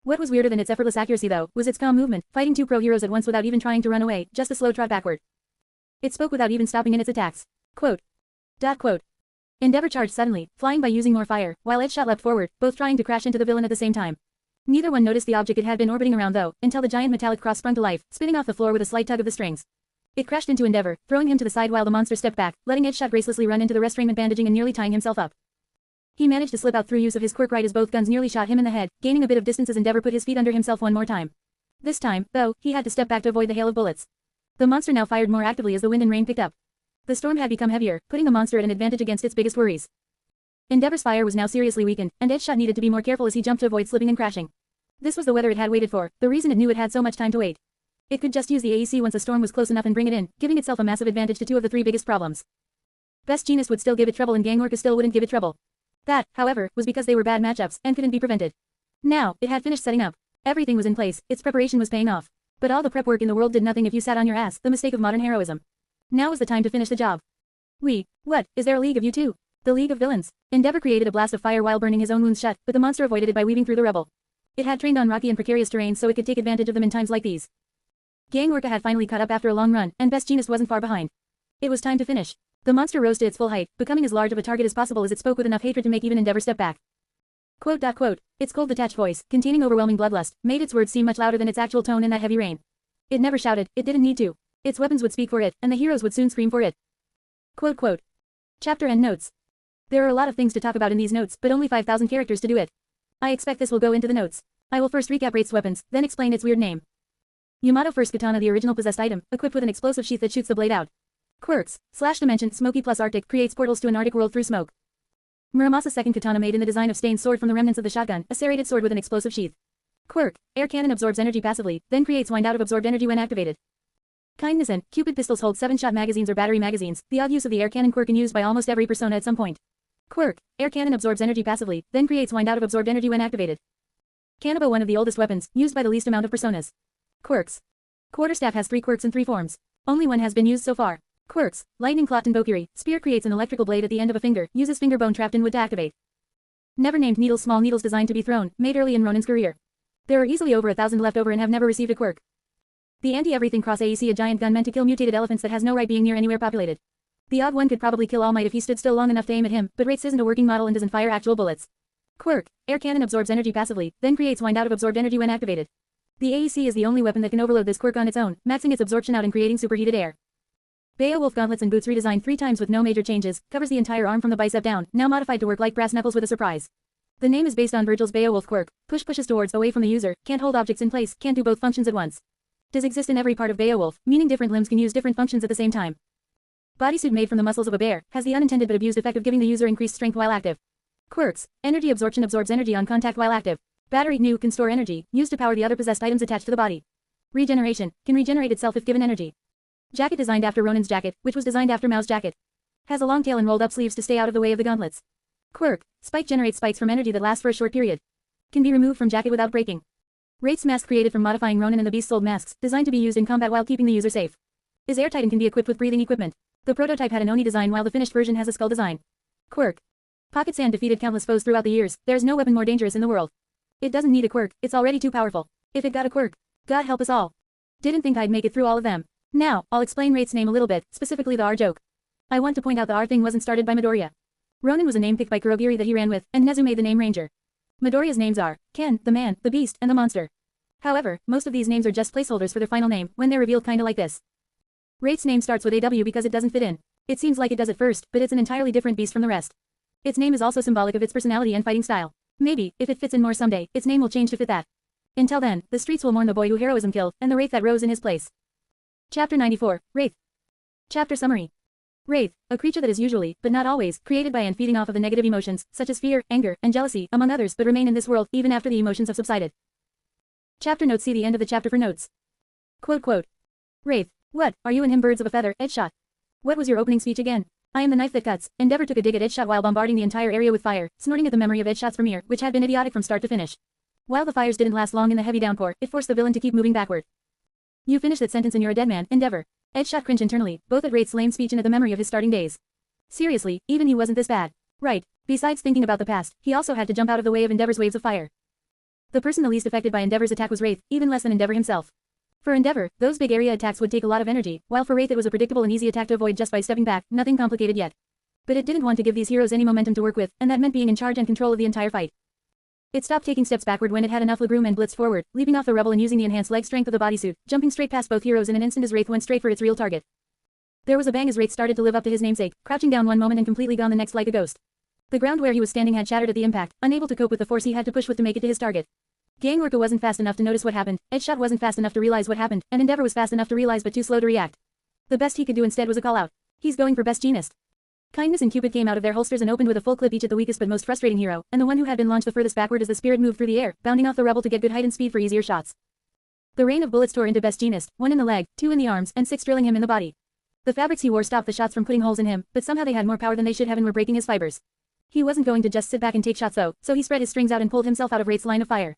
What was weirder than its effortless accuracy though, was its calm movement, fighting 2 pro heroes at once without even trying to run away, just a slow trot backward. It spoke without even stopping in its attacks. Quote. Endeavor charged suddenly, flying by using more fire, while Edgeshot leapt forward, both trying to crash into the villain at the same time. Neither one noticed the object it had been orbiting around though, until the giant metallic cross sprung to life, spinning off the floor with a slight tug of the strings. It crashed into Endeavor, throwing him to the side while the monster stepped back, letting Edgeshot gracelessly run into the restrainment bandaging and nearly tying himself up. He managed to slip out through use of his quirk right as both guns nearly shot him in the head, gaining a bit of distance as Endeavor put his feet under himself one more time. This time, though, he had to step back to avoid the hail of bullets. The monster now fired more actively as the wind and rain picked up. The storm had become heavier, putting the monster at an advantage against its biggest worries. Endeavor's fire was now seriously weakened, and Edgeshot needed to be more careful as he jumped to avoid slipping and crashing. This was the weather it had waited for, the reason it knew it had so much time to wait. It could just use the AEC once a storm was close enough and bring it in, giving itself a massive advantage to 2 of the 3 biggest problems. Best Genus would still give it trouble and Gang Orca still wouldn't give it trouble. That, however, was because they were bad matchups and couldn't be prevented. Now, it had finished setting up. Everything was in place, its preparation was paying off. But all the prep work in the world did nothing if you sat on your ass, the mistake of modern heroism. Now was the time to finish the job. What, is there a league of you two? The League of Villains. Endeavor created a blast of fire while burning his own wounds shut, but the monster avoided it by weaving through the rubble. It had trained on rocky and precarious terrain so it could take advantage of them in times like these. Gang Orca had finally caught up after a long run, and Best Genus wasn't far behind. It was time to finish. The monster rose to its full height, becoming as large of a target as possible as it spoke with enough hatred to make even Endeavor step back. Its cold detached voice, containing overwhelming bloodlust, made its words seem much louder than its actual tone in that heavy rain. It never shouted, it didn't need to. Its weapons would speak for it, and the heroes would soon scream for it. Chapter and notes. There are a lot of things to talk about in these notes, but only 5,000 characters to do it. I expect this will go into the notes. I will first recap Wraith's weapons, then explain its weird name. Yamato First Katana, the original possessed item, equipped with an explosive sheath that shoots the blade out. Quirks, /dimension, Smoky plus Arctic, creates portals to an Arctic world through smoke. Muramasa's second katana made in the design of Stain's sword from the remnants of the shotgun, a serrated sword with an explosive sheath. Quirk, air cannon absorbs energy passively, then creates wind out of absorbed energy when activated. Kindness and Cupid pistols hold 7-shot magazines or battery magazines, the odd use of the air cannon quirk and used by almost every persona at some point. Quirk, air cannon absorbs energy passively, then creates wind out of absorbed energy when activated. Kanabo, one of the oldest weapons, used by the least amount of personas. Quirks. Quarterstaff has 3 quirks and 3 forms. Only one has been used so far. Quirks, Lightning Clot and Bokiri, spear creates an electrical blade at the end of a finger, uses finger bone trapped in wood to activate. Never named needles, small needles designed to be thrown, made early in Ronin's career. There are easily over 1,000 left over and have never received a quirk. The anti-everything cross AEC, a giant gun meant to kill mutated elephants that has no right being near anywhere populated. The odd one could probably kill All Might if he stood still long enough to aim at him, but Wraith's isn't a working model and doesn't fire actual bullets. Quirk, air cannon absorbs energy passively, then creates wind out of absorbed energy when activated. The AEC is the only weapon that can overload this quirk on its own, maxing its absorption out and creating superheated air. Beowulf gauntlets and boots redesigned 3 times with no major changes, covers the entire arm from the bicep down, now modified to work like brass knuckles with a surprise. The name is based on Virgil's Beowulf quirk, pushes towards away from the user, can't hold objects in place, can't do both functions at once. Does exist in every part of Beowulf, meaning different limbs can use different functions at the same time. Bodysuit made from the muscles of a bear, has the unintended but abused effect of giving the user increased strength while active. Quirks, energy absorption absorbs energy on contact while active. Battery new can store energy, used to power the other possessed items attached to the body. Regeneration, can regenerate itself if given energy. Jacket designed after Ronin's jacket, which was designed after Mao's jacket. Has a long tail and rolled up sleeves to stay out of the way of the gauntlets. Quirk, spike generates spikes from energy that last for a short period. Can be removed from jacket without breaking. Wraith's mask created from modifying Ronin and the Beast's old masks, designed to be used in combat while keeping the user safe. Is airtight and can be equipped with breathing equipment. The prototype had an Oni design while the finished version has a skull design. Quirk. Pocket Sand defeated countless foes throughout the years, there's no weapon more dangerous in the world. It doesn't need a quirk, it's already too powerful. If it got a quirk, God help us all. Didn't think I'd make it through all of them. Now, I'll explain Wraith's name a little bit, specifically the R joke. I want to point out the R thing wasn't started by Midoriya. Ronin was a name picked by Kurogiri that he ran with, and Nezu made the name Ranger. Midoriya's names are Ken, the man, the beast, and the monster. However, most of these names are just placeholders for their final name, when they're revealed kinda like this. Wraith's name starts with AW because it doesn't fit in. It seems like it does at first, but it's an entirely different beast from the rest. Its name is also symbolic of its personality and fighting style. Maybe, if it fits in more someday, its name will change to fit that. Until then, the streets will mourn the boy who heroism killed, and the wraith that rose in his place. Chapter 94, Wraith. Chapter Summary. Wraith, a creature that is usually, but not always, created by and feeding off of the negative emotions, such as fear, anger, and jealousy, among others, but remain in this world, even after the emotions have subsided. Chapter notes. See the end of the chapter for notes. Quote. Wraith, what, are you and him birds of a feather, Edgeshot? What was your opening speech again? I am the knife that cuts. Endeavor took a dig at Edgeshot while bombarding the entire area with fire, snorting at the memory of Edgeshot's premiere, which had been idiotic from start to finish. While the fires didn't last long in the heavy downpour, it forced the villain to keep moving backward. You finish that sentence and you're a dead man, Endeavor. Edgeshot cringed internally, both at Wraith's lame speech and at the memory of his starting days. Seriously, even he wasn't this bad. Right. Besides thinking about the past, he also had to jump out of the way of Endeavor's waves of fire. The person the least affected by Endeavor's attack was Wraith, even less than Endeavor himself. For Endeavor, those big area attacks would take a lot of energy, while for Wraith it was a predictable and easy attack to avoid just by stepping back, nothing complicated yet. But it didn't want to give these heroes any momentum to work with, and that meant being in charge and control of the entire fight. It stopped taking steps backward when it had enough legroom and blitzed forward, leaping off the rubble and using the enhanced leg strength of the bodysuit, jumping straight past both heroes in an instant as Wraith went straight for its real target. There was a bang as Wraith started to live up to his namesake, crouching down one moment and completely gone the next like a ghost. The ground where he was standing had shattered at the impact, unable to cope with the force he had to push with to make it to his target. Gangorka wasn't fast enough to notice what happened, Edgeshot wasn't fast enough to realize what happened, and Endeavor was fast enough to realize but too slow to react. The best he could do instead was a call-out. He's going for best genist. Kindness and Cupid came out of their holsters and opened with a full clip each at the weakest but most frustrating hero, and the one who had been launched the furthest backward as the spirit moved through the air, bounding off the rubble to get good height and speed for easier shots. The rain of bullets tore into best genist, 1 in the leg, 2 in the arms, and 6 drilling him in the body. The fabrics he wore stopped the shots from putting holes in him, but somehow they had more power than they should have and were breaking his fibers. He wasn't going to just sit back and take shots though, so he spread his strings out and pulled himself out of Wraith's line of fire.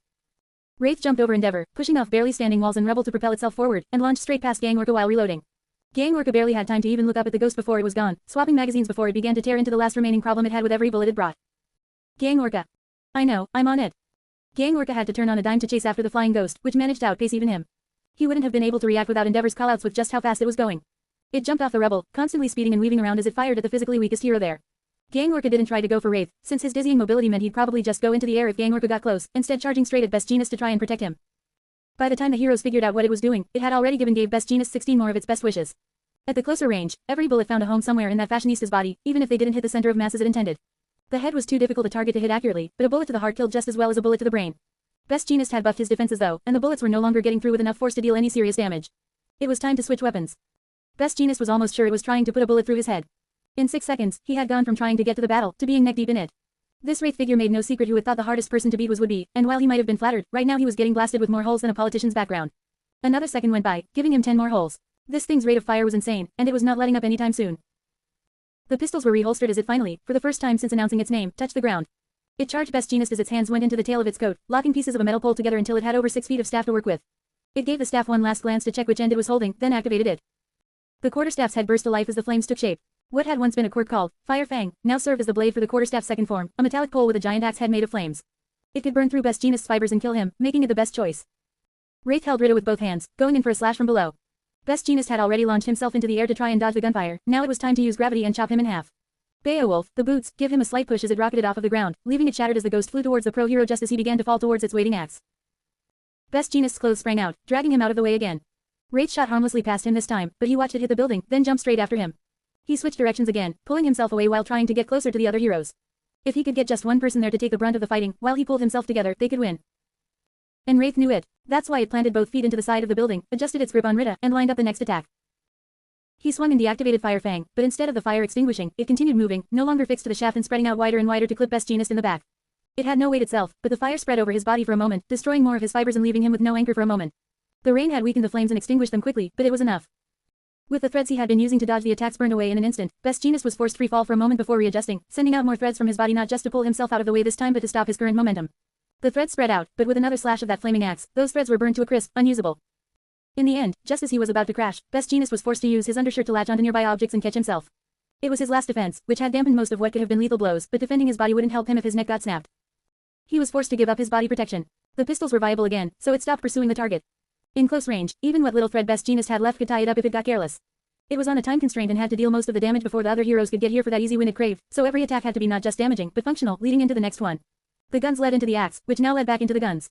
Wraith jumped over Endeavor, pushing off barely standing walls and rubble to propel itself forward, and launched straight past Gangorka while reloading. Gangorka barely had time to even look up at the ghost before it was gone, swapping magazines before it began to tear into the last remaining problem it had with every bullet it brought. Gangorka. I know, I'm on it. Gangorka had to turn on a dime to chase after the flying ghost, which managed to outpace even him. He wouldn't have been able to react without Endeavor's callouts with just how fast it was going. It jumped off the rubble, constantly speeding and weaving around as it fired at the physically weakest hero there. Gangorka didn't try to go for Wraith, since his dizzying mobility meant he'd probably just go into the air if Gangorka got close, instead charging straight at Best Genist to try and protect him. By the time the heroes figured out what it was doing, it had already gave Best Genist 16 more of its best wishes. At the closer range, every bullet found a home somewhere in that fashionista's body, even if they didn't hit the center of mass as it intended. The head was too difficult a target to hit accurately, but a bullet to the heart killed just as well as a bullet to the brain. Best Genist had buffed his defenses though, and the bullets were no longer getting through with enough force to deal any serious damage. It was time to switch weapons. Best Genist was almost sure it was trying to put a bullet through his head. In 6 seconds, he had gone from trying to get to the battle, to being neck deep in it. This Wraith figure made no secret who it thought the hardest person to beat was would-be, and while he might have been flattered, right now he was getting blasted with more holes than a politician's background. Another second went by, giving him 10 more holes. This thing's rate of fire was insane, and it was not letting up anytime soon. The pistols were reholstered as it finally, for the first time since announcing its name, touched the ground. It charged Best Genist as its hands went into the tail of its coat, locking pieces of a metal pole together until it had over 6 feet of staff to work with. It gave the staff one last glance to check which end it was holding, then activated it. The quarterstaff's head burst to life as the flames took shape. What had once been a quirk called Fire Fang now served as the blade for the quarterstaff's second form, a metallic pole with a giant axe head made of flames. It could burn through Best Genist's fibers and kill him, making it the best choice. Wraith held Rita with both hands, going in for a slash from below. Best Genist had already launched himself into the air to try and dodge the gunfire, now it was time to use gravity and chop him in half. Beowulf, the boots, give him a slight push as it rocketed off of the ground, leaving it shattered as the ghost flew towards the pro hero just as he began to fall towards its waiting axe. Best Genist's clothes sprang out, dragging him out of the way again. Wraith shot harmlessly past him this time, but he watched it hit the building, then jumped straight after him. He switched directions again, pulling himself away while trying to get closer to the other heroes. If he could get just one person there to take the brunt of the fighting, while he pulled himself together, they could win. And Wraith knew it. That's why it planted both feet into the side of the building, adjusted its grip on Rita, and lined up the next attack. He swung and deactivated Fire Fang, but instead of the fire extinguishing, it continued moving, no longer fixed to the shaft and spreading out wider and wider to clip Best Genist in the back. It had no weight itself, but the fire spread over his body for a moment, destroying more of his fibers and leaving him with no anchor for a moment. The rain had weakened the flames and extinguished them quickly, but it was enough. With the threads he had been using to dodge the attacks burned away in an instant, Best Genist was forced free fall for a moment before readjusting, sending out more threads from his body not just to pull himself out of the way this time but to stop his current momentum. The threads spread out, but with another slash of that flaming axe, those threads were burned to a crisp, unusable. In the end, just as he was about to crash, Best Genist was forced to use his undershirt to latch onto nearby objects and catch himself. It was his last defense, which had dampened most of what could have been lethal blows, but defending his body wouldn't help him if his neck got snapped. He was forced to give up his body protection. The pistols were viable again, so it stopped pursuing the target. In close range, even what little thread Best Genist had left could tie it up if it got careless. It was on a time constraint and had to deal most of the damage before the other heroes could get here for that easy win it craved, so every attack had to be not just damaging, but functional, leading into the next one. The guns led into the axe, which now led back into the guns.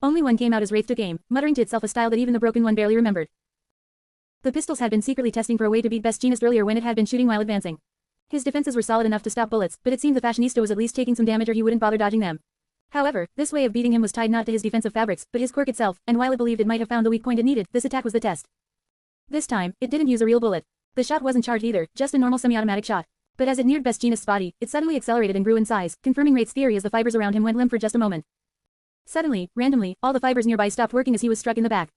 Only one came out as Wraith took aim, muttering to itself a style that even the broken one barely remembered. The pistols had been secretly testing for a way to beat Best Genist earlier when it had been shooting while advancing. His defenses were solid enough to stop bullets, but it seemed the fashionista was at least taking some damage or he wouldn't bother dodging them. However, this way of beating him was tied not to his defensive fabrics, but his quirk itself, and while it believed it might have found the weak point it needed, this attack was the test. This time, it didn't use a real bullet. The shot wasn't charged either, just a normal semi-automatic shot. But as it neared Best Jeanist's body, it suddenly accelerated and grew in size, confirming Wraith's theory as the fibers around him went limp for just a moment. Suddenly, randomly, all the fibers nearby stopped working as he was struck in the back.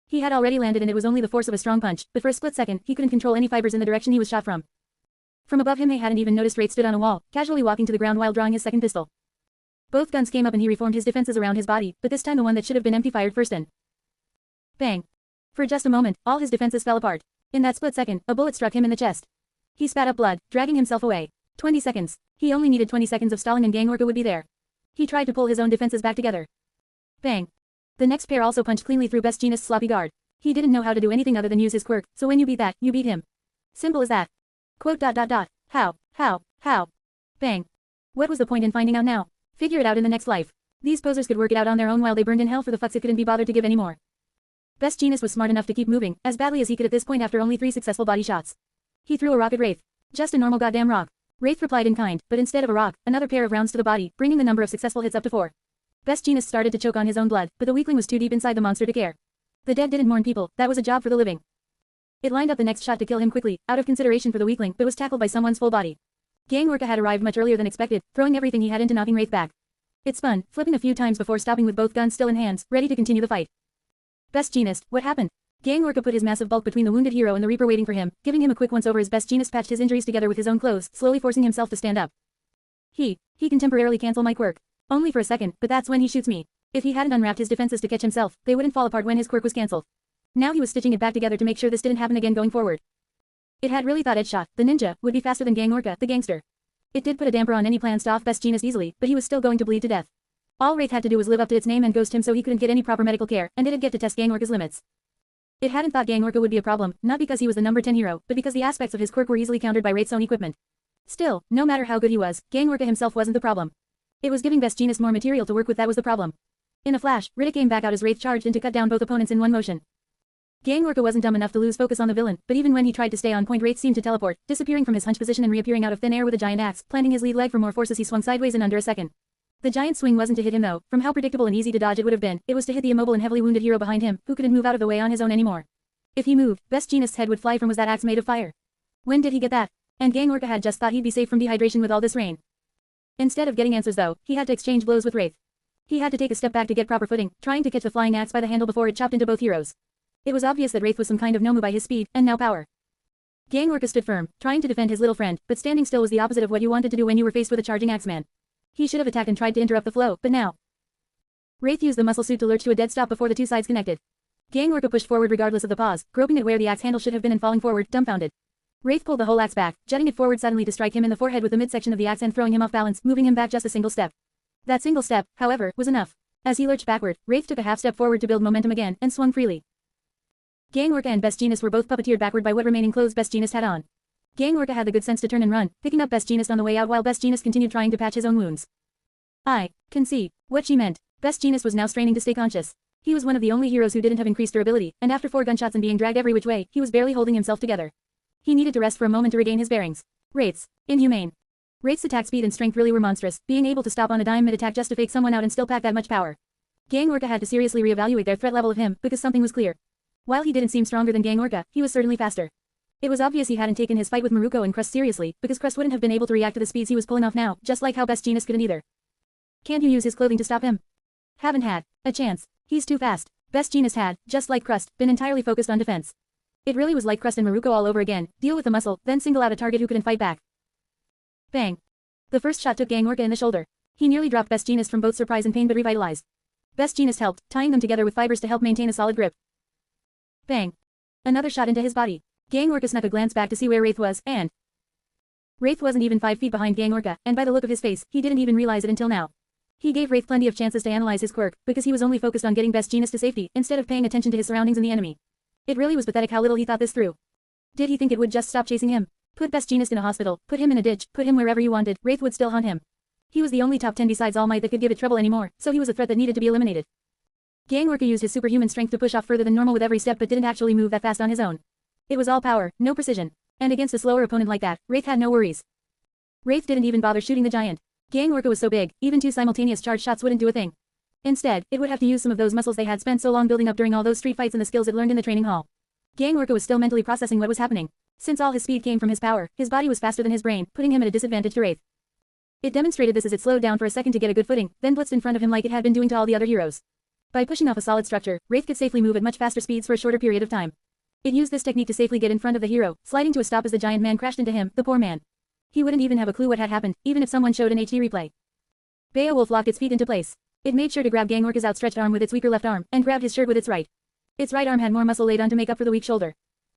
He had already landed and it was only the force of a strong punch, but for a split second, he couldn't control any fibers in the direction he was shot from. From above him he hadn't even noticed Wraith stood on a wall, casually walking to the ground while drawing his second pistol. Both guns came up and he reformed his defenses around his body, but this time the one that should have been empty fired first and bang. For just a moment, all his defenses fell apart. In that split second, a bullet struck him in the chest. He spat up blood, dragging himself away. 20 seconds. He only needed 20 seconds of stalling and Gang Orca would be there. He tried to pull his own defenses back together. Bang. The next pair also punched cleanly through Best Jeanist's sloppy guard. He didn't know how to do anything other than use his quirk, so when you beat that, you beat him. Simple as that. Quote. How? Bang. What was the point in finding out now? Figure it out in the next life. These posers could work it out on their own while they burned in hell for the fucks it couldn't be bothered to give anymore. Best Jeanist was smart enough to keep moving, as badly as he could at this point after only 3 successful body shots. He threw a rock at Wraith. Just a normal goddamn rock. Wraith replied in kind, but instead of a rock, another pair of rounds to the body, bringing the number of successful hits up to 4. Best Jeanist started to choke on his own blood, but the weakling was too deep inside the monster to care. The dead didn't mourn people, that was a job for the living. It lined up the next shot to kill him quickly, out of consideration for the weakling, but was tackled by someone's full body. Gang Orca had arrived much earlier than expected, throwing everything he had into knocking Wraith back. It spun, flipping a few times before stopping with both guns still in hands, ready to continue the fight. Best Jeanist, what happened? Gang Orca put his massive bulk between the wounded hero and the Reaper waiting for him, giving him a quick once over as Best Jeanist patched his injuries together with his own clothes, slowly forcing himself to stand up. He can temporarily cancel my quirk. Only for a second, but that's when he shoots me. If he hadn't unwrapped his defenses to catch himself, they wouldn't fall apart when his quirk was cancelled. Now he was stitching it back together to make sure this didn't happen again going forward. It had really thought Edshot, the ninja, would be faster than Gang Orca, the gangster. It did put a damper on any plans to off Best Jeanist easily, but he was still going to bleed to death. All Wraith had to do was live up to its name and ghost him so he couldn't get any proper medical care, and didn't get to test Gang Orca's limits. It hadn't thought Gang Orca would be a problem, not because he was the number 10 hero, but because the aspects of his quirk were easily countered by Wraith's own equipment. Still, no matter how good he was, Gang Orca himself wasn't the problem. It was giving Best Jeanist more material to work with that was the problem. In a flash, Riddick came back out as Wraith charged in to cut down both opponents in one motion. Gang Orca wasn't dumb enough to lose focus on the villain, but even when he tried to stay on point, Wraith seemed to teleport, disappearing from his hunch position and reappearing out of thin air with a giant axe, planting his lead leg for more force as he swung sideways in under a second. The giant swing wasn't to hit him though, from how predictable and easy to dodge it would have been, it was to hit the immobile and heavily wounded hero behind him, who couldn't move out of the way on his own anymore. If he moved, Best Jeanist's head would fly from was that axe made of fire. When did he get that? And Gang Orca had just thought he'd be safe from dehydration with all this rain. Instead of getting answers though, he had to exchange blows with Wraith. He had to take a step back to get proper footing, trying to catch the flying axe by the handle before it chopped into both heroes. It was obvious that Wraith was some kind of Nomu by his speed, and now power. Gang Orca stood firm, trying to defend his little friend, but standing still was the opposite of what you wanted to do when you were faced with a charging axeman. He should have attacked and tried to interrupt the flow, but now. Wraith used the muscle suit to lurch to a dead stop before the two sides connected. Gang Orca pushed forward regardless of the pause, groping at where the axe handle should have been and falling forward, dumbfounded. Wraith pulled the whole axe back, jutting it forward suddenly to strike him in the forehead with the midsection of the axe and throwing him off balance, moving him back just a single step. That single step, however, was enough. As he lurched backward, Wraith took a half step forward to build momentum again, and swung freely. Gang Orca and Best Jeanist were both puppeteered backward by what remaining clothes Best Jeanist had on. Gang Orca had the good sense to turn and run, picking up Best Jeanist on the way out while Best Jeanist continued trying to patch his own wounds. I can see what she meant. Best Jeanist was now straining to stay conscious. He was one of the only heroes who didn't have increased durability, and after 4 gunshots and being dragged every which way, he was barely holding himself together. He needed to rest for a moment to regain his bearings. Wraiths. Inhumane. Wraith's attack speed and strength really were monstrous, being able to stop on a dime mid-attack just to fake someone out and still pack that much power. Gang Orca had to seriously reevaluate their threat level of him, because something was clear. While he didn't seem stronger than Gang Orca, he was certainly faster. It was obvious he hadn't taken his fight with Maruko and Crust seriously, because Crust wouldn't have been able to react to the speeds he was pulling off now, just like how Best Jeanist couldn't either. Can't you use his clothing to stop him? Haven't had a chance. He's too fast. Best Jeanist had, just like Crust, been entirely focused on defense. It really was like Crust and Maruko all over again, deal with the muscle, then single out a target who couldn't fight back. Bang. The first shot took Gang Orca in the shoulder. He nearly dropped Best Jeanist from both surprise and pain but revitalized. Best Jeanist helped, tying them together with fibers to help maintain a solid grip. Bang. Another shot into his body. Gang Orca snuck a glance back to see where Wraith was, and Wraith wasn't even 5 feet behind Gang Orca, and by the look of his face, he didn't even realize it until now. He gave Wraith plenty of chances to analyze his quirk, because he was only focused on getting Best Jeanist to safety, instead of paying attention to his surroundings and the enemy. It really was pathetic how little he thought this through. Did he think it would just stop chasing him? Put Best Jeanist in a hospital, put him in a ditch, put him wherever you wanted, Wraith would still hunt him. He was the only top 10 besides All Might that could give it trouble anymore, so he was a threat that needed to be eliminated. Gang Orca used his superhuman strength to push off further than normal with every step but didn't actually move that fast on his own. It was all power, no precision. And against a slower opponent like that, Wraith had no worries. Wraith didn't even bother shooting the giant. Gang Orca was so big, even 2 simultaneous charge shots wouldn't do a thing. Instead, it would have to use some of those muscles they had spent so long building up during all those street fights and the skills it learned in the training hall. Gang Orca was still mentally processing what was happening. Since all his speed came from his power, his body was faster than his brain, putting him at a disadvantage to Wraith. It demonstrated this as it slowed down for a second to get a good footing, then blitzed in front of him like it had been doing to all the other heroes. By pushing off a solid structure, Wraith could safely move at much faster speeds for a shorter period of time. It used this technique to safely get in front of the hero, sliding to a stop as the giant man crashed into him, the poor man. He wouldn't even have a clue what had happened, even if someone showed an HD replay. Beowulf locked its feet into place. It made sure to grab Gang Orca's outstretched arm with its weaker left arm, and grabbed his shirt with its right. Its right arm had more muscle laid on to make up for the weak shoulder.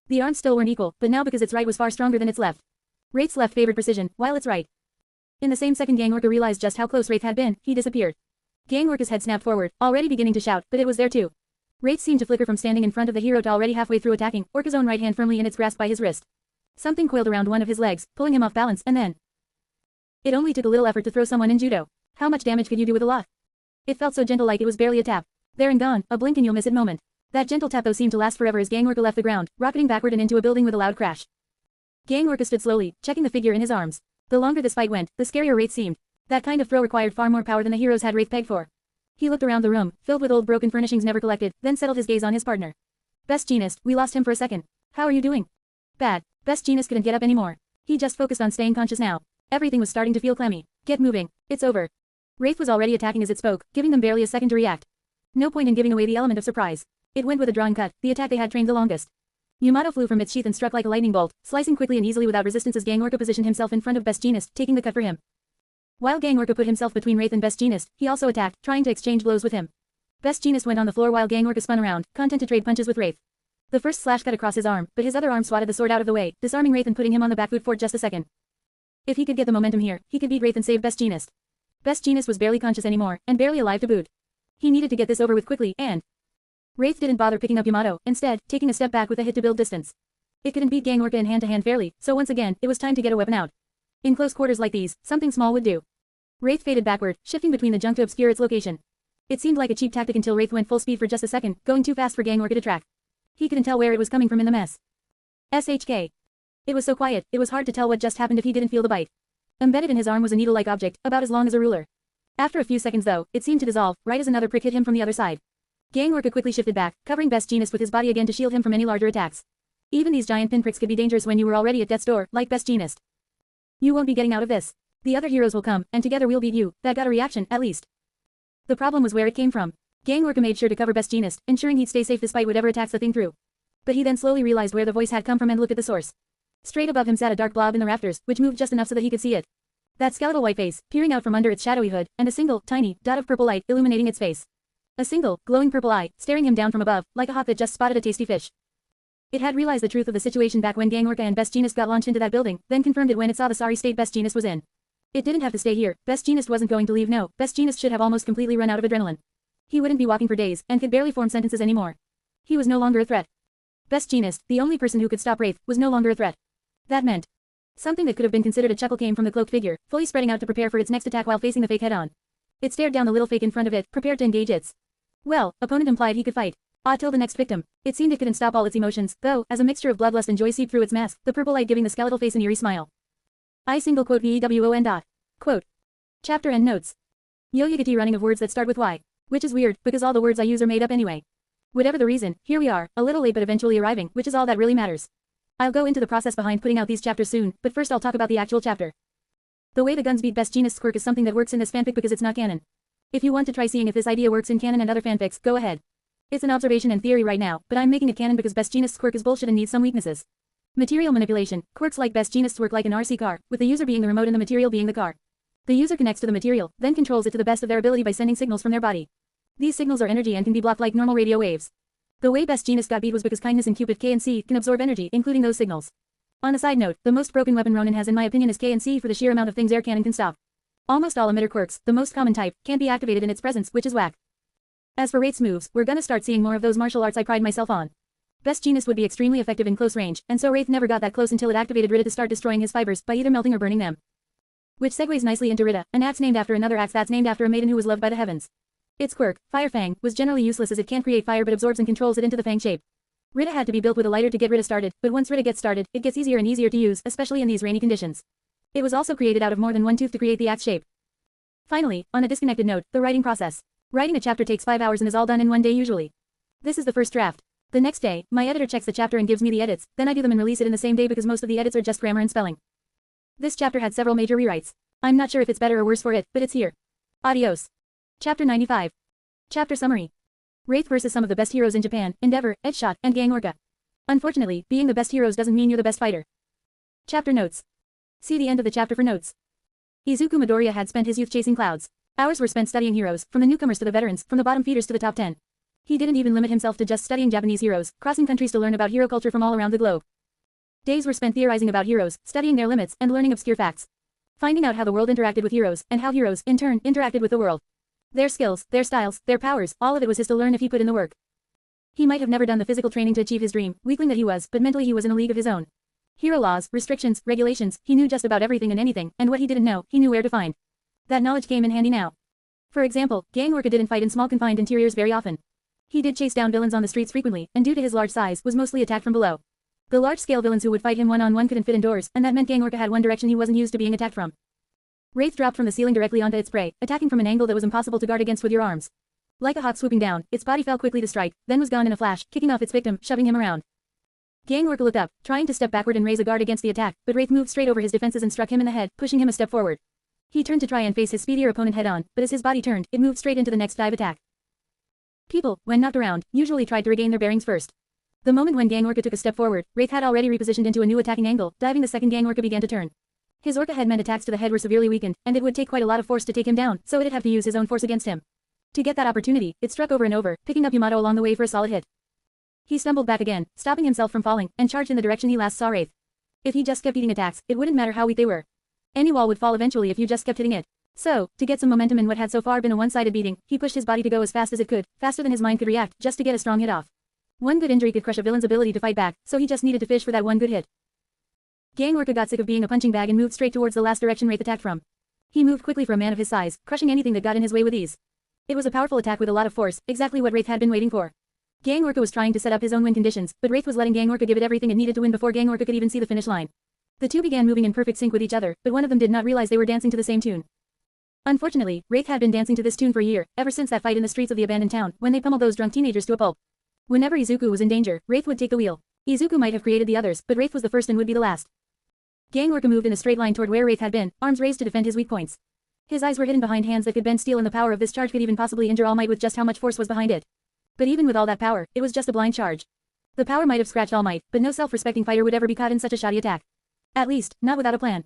The arms still weren't equal, but now because its right was far stronger than its left. Wraith's left favored precision, while its right. In the same second Gang Orca realized just how close Wraith had been, he disappeared. Gang Orca's head snapped forward, already beginning to shout, but it was there too. Wraith seemed to flicker from standing in front of the hero to already halfway through attacking, Orca's own right hand firmly in its grasp by his wrist. Something coiled around one of his legs, pulling him off balance, and then... It only took a little effort to throw someone in judo. How much damage could you do with a lot? It felt so gentle like it was barely a tap. There and gone, a blink and you'll miss it moment. That gentle tap though seemed to last forever as Gang Orca left the ground, rocketing backward and into a building with a loud crash. Gang Orca stood slowly, checking the figure in his arms. The longer this fight went, the scarier Wraith seemed. That kind of throw required far more power than the heroes had Wraith pegged for. He looked around the room, filled with old broken furnishings never collected, then settled his gaze on his partner. Best Jeanist, we lost him for a second. How are you doing? Bad. Best Jeanist couldn't get up anymore. He just focused on staying conscious now. Everything was starting to feel clammy. Get moving. It's over. Wraith was already attacking as it spoke, giving them barely a second to react. No point in giving away the element of surprise. It went with a drawing cut, the attack they had trained the longest. Yamato flew from its sheath and struck like a lightning bolt, slicing quickly and easily without resistance as Gang Orca positioned himself in front of Best Jeanist, taking the cut for him. While Gang Orca put himself between Wraith and Best Jeanist, he also attacked, trying to exchange blows with him. Best Jeanist went on the floor while Gang Orca spun around, content to trade punches with Wraith. The first slash cut across his arm, but his other arm swatted the sword out of the way, disarming Wraith and putting him on the back foot for just a second. If he could get the momentum here, he could beat Wraith and save Best Jeanist. Best Jeanist was barely conscious anymore, and barely alive to boot. He needed to get this over with quickly, and... Wraith didn't bother picking up Yamato, instead, taking a step back with a hit to build distance. It couldn't beat Gang Orca in hand-to-hand fairly, so once again, it was time to get a weapon out. In close quarters like these, something small would do. Wraith faded backward, shifting between the junk to obscure its location. It seemed like a cheap tactic until Wraith went full speed for just a second, going too fast for Gang Orca to track. He couldn't tell where it was coming from in the mess. SHK. It was so quiet, it was hard to tell what just happened if he didn't feel the bite. Embedded in his arm was a needle-like object, about as long as a ruler. After a few seconds though, it seemed to dissolve, right as another prick hit him from the other side. Gang Orca quickly shifted back, covering Best Jeanist with his body again to shield him from any larger attacks. Even these giant pinpricks could be dangerous when you were already at death's door, like Best Jeanist. You won't be getting out of this. The other heroes will come, and together we'll beat you. That got a reaction, at least. The problem was where it came from. Gang Orca made sure to cover Best Jeanist, ensuring he'd stay safe despite whatever attacks the thing threw. But he then slowly realized where the voice had come from and looked at the source. Straight above him sat a dark blob in the rafters, which moved just enough so that he could see it. That skeletal white face, peering out from under its shadowy hood, and a single, tiny, dot of purple light illuminating its face. A single, glowing purple eye, staring him down from above, like a hawk that just spotted a tasty fish. It had realized the truth of the situation back when Gang Orca and Best Jeanist got launched into that building, then confirmed it when it saw the sorry state Best Jeanist was in. It didn't have to stay here, Best Jeanist wasn't going to leave no, Best Jeanist should have almost completely run out of adrenaline. He wouldn't be walking for days, and could barely form sentences anymore. He was no longer a threat. Best Jeanist, the only person who could stop Wraith, was no longer a threat. That meant something that could have been considered a chuckle came from the cloaked figure, fully spreading out to prepare for its next attack while facing the fake head-on. It stared down the little fake in front of it, prepared to engage its. Well, opponent implied he could fight. Till the next victim. It seemed it couldn't stop all its emotions, though, as a mixture of bloodlust and joy seeped through its mask, the purple light giving the skeletal face an eerie smile. VEWON. Quote. Chapter and notes. Yo-yagati running of words that start with Y. Which is weird, because all the words I use are made up anyway. Whatever the reason, here we are, a little late but eventually arriving, which is all that really matters. I'll go into the process behind putting out these chapters soon, but first I'll talk about the actual chapter. The way the guns beat Best Jeanist's quirk is something that works in this fanfic because it's not canon. If you want to try seeing if this idea works in canon and other fanfics, go ahead. It's an observation and theory right now, but I'm making it canon because Best Jeanist's quirk is bullshit and needs some weaknesses. Material manipulation. Quirks like Best Jeanist's work like an RC car, with the user being the remote and the material being the car. The user connects to the material, then controls it to the best of their ability by sending signals from their body. These signals are energy and can be blocked like normal radio waves. The way Best Jeanist got beat was because kindness and Cupid K and C can absorb energy, including those signals. On a side note, the most broken weapon Ronin has in my opinion is K and C for the sheer amount of things air cannon can stop. Almost all emitter quirks, the most common type, can't be activated in its presence, which is whack. As for Wraith's moves, we're gonna start seeing more of those martial arts I pride myself on. Best Jeanist would be extremely effective in close range, and so Wraith never got that close until it activated Rita to start destroying his fibers by either melting or burning them. Which segues nicely into Rita, an axe named after another axe that's named after a maiden who was loved by the heavens. Its quirk, Fire Fang, was generally useless as it can't create fire but absorbs and controls it into the fang shape. Rita had to be built with a lighter to get Rita started, but once Rita gets started, it gets easier and easier to use, especially in these rainy conditions. It was also created out of more than one tooth to create the axe shape. Finally, on a disconnected note, the writing process. Writing a chapter takes 5 hours and is all done in one day usually. This is the first draft. The next day, my editor checks the chapter and gives me the edits, then I do them and release it in the same day because most of the edits are just grammar and spelling. This chapter had several major rewrites. I'm not sure if it's better or worse for it, but it's here. Adios. Chapter 95. Chapter Summary. Wraith versus some of the best heroes in Japan, Endeavor, Edgeshot, and Gang Orca. Unfortunately, being the best heroes doesn't mean you're the best fighter. Chapter Notes. See the end of the chapter for notes. Izuku Midoriya had spent his youth chasing clouds. Hours were spent studying heroes, from the newcomers to the veterans, from the bottom feeders to the top 10. He didn't even limit himself to just studying Japanese heroes, crossing countries to learn about hero culture from all around the globe. Days were spent theorizing about heroes, studying their limits, and learning obscure facts. Finding out how the world interacted with heroes, and how heroes, in turn, interacted with the world. Their skills, their styles, their powers, all of it was his to learn if he put in the work. He might have never done the physical training to achieve his dream, weakling that he was, but mentally he was in a league of his own. Hero laws, restrictions, regulations, he knew just about everything and anything, and what he didn't know, he knew where to find. That knowledge came in handy now. For example, Gang Orca didn't fight in small confined interiors very often. He did chase down villains on the streets frequently, and due to his large size, was mostly attacked from below. The large-scale villains who would fight him one-on-one couldn't fit indoors, and that meant Gang Orca had one direction he wasn't used to being attacked from. Wraith dropped from the ceiling directly onto its prey, attacking from an angle that was impossible to guard against with your arms. Like a hawk swooping down, its body fell quickly to strike, then was gone in a flash, kicking off its victim, shoving him around. Gang Orca looked up, trying to step backward and raise a guard against the attack, but Wraith moved straight over his defenses and struck him in the head, pushing him a step forward. He turned to try and face his speedier opponent head-on, but as his body turned, it moved straight into the next dive attack. People, when knocked around, usually tried to regain their bearings first. The moment when Gang Orca took a step forward, Wraith had already repositioned into a new attacking angle, diving the second Gang Orca began to turn. His Orca head meant attacks to the head were severely weakened, and it would take quite a lot of force to take him down, so it'd have to use his own force against him. To get that opportunity, it struck over and over, picking up Yamato along the way for a solid hit. He stumbled back again, stopping himself from falling, and charged in the direction he last saw Wraith. If he just kept eating attacks, it wouldn't matter how weak they were. Any wall would fall eventually if you just kept hitting it. So, to get some momentum in what had so far been a one-sided beating, he pushed his body to go as fast as it could, faster than his mind could react, just to get a strong hit off. One good injury could crush a villain's ability to fight back, so he just needed to fish for that one good hit. Gang Orca got sick of being a punching bag and moved straight towards the last direction Wraith attacked from. He moved quickly for a man of his size, crushing anything that got in his way with ease. It was a powerful attack with a lot of force, exactly what Wraith had been waiting for. Gang Orca was trying to set up his own win conditions, but Wraith was letting Gang Orca give it everything it needed to win before Gang Orca could even see the finish line. The two began moving in perfect sync with each other, but one of them did not realize they were dancing to the same tune. Unfortunately, Wraith had been dancing to this tune for a year, ever since that fight in the streets of the abandoned town, when they pummeled those drunk teenagers to a pulp. Whenever Izuku was in danger, Wraith would take the wheel. Izuku might have created the others, but Wraith was the first and would be the last. Gang Orca moved in a straight line toward where Wraith had been, arms raised to defend his weak points. His eyes were hidden behind hands that could bend steel, and the power of this charge could even possibly injure All Might with just how much force was behind it. But even with all that power, it was just a blind charge. The power might have scratched All Might, but no self-respecting fighter would ever be caught in such a shoddy attack. At least, not without a plan.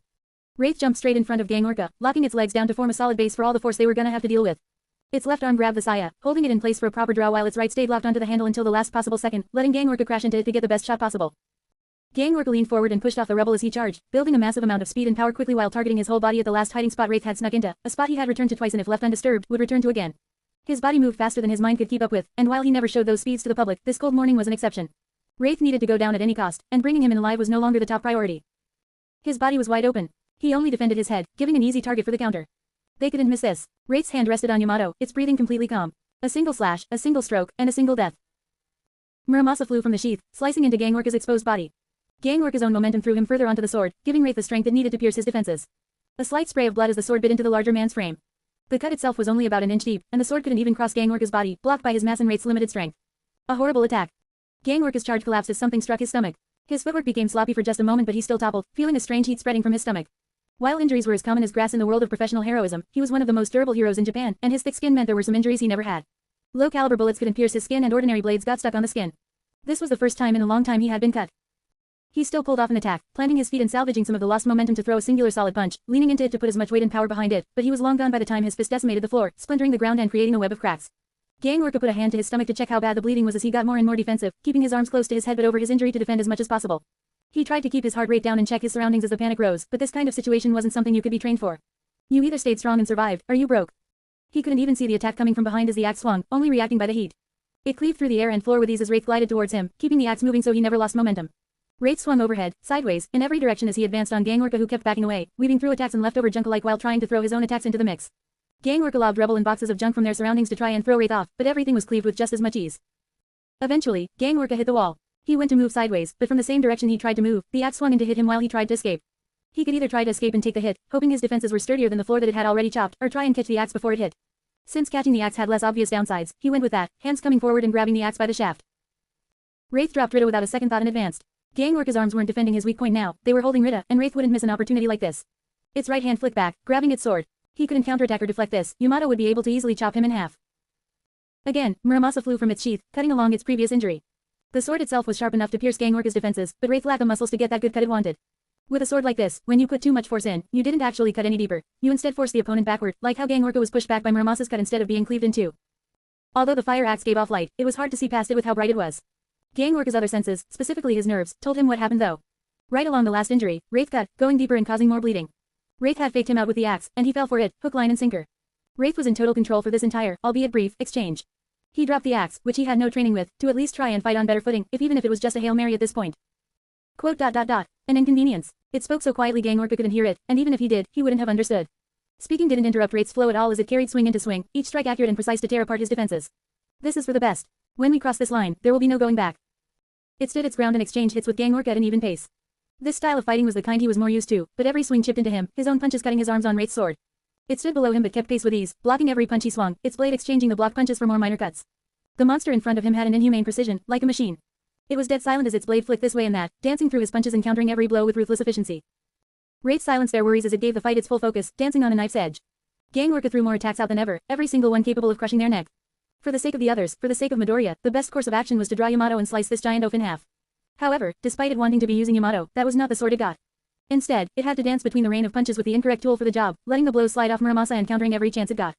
Wraith jumped straight in front of Gang Orca, locking its legs down to form a solid base for all the force they were gonna have to deal with. Its left arm grabbed the saya, holding it in place for a proper draw while its right stayed locked onto the handle until the last possible second, letting Gang Orca crash into it to get the best shot possible. Gang Orca leaned forward and pushed off the rebel as he charged, building a massive amount of speed and power quickly while targeting his whole body at the last hiding spot Wraith had snuck into, a spot he had returned to twice and if left undisturbed, would return to again. His body moved faster than his mind could keep up with, and while he never showed those speeds to the public, this cold morning was an exception. Wraith needed to go down at any cost, and bringing him in alive was no longer the top priority. His body was wide open. He only defended his head, giving an easy target for the counter. They couldn't miss this. Wraith's hand rested on Yamato, its breathing completely calm. A single slash, a single stroke, and a single death. Muramasa flew from the sheath, slicing into Gang Orca's exposed body. Gang Orca's own momentum threw him further onto the sword, giving Wraith the strength it needed to pierce his defenses. A slight spray of blood as the sword bit into the larger man's frame. The cut itself was only about an inch deep, and the sword couldn't even cross Gang Orca's body, blocked by his mass and Wraith's limited strength. A horrible attack. Gang Orca's charge collapsed as something struck his stomach. His footwork became sloppy for just a moment, but he still toppled, feeling a strange heat spreading from his stomach. While injuries were as common as grass in the world of professional heroism, he was one of the most durable heroes in Japan, and his thick skin meant there were some injuries he never had. Low-caliber bullets couldn't pierce his skin and ordinary blades got stuck on the skin. This was the first time in a long time he had been cut. He still pulled off an attack, planting his feet and salvaging some of the lost momentum to throw a singular solid punch, leaning into it to put as much weight and power behind it, but he was long gone by the time his fist decimated the floor, splintering the ground and creating a web of cracks. Gang Orca put a hand to his stomach to check how bad the bleeding was as he got more and more defensive, keeping his arms close to his head but over his injury to defend as much as possible. He tried to keep his heart rate down and check his surroundings as the panic rose, but this kind of situation wasn't something you could be trained for. You either stayed strong and survived, or you broke. He couldn't even see the attack coming from behind as the axe swung, only reacting by the heat. It cleaved through the air and floor with ease as Wraith glided towards him, keeping the axe moving so he never lost momentum. Wraith swung overhead, sideways, in every direction as he advanced on Gang Orca, who kept backing away, weaving through attacks and leftover junk alike while trying to throw his own attacks into the mix. Gang Orca lobbed rebel and boxes of junk from their surroundings to try and throw Wraith off, but everything was cleaved with just as much ease. Eventually, Gang Orca hit the wall. He went to move sideways, but from the same direction he tried to move, the axe swung in to hit him while he tried to escape. He could either try to escape and take the hit, hoping his defenses were sturdier than the floor that it had already chopped, or try and catch the axe before it hit. Since catching the axe had less obvious downsides, he went with that, hands coming forward and grabbing the axe by the shaft. Wraith dropped Rita without a second thought and advanced. Gangorka's arms weren't defending his weak point now, they were holding Rita, and Wraith wouldn't miss an opportunity like this. Its right hand flicked back, grabbing its sword. He couldn't counterattack or deflect this, Yamato would be able to easily chop him in half. Again, Muramasa flew from its sheath, cutting along its previous injury. The sword itself was sharp enough to pierce Gangorka's defenses, but Wraith lacked the muscles to get that good cut it wanted. With a sword like this, when you put too much force in, you didn't actually cut any deeper, you instead forced the opponent backward, like how Gangorka was pushed back by Muramasa's cut instead of being cleaved in two. Although the fire axe gave off light, it was hard to see past it with how bright it was. Gangorka's other senses, specifically his nerves, told him what happened though. Right along the last injury, Wraith cut, going deeper and causing more bleeding. Wraith had faked him out with the axe, and he fell for it, hook, line and sinker. Wraith was in total control for this entire, albeit brief, exchange. He dropped the axe, which he had no training with, to at least try and fight on better footing, even if it was just a Hail Mary at this point. Quote. An inconvenience. It spoke so quietly Gangorka couldn't hear it, and even if he did, he wouldn't have understood. Speaking didn't interrupt Wraith's flow at all as it carried swing into swing, each strike accurate and precise to tear apart his defenses. This is for the best. When we cross this line, there will be no going back. It stood its ground and exchanged hits with Gangorka at an even pace. This style of fighting was the kind he was more used to, but every swing chipped into him, his own punches cutting his arms on Wraith's sword. It stood below him but kept pace with ease, blocking every punch he swung, its blade exchanging the blocked punches for more minor cuts. The monster in front of him had an inhumane precision, like a machine. It was dead silent as its blade flicked this way and that, dancing through his punches and countering every blow with ruthless efficiency. Wraith silenced their worries as it gave the fight its full focus, dancing on a knife's edge. Gangorka threw more attacks out than ever, every single one capable of crushing their neck. For the sake of the others, for the sake of Midoriya, the best course of action was to draw Yamato and slice this giant oaf in half. However, despite it wanting to be using Yamato, that was not the sword it got. Instead, it had to dance between the rain of punches with the incorrect tool for the job, letting the blows slide off Muramasa and countering every chance it got.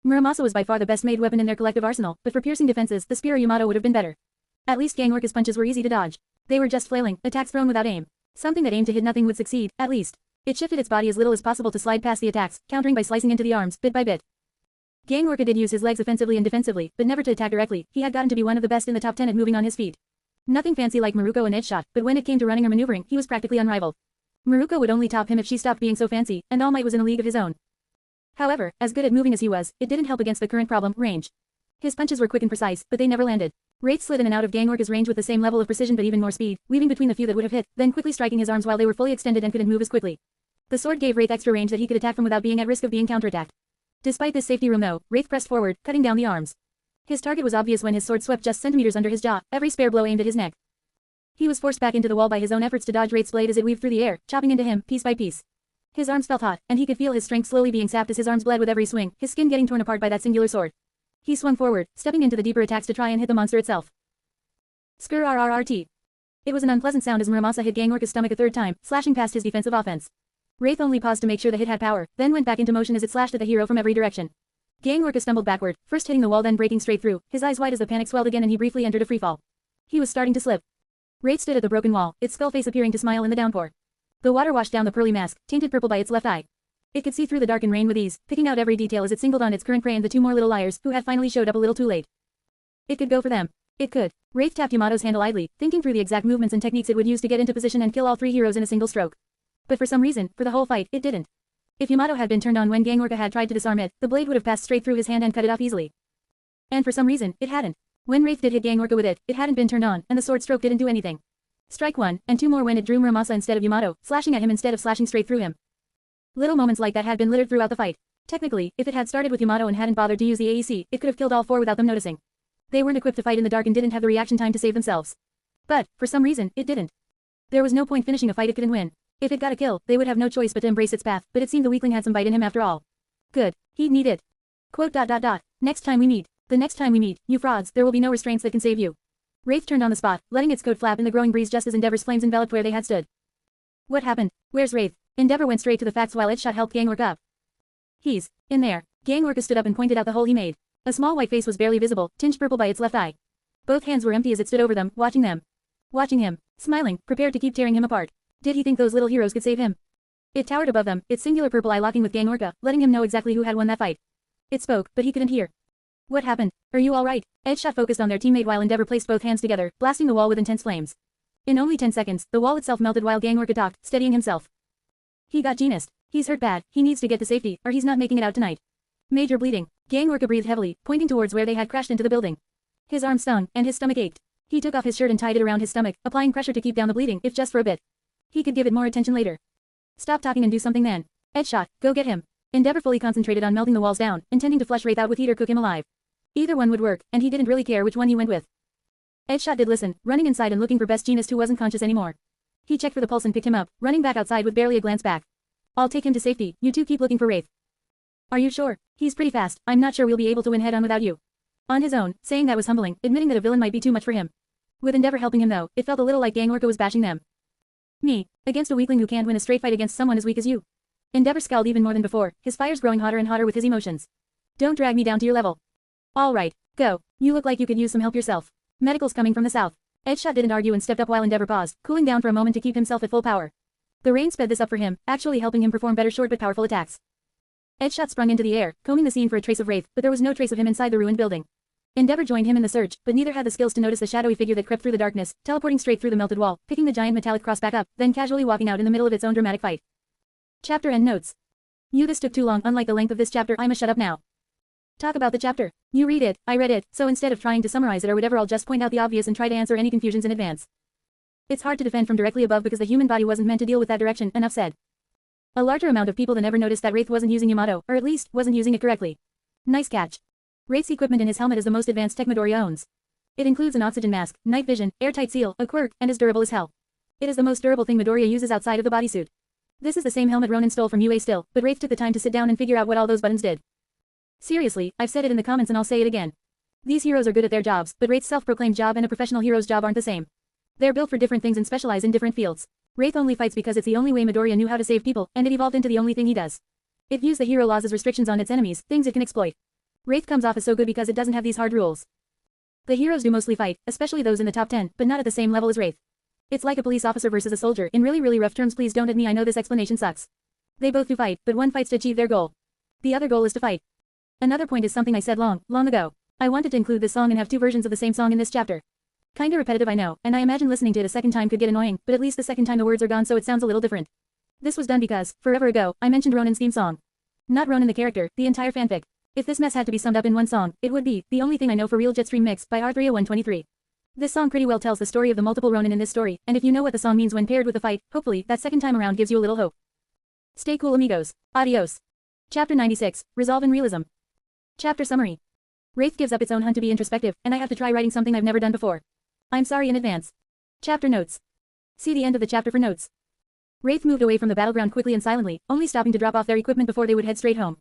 Muramasa was by far the best-made weapon in their collective arsenal, but for piercing defenses, the spear Yamato would have been better. At least Gangorka's punches were easy to dodge. They were just flailing, attacks thrown without aim. Something that aimed to hit nothing would succeed, at least. It shifted its body as little as possible to slide past the attacks, countering by slicing into the arms, bit by bit. Gangorka did use his legs offensively and defensively, but never to attack directly. He had gotten to be one of the best in the top 10 at moving on his feet. Nothing fancy like Maruko and edge shot, but when it came to running or maneuvering, he was practically unrivaled. Maruko would only top him if she stopped being so fancy, and All Might was in a league of his own. However, as good at moving as he was, it didn't help against the current problem, range. His punches were quick and precise, but they never landed. Wraith slid in and out of Gangorka's range with the same level of precision but even more speed, weaving between the few that would have hit, then quickly striking his arms while they were fully extended and couldn't move as quickly. The sword gave Wraith extra range that he could attack from without being at risk of being counterattacked. Despite this safety room though, Wraith pressed forward, cutting down the arms. His target was obvious when his sword swept just centimeters under his jaw, every spare blow aimed at his neck. He was forced back into the wall by his own efforts to dodge Wraith's blade as it weaved through the air, chopping into him, piece by piece. His arms felt hot, and he could feel his strength slowly being sapped as his arms bled with every swing, his skin getting torn apart by that singular sword. He swung forward, stepping into the deeper attacks to try and hit the monster itself. Skur rrrt. It was an unpleasant sound as Muramasa hit Gangorka's stomach a third time, slashing past his defensive offense. Wraith only paused to make sure the hit had power, then went back into motion as it slashed at the hero from every direction. Gangorka stumbled backward, first hitting the wall then breaking straight through, his eyes wide as the panic swelled again and he briefly entered a freefall. He was starting to slip. Wraith stood at the broken wall, its skull face appearing to smile in the downpour. The water washed down the pearly mask, tainted purple by its left eye. It could see through the dark and rain with ease, picking out every detail as it singled on its current prey and the two more little liars, who had finally showed up a little too late. It could go for them. It could. Wraith tapped Yamato's handle idly, thinking through the exact movements and techniques it would use to get into position and kill all three heroes in a single stroke. But for some reason, for the whole fight, it didn't. If Yamato had been turned on when Gangorka had tried to disarm it, the blade would have passed straight through his hand and cut it off easily. And for some reason, it hadn't. When Wraith did hit Gangorka with it, it hadn't been turned on, and the sword stroke didn't do anything. Strike one, and two more when it drew Muramasa instead of Yamato, slashing at him instead of slashing straight through him. Little moments like that had been littered throughout the fight. Technically, if it had started with Yamato and hadn't bothered to use the AEC, it could have killed all four without them noticing. They weren't equipped to fight in the dark and didn't have the reaction time to save themselves. But, for some reason, it didn't. There was no point finishing a fight it couldn't win. If it got a kill, they would have no choice but to embrace its path, but it seemed the weakling had some bite in him after all. Good. He'd need it. Quote. Next time we meet. The next time we meet, you frauds, there will be no restraints that can save you. Wraith turned on the spot, letting its coat flap in the growing breeze just as Endeavor's flames enveloped where they had stood. What happened? Where's Wraith? Endeavor went straight to the facts while Edgeshot helped Gangorka up. He's in there. Gangorka stood up and pointed out the hole he made. A small white face was barely visible, tinged purple by its left eye. Both hands were empty as it stood over them, watching them. Watching him, smiling, prepared to keep tearing him apart. Did he think those little heroes could save him? It towered above them, its singular purple eye locking with Gangorka, letting him know exactly who had won that fight. It spoke, but he couldn't hear. What happened? Are you alright? Edgeshot focused on their teammate while Endeavor placed both hands together, blasting the wall with intense flames. In only 10 seconds, the wall itself melted while Gangorka talked, steadying himself. He got genused. He's hurt bad, he needs to get to safety, or he's not making it out tonight. Major bleeding. Gangorka breathed heavily, pointing towards where they had crashed into the building. His arm stung, and his stomach ached. He took off his shirt and tied it around his stomach, applying pressure to keep down the bleeding, if just for a bit. He could give it more attention later. Stop talking and do something then. Headshot, go get him. Endeavor fully concentrated on melting the walls down, intending to flush Wraith out with heat or cook him alive. Either one would work, and he didn't really care which one he went with. Headshot did listen, running inside and looking for Best Jeanist who wasn't conscious anymore. He checked for the pulse and picked him up, running back outside with barely a glance back. I'll take him to safety, you two keep looking for Wraith. Are you sure? He's pretty fast, I'm not sure we'll be able to win head on without you. On his own, saying that was humbling, admitting that a villain might be too much for him. With Endeavor helping him though, it felt a little like Gang Orca was bashing them. Me. Against a weakling who can't win a straight fight against someone as weak as you. Endeavor scowled even more than before, his fires growing hotter and hotter with his emotions. Don't drag me down to your level. Alright, go. You look like you could use some help yourself. Medical's coming from the south. Headshot didn't argue and stepped up while Endeavor paused, cooling down for a moment to keep himself at full power. The rain sped this up for him, actually helping him perform better short but powerful attacks. Headshot sprung into the air, combing the scene for a trace of Wraith, but there was no trace of him inside the ruined building. Endeavor joined him in the search, but neither had the skills to notice the shadowy figure that crept through the darkness, teleporting straight through the melted wall, picking the giant metallic cross back up, then casually walking out in the middle of its own dramatic fight. Chapter end notes. This took too long. Unlike the length of this chapter, I must shut up now. Talk about the chapter. You read it, I read it, so instead of trying to summarize it or whatever, I'll just point out the obvious and try to answer any confusions in advance. It's hard to defend from directly above because the human body wasn't meant to deal with that direction, enough said. A larger amount of people than ever noticed that Wraith wasn't using Yamato, or at least, wasn't using it correctly. Nice catch. Wraith's equipment in his helmet is the most advanced tech Midoriya owns. It includes an oxygen mask, night vision, airtight seal, a quirk, and is durable as hell. It is the most durable thing Midoriya uses outside of the bodysuit. This is the same helmet Ronin stole from UA still, but Wraith took the time to sit down and figure out what all those buttons did. Seriously, I've said it in the comments and I'll say it again. These heroes are good at their jobs, but Wraith's self-proclaimed job and a professional hero's job aren't the same. They're built for different things and specialize in different fields. Wraith only fights because it's the only way Midoriya knew how to save people, and it evolved into the only thing he does. It views the hero laws as restrictions on its enemies, things it can exploit. Wraith comes off as so good because it doesn't have these hard rules. The heroes do mostly fight, especially those in the top 10, but not at the same level as Wraith. It's like a police officer versus a soldier. In really rough terms, please don't at me, I know this explanation sucks. They both do fight, but one fights to achieve their goal. The other goal is to fight. Another point is something I said long ago. I wanted to include this song and have two versions of the same song in this chapter. Kinda repetitive I know, and I imagine listening to it a second time could get annoying, but at least the second time the words are gone so it sounds a little different. This was done because, forever ago, I mentioned Ronin's theme song. Not Ronin the character, the entire fanfic. If this mess had to be summed up in one song, it would be The Only Thing I Know for Real Jetstream Mix by R30123. This song pretty well tells the story of the multiple Ronin in this story, and if you know what the song means when paired with the fight, hopefully, that second time around gives you a little hope. Stay cool amigos. Adios. Chapter 96, Resolve and Realism. Chapter Summary. Wraith gives up its own hunt to be introspective, and I have to try writing something I've never done before. I'm sorry in advance. Chapter Notes. See the end of the chapter for notes. Wraith moved away from the battleground quickly and silently, only stopping to drop off their equipment before they would head straight home.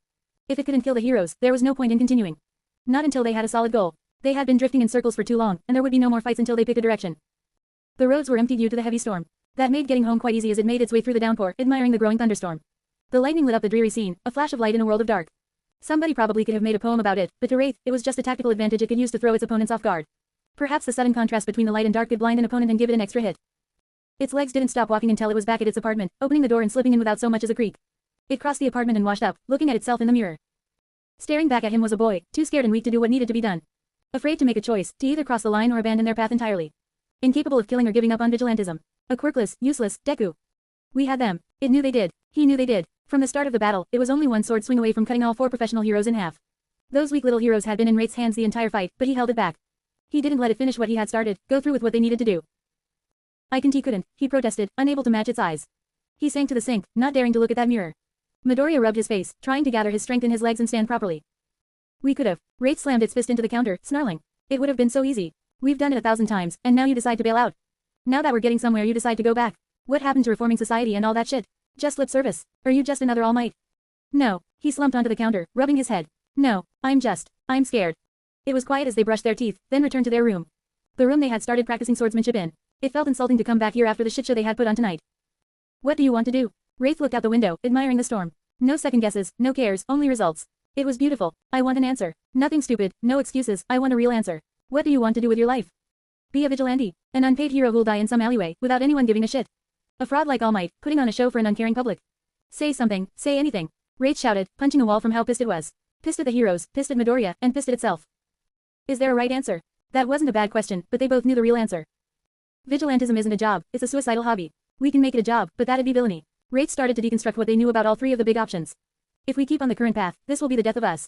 If it couldn't kill the heroes, there was no point in continuing. Not until they had a solid goal. They had been drifting in circles for too long, and there would be no more fights until they picked a direction. The roads were empty due to the heavy storm. That made getting home quite easy as it made its way through the downpour, admiring the growing thunderstorm. The lightning lit up the dreary scene, a flash of light in a world of dark. Somebody probably could have made a poem about it, but to Wraith, it was just a tactical advantage it could use to throw its opponents off guard. Perhaps the sudden contrast between the light and dark could blind an opponent and give it an extra hit. Its legs didn't stop walking until it was back at its apartment, opening the door and slipping in without so much as a creak. It crossed the apartment and washed up, looking at itself in the mirror. Staring back at him was a boy, too scared and weak to do what needed to be done. Afraid to make a choice, to either cross the line or abandon their path entirely. Incapable of killing or giving up on vigilantism. A quirkless, useless, Deku. We had them. It knew they did. He knew they did. From the start of the battle, it was only one sword swing away from cutting all four professional heroes in half. Those weak little heroes had been in Wraith's hands the entire fight, but he held it back. He didn't let it finish what he had started, go through with what they needed to do. Ikenty couldn't, he protested, unable to match its eyes. He sank to the sink, not daring to look at that mirror. Midoriya rubbed his face, trying to gather his strength in his legs and stand properly. We could have. Wraith slammed its fist into the counter, snarling. It would have been so easy. We've done it 1,000 times, and now you decide to bail out. Now that we're getting somewhere you decide to go back. What happened to reforming society and all that shit? Just lip service. Are you just another All Might? No. He slumped onto the counter, rubbing his head. No, I'm scared. It was quiet as they brushed their teeth, then returned to their room. The room they had started practicing swordsmanship in. It felt insulting to come back here after the shit show they had put on tonight. What do you want to do? Wraith looked out the window, admiring the storm. No second guesses, no cares, only results. It was beautiful. I want an answer. Nothing stupid, no excuses, I want a real answer. What do you want to do with your life? Be a vigilante. An unpaid hero who'll die in some alleyway, without anyone giving a shit. A fraud like All Might, putting on a show for an uncaring public. Say something, say anything. Wraith shouted, punching a wall from how pissed it was. Pissed at the heroes, pissed at Midoriya, and pissed at itself. Is there a right answer? That wasn't a bad question, but they both knew the real answer. Vigilantism isn't a job, it's a suicidal hobby. We can make it a job, but that'd be villainy. Wraith started to deconstruct what they knew about all three of the big options. If we keep on the current path, this will be the death of us.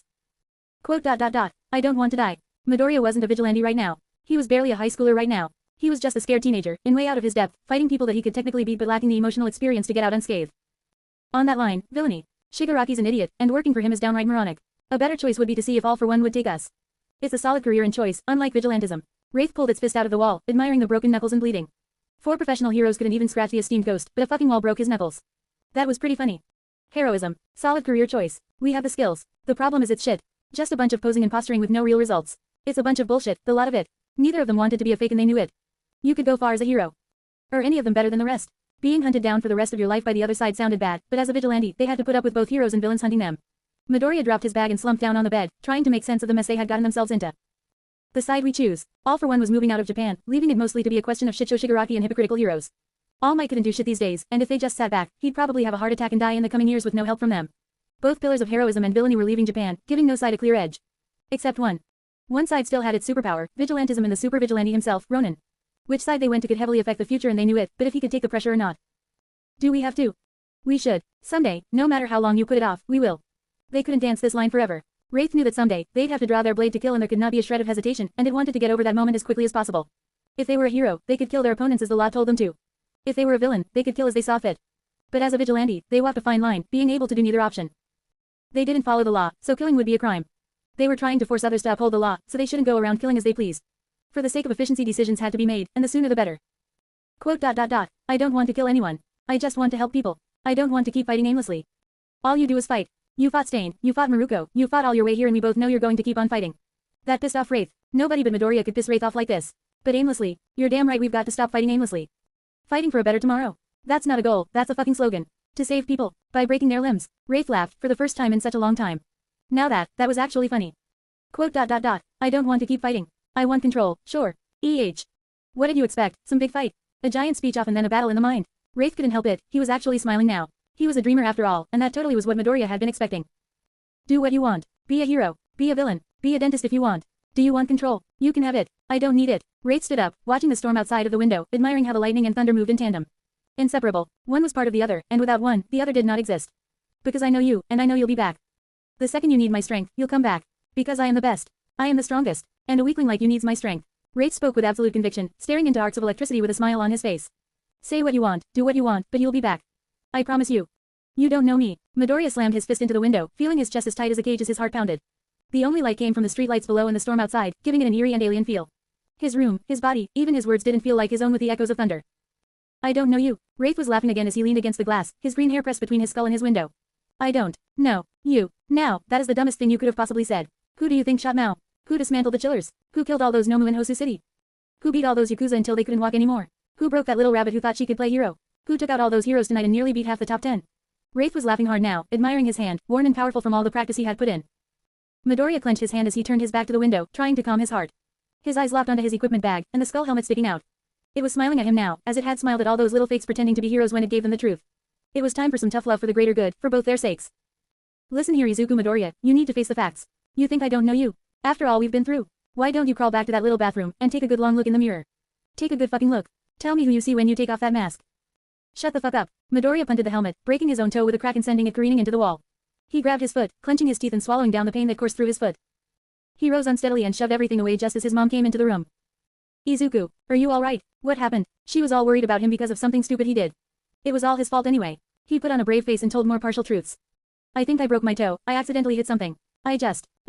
Quote. I don't want to die. Midoriya wasn't a vigilante right now. He was barely a high schooler right now. He was just a scared teenager, in way out of his depth, fighting people that he could technically beat but lacking the emotional experience to get out unscathed. On that line, villainy. Shigaraki's an idiot, and working for him is downright moronic. A better choice would be to see if All for One would take us. It's a solid career and choice, unlike vigilantism. Wraith pulled its fist out of the wall, admiring the broken knuckles and bleeding. 4 professional heroes couldn't even scratch the esteemed ghost, but a fucking wall broke his knuckles. That was pretty funny. Heroism. Solid career choice. We have the skills. The problem is it's shit. Just a bunch of posing and posturing with no real results. It's a bunch of bullshit, the lot of it. Neither of them wanted to be a fake and they knew it. You could go far as a hero. Or any of them better than the rest. Being hunted down for the rest of your life by the other side sounded bad, but as a vigilante, they had to put up with both heroes and villains hunting them. Midoriya dropped his bag and slumped down on the bed, trying to make sense of the mess they had gotten themselves into. The side we choose. All for One was moving out of Japan, leaving it mostly to be a question of Shitshow Shigaraki and hypocritical heroes. All Might couldn't do shit these days, and if they just sat back, he'd probably have a heart attack and die in the coming years with no help from them. Both pillars of heroism and villainy were leaving Japan, giving no side a clear edge. Except one. One side still had its superpower, vigilantism, and the super vigilante himself, Ronin. Which side they went to could heavily affect the future and they knew it, but if he could take the pressure or not. Do we have to? We should. Someday, no matter how long you put it off, we will. They couldn't dance this line forever. Wraith knew that someday, they'd have to draw their blade to kill and there could not be a shred of hesitation, and it wanted to get over that moment as quickly as possible. If they were a hero, they could kill their opponents as the law told them to. If they were a villain, they could kill as they saw fit. But as a vigilante, they walked a fine line, being able to do neither option. They didn't follow the law, so killing would be a crime. They were trying to force others to uphold the law, so they shouldn't go around killing as they pleased. For the sake of efficiency, decisions had to be made, and the sooner the better. Quote. I don't want to kill anyone. I just want to help people. I don't want to keep fighting aimlessly. All you do is fight. You fought Stain, you fought Maruko, you fought all your way here and we both know you're going to keep on fighting. That pissed off Wraith. Nobody but Midoriya could piss Wraith off like this. But aimlessly. You're damn right we've got to stop fighting aimlessly. Fighting for a better tomorrow. That's not a goal, that's a fucking slogan. To save people. By breaking their limbs. Wraith laughed, for the first time in such a long time. Now that was actually funny. Quote. I don't want to keep fighting. I want control, sure. What did you expect, some big fight? A giant speech off and then a battle in the mind. Wraith couldn't help it, he was actually smiling now. He was a dreamer after all, and that totally was what Midoriya had been expecting. Do what you want. Be a hero. Be a villain. Be a dentist if you want. Do you want control? You can have it. I don't need it. Wraith stood up, watching the storm outside of the window, admiring how the lightning and thunder moved in tandem. Inseparable. One was part of the other, and without one, the other did not exist. Because I know you, and I know you'll be back. The second you need my strength, you'll come back. Because I am the best. I am the strongest. And a weakling like you needs my strength. Wraith spoke with absolute conviction, staring into arcs of electricity with a smile on his face. Say what you want, do what you want, but you'll be back. I promise you. You don't know me. Midoriya slammed his fist into the window, feeling his chest as tight as a cage as his heart pounded. The only light came from the streetlights below and the storm outside, giving it an eerie and alien feel. His room, his body, even his words didn't feel like his own with the echoes of thunder. I don't know you. Wraith was laughing again as he leaned against the glass, his green hair pressed between his skull and his window. I don't. No. You. Now, that is the dumbest thing you could have possibly said. Who do you think shot Mao? Who dismantled the chillers? Who killed all those Nomu in Hosu City? Who beat all those Yakuza until they couldn't walk anymore? Who broke that little rabbit who thought she could play hero? Who took out all those heroes tonight and nearly beat half the top 10? Wraith was laughing hard now, admiring his hand, worn and powerful from all the practice he had put in. Midoriya clenched his hand as he turned his back to the window, trying to calm his heart. His eyes locked onto his equipment bag, and the skull helmet sticking out. It was smiling at him now, as it had smiled at all those little fakes pretending to be heroes when it gave them the truth. It was time for some tough love for the greater good, for both their sakes. Listen here, Izuku Midoriya, you need to face the facts. You think I don't know you? After all we've been through. Why don't you crawl back to that little bathroom, and take a good long look in the mirror? Take a good fucking look. Tell me who you see when you take off that mask. Shut the fuck up. Midoriya punted the helmet, breaking his own toe with a crack and sending it careening into the wall. He grabbed his foot, clenching his teeth and swallowing down the pain that coursed through his foot. He rose unsteadily and shoved everything away just as his mom came into the room. Izuku, are you alright? What happened? She was all worried about him because of something stupid he did. It was all his fault anyway. He put on a brave face and told more partial truths. I think I broke my toe, I accidentally hit something. I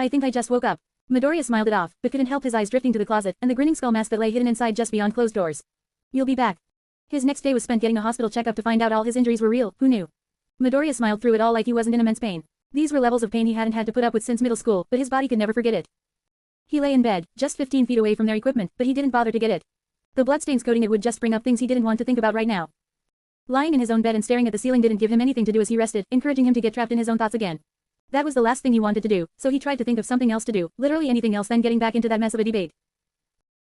think I just woke up. Midoriya smiled it off, but couldn't help his eyes drifting to the closet and the grinning skull mask that lay hidden inside just beyond closed doors. You'll be back. His next day was spent getting a hospital checkup to find out all his injuries were real, who knew? Midoriya smiled through it all like he wasn't in immense pain. These were levels of pain he hadn't had to put up with since middle school, but his body could never forget it. He lay in bed, just 15 feet away from their equipment, but he didn't bother to get it. The bloodstains coating it would just bring up things he didn't want to think about right now. Lying in his own bed and staring at the ceiling didn't give him anything to do as he rested, encouraging him to get trapped in his own thoughts again. That was the last thing he wanted to do, so he tried to think of something else to do, literally anything else than getting back into that mess of a debate.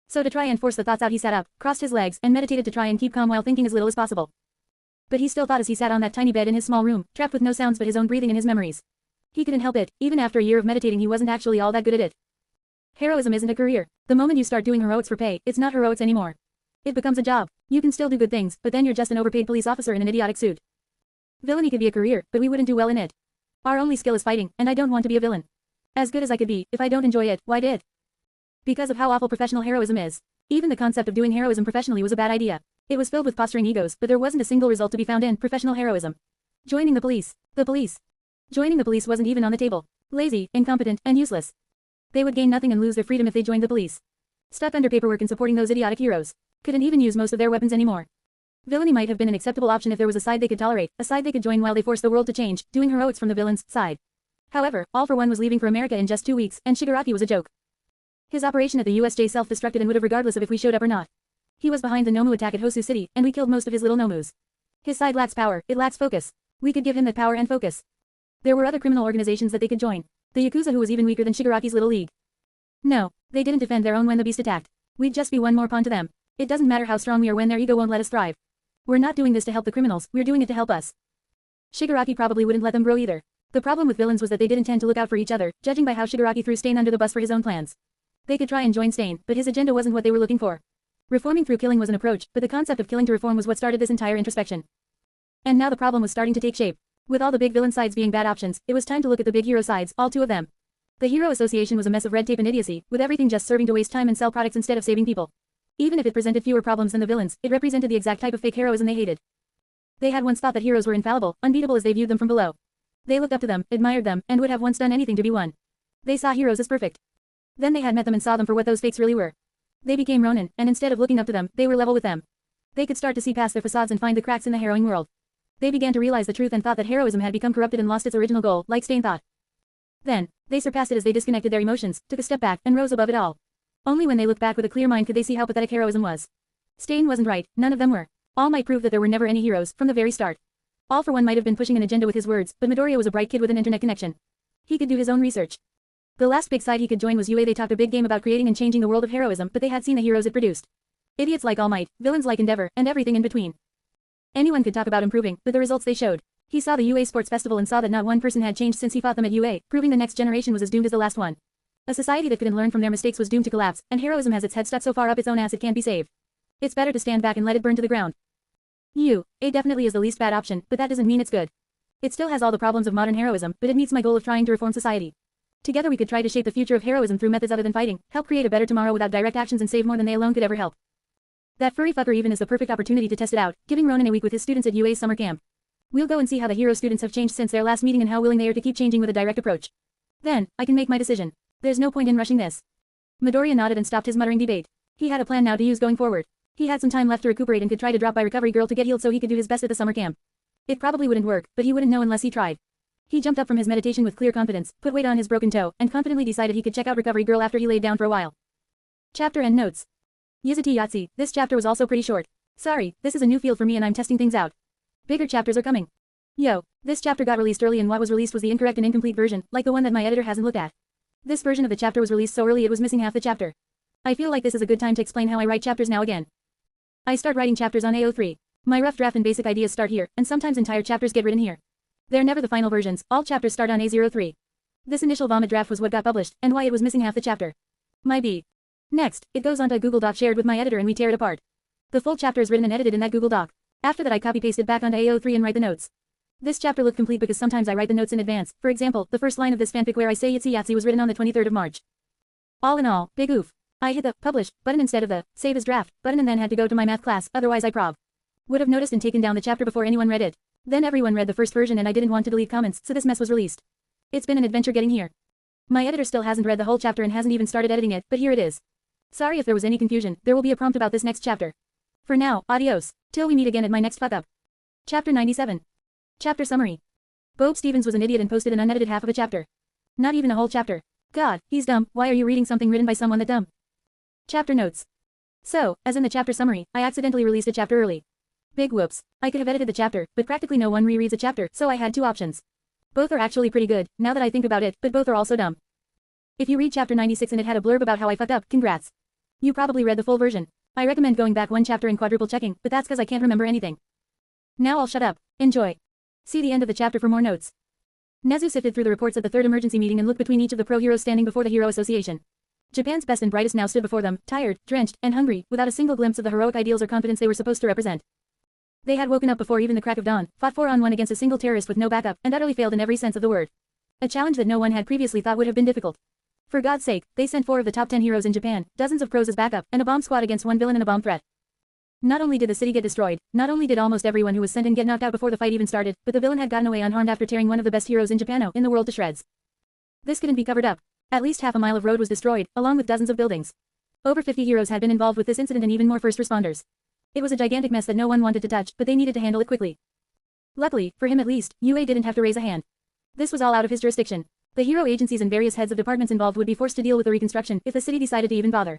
So to try and force the thoughts out he sat up, crossed his legs, and meditated to try and keep calm while thinking as little as possible. But he still thought as he sat on that tiny bed in his small room, trapped with no sounds but his own breathing and his memories. He couldn't help it, even after a year of meditating he wasn't actually all that good at it. Heroism isn't a career. The moment you start doing heroics for pay, it's not heroics anymore. It becomes a job. You can still do good things, but then you're just an overpaid police officer in an idiotic suit. Villainy could be a career, but we wouldn't do well in it. Our only skill is fighting, and I don't want to be a villain. As good as I could be, if I don't enjoy it, why did? Because of how awful professional heroism is. Even the concept of doing heroism professionally was a bad idea. It was filled with posturing egos, but there wasn't a single result to be found in professional heroism. Joining the police. The police. Joining the police wasn't even on the table. Lazy, incompetent, and useless. They would gain nothing and lose their freedom if they joined the police. Stuck under paperwork and supporting those idiotic heroes. Couldn't even use most of their weapons anymore. Villainy might have been an acceptable option if there was a side they could tolerate, a side they could join while they forced the world to change, doing heroics from the villain's side. However, All for One was leaving for America in just 2 weeks, and Shigaraki was a joke. His operation at the USJ self-destructed and would have regardless of if we showed up or not. He was behind the Nomu attack at Hosu City, and we killed most of his little Nomus. His side lacks power, it lacks focus. We could give him that power and focus. There were other criminal organizations that they could join. The Yakuza, who was even weaker than Shigaraki's little league. No, they didn't defend their own when the beast attacked. We'd just be one more pawn to them. It doesn't matter how strong we are when their ego won't let us thrive. We're not doing this to help the criminals, we're doing it to help us. Shigaraki probably wouldn't let them grow either. The problem with villains was that they didn't tend to look out for each other, judging by how Shigaraki threw Stain under the bus for his own plans. They could try and join Stain, but his agenda wasn't what they were looking for. Reforming through killing was an approach, but the concept of killing to reform was what started this entire introspection. And now the problem was starting to take shape. With all the big villain sides being bad options, it was time to look at the big hero sides, all 2 of them. The Hero Association was a mess of red tape and idiocy, with everything just serving to waste time and sell products instead of saving people. Even if it presented fewer problems than the villains, it represented the exact type of fake heroism they hated. They had once thought that heroes were infallible, unbeatable as they viewed them from below. They looked up to them, admired them, and would have once done anything to be one. They saw heroes as perfect. Then they had met them and saw them for what those fakes really were. They became Ronin, and instead of looking up to them, they were level with them. They could start to see past their facades and find the cracks in the harrowing world. They began to realize the truth and thought that heroism had become corrupted and lost its original goal, like Stain thought. Then, they surpassed it as they disconnected their emotions, took a step back, and rose above it all. Only when they looked back with a clear mind could they see how pathetic heroism was. Stain wasn't right, none of them were. All might prove that there were never any heroes, from the very start. All for One might have been pushing an agenda with his words, but Midoriya was a bright kid with an internet connection. He could do his own research. The last big side he could join was UA. They talked a big game about creating and changing the world of heroism, but they had seen the heroes it produced. Idiots like All Might, villains like Endeavor, and everything in between. Anyone could talk about improving, but the results they showed. He saw the UA Sports Festival and saw that not one person had changed since he fought them at UA, proving the next generation was as doomed as the last one. A society that couldn't learn from their mistakes was doomed to collapse, and heroism has its head stuck so far up its own ass it can't be saved. It's better to stand back and let it burn to the ground. UA definitely is the least bad option, but that doesn't mean it's good. It still has all the problems of modern heroism, but it meets my goal of trying to reform society. Together we could try to shape the future of heroism through methods other than fighting, help create a better tomorrow without direct actions and save more than they alone could ever help. That furry fucker even is the perfect opportunity to test it out, giving Ronin a week with his students at UA's summer camp. We'll go and see how the hero students have changed since their last meeting and how willing they are to keep changing with a direct approach. Then, I can make my decision. There's no point in rushing this. Midoriya nodded and stopped his muttering debate. He had a plan now to use going forward. He had some time left to recuperate and could try to drop by Recovery Girl to get healed so he could do his best at the summer camp. It probably wouldn't work, but he wouldn't know unless he tried. He jumped up from his meditation with clear confidence, put weight on his broken toe, and confidently decided he could check out Recovery Girl after he laid down for a while. Chapter and notes. Yuzati Yahtzee, this chapter was also pretty short. Sorry, this is a new field for me and I'm testing things out. Bigger chapters are coming. Yo, this chapter got released early and what was released was the incorrect and incomplete version, like the one that my editor hasn't looked at. This version of the chapter was released so early it was missing half the chapter. I feel like this is a good time to explain how I write chapters now again. I start writing chapters on AO3. My rough draft and basic ideas start here, and sometimes entire chapters get written here. They're never the final versions, all chapters start on A03. This initial vomit draft was what got published, and why it was missing half the chapter. My B. Next, it goes onto a Google Doc shared with my editor and we tear it apart. The full chapter is written and edited in that Google Doc. After that I copy-paste it back onto AO3 and write the notes. This chapter looked complete because sometimes I write the notes in advance. For example, the first line of this fanfic where I say Yahtzee Yahtzee was written on the 23rd of March. All in all, big oof. I hit the publish button instead of the save as draft button and then had to go to my math class, otherwise I prob would have noticed and taken down the chapter before anyone read it. Then everyone read the first version and I didn't want to delete comments, so this mess was released. It's been an adventure getting here. My editor still hasn't read the whole chapter and hasn't even started editing it, but here it is. Sorry if there was any confusion, there will be a prompt about this next chapter. For now, adios, till we meet again at my next fuck up. Chapter 97. Chapter Summary. Bob Stevens was an idiot and posted an unedited half of a chapter. Not even a whole chapter. God, he's dumb, why are you reading something written by someone that dumb? Chapter notes. So, as in the chapter summary, I accidentally released a chapter early. Big whoops. I could have edited the chapter, but practically no one rereads a chapter, so I had two options. Both are actually pretty good, now that I think about it, but both are also dumb. If you read chapter 96 and it had a blurb about how I fucked up, congrats. You probably read the full version. I recommend going back one chapter and quadruple checking, but that's cause I can't remember anything. Now I'll shut up. Enjoy. See the end of the chapter for more notes. Nezu sifted through the reports at the third emergency meeting and looked between each of the pro-heroes standing before the Hero Association. Japan's best and brightest now stood before them, tired, drenched, and hungry, without a single glimpse of the heroic ideals or confidence they were supposed to represent. They had woken up before even the crack of dawn, fought 4-on-1 against a single terrorist with no backup, and utterly failed in every sense of the word. A challenge that no one had previously thought would have been difficult. For God's sake, they sent 4 of the top 10 heroes in Japan, dozens of pros as backup, and a bomb squad against one villain and a bomb threat. Not only did the city get destroyed, not only did almost everyone who was sent in get knocked out before the fight even started, but the villain had gotten away unharmed after tearing one of the best heroes in Japan in the world to shreds. This couldn't be covered up. At least half a mile of road was destroyed, along with dozens of buildings. Over 50 heroes had been involved with this incident and even more first responders. It was a gigantic mess that no one wanted to touch, but they needed to handle it quickly. Luckily, for him at least, UA didn't have to raise a hand. This was all out of his jurisdiction. The hero agencies and various heads of departments involved would be forced to deal with the reconstruction if the city decided to even bother.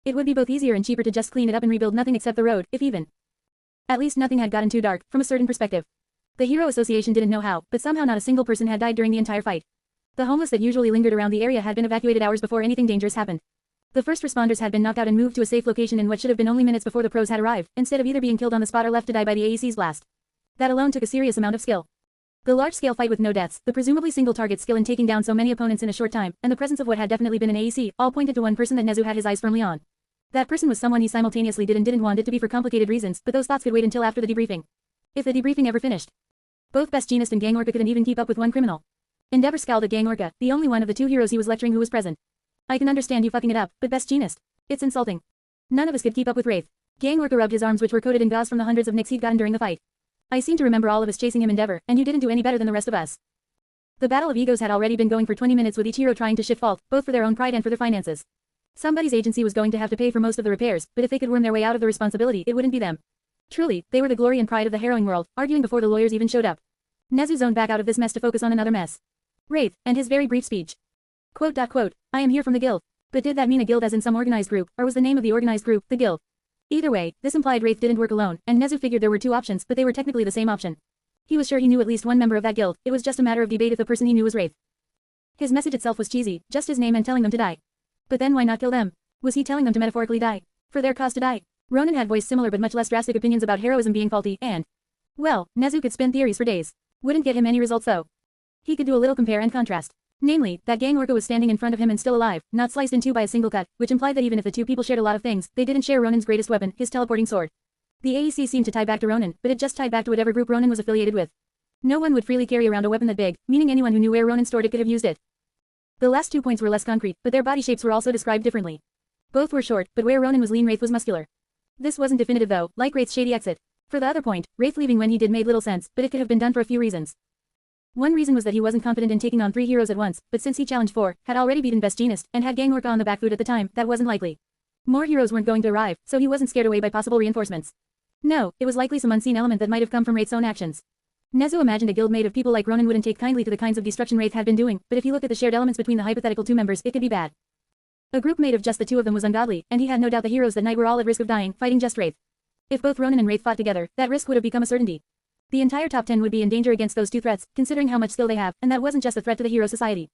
It would be both easier and cheaper to just clean it up and rebuild nothing except the road, if even. At least nothing had gotten too dark, from a certain perspective. The Hero Association didn't know how, but somehow not a single person had died during the entire fight. The homeless that usually lingered around the area had been evacuated hours before anything dangerous happened. The first responders had been knocked out and moved to a safe location in what should have been only minutes before the pros had arrived, instead of either being killed on the spot or left to die by the AEC's blast. That alone took a serious amount of skill. The large-scale fight with no deaths, the presumably single-target skill in taking down so many opponents in a short time, and the presence of what had definitely been an AEC, all pointed to one person that Nezu had his eyes firmly on. That person was someone he simultaneously did and didn't want it to be for complicated reasons, but those thoughts could wait until after the debriefing. If the debriefing ever finished. Both Best Jeanist and Gang Orca couldn't even keep up with one criminal. Endeavor scowled at Gang Orca, the only one of the two heroes he was lecturing who was present. I can understand you fucking it up, but Best Jeanist. It's insulting. None of us could keep up with Wraith. Gang Orca rubbed his arms which were coated in gauze from the hundreds of nicks he'd gotten during the fight. I seem to remember all of us chasing him Endeavor, and you didn't do any better than the rest of us. The battle of egos had already been going for 20 minutes with each hero trying to shift fault, both for their own pride and for their finances. Somebody's agency was going to have to pay for most of the repairs, but if they could worm their way out of the responsibility, it wouldn't be them. Truly, they were the glory and pride of the harrowing world, arguing before the lawyers even showed up. Nezu zoned back out of this mess to focus on another mess. Wraith, and his very brief speech. Quote, I am here from the guild. But did that mean a guild as in some organized group, or was the name of the organized group, the guild? Either way, this implied Wraith didn't work alone, and Nezu figured there were two options, but they were technically the same option. He was sure he knew at least one member of that guild, it was just a matter of debate if the person he knew was Wraith. His message itself was cheesy, just his name and telling them to die. But then why not kill them? Was he telling them to metaphorically die? For their cause to die? Ronin had voiced similar but much less drastic opinions about heroism being faulty, and... well, Nezu could spin theories for days. Wouldn't get him any results though. He could do a little compare and contrast. Namely, that Gang Orca was standing in front of him and still alive, not sliced in two by a single cut, which implied that even if the two people shared a lot of things, they didn't share Ronin's greatest weapon, his teleporting sword. The AEC seemed to tie back to Ronin, but it just tied back to whatever group Ronin was affiliated with. No one would freely carry around a weapon that big, meaning anyone who knew where Ronin stored it could have used it. The last 2 points were less concrete, but their body shapes were also described differently. Both were short, but where Ronin was lean, Wraith was muscular. This wasn't definitive though, like Wraith's shady exit. For the other point, Wraith leaving when he did made little sense, but it could have been done for a few reasons. One reason was that he wasn't confident in taking on 3 heroes at once, but since he challenged 4, had already beaten Best Jeanist, and had Gang Orca on the back foot at the time, that wasn't likely. More heroes weren't going to arrive, so he wasn't scared away by possible reinforcements. No, it was likely some unseen element that might have come from Wraith's own actions. Nezu imagined a guild made of people like Ronin wouldn't take kindly to the kinds of destruction Wraith had been doing, but if he looked at the shared elements between the hypothetical 2 members, it could be bad. A group made of just the 2 of them was ungodly, and he had no doubt the heroes that night were all at risk of dying, fighting just Wraith. If both Ronin and Wraith fought together, that risk would have become a certainty. The entire top 10 would be in danger against those 2 threats, considering how much skill they have, and that wasn't just a threat to the hero society.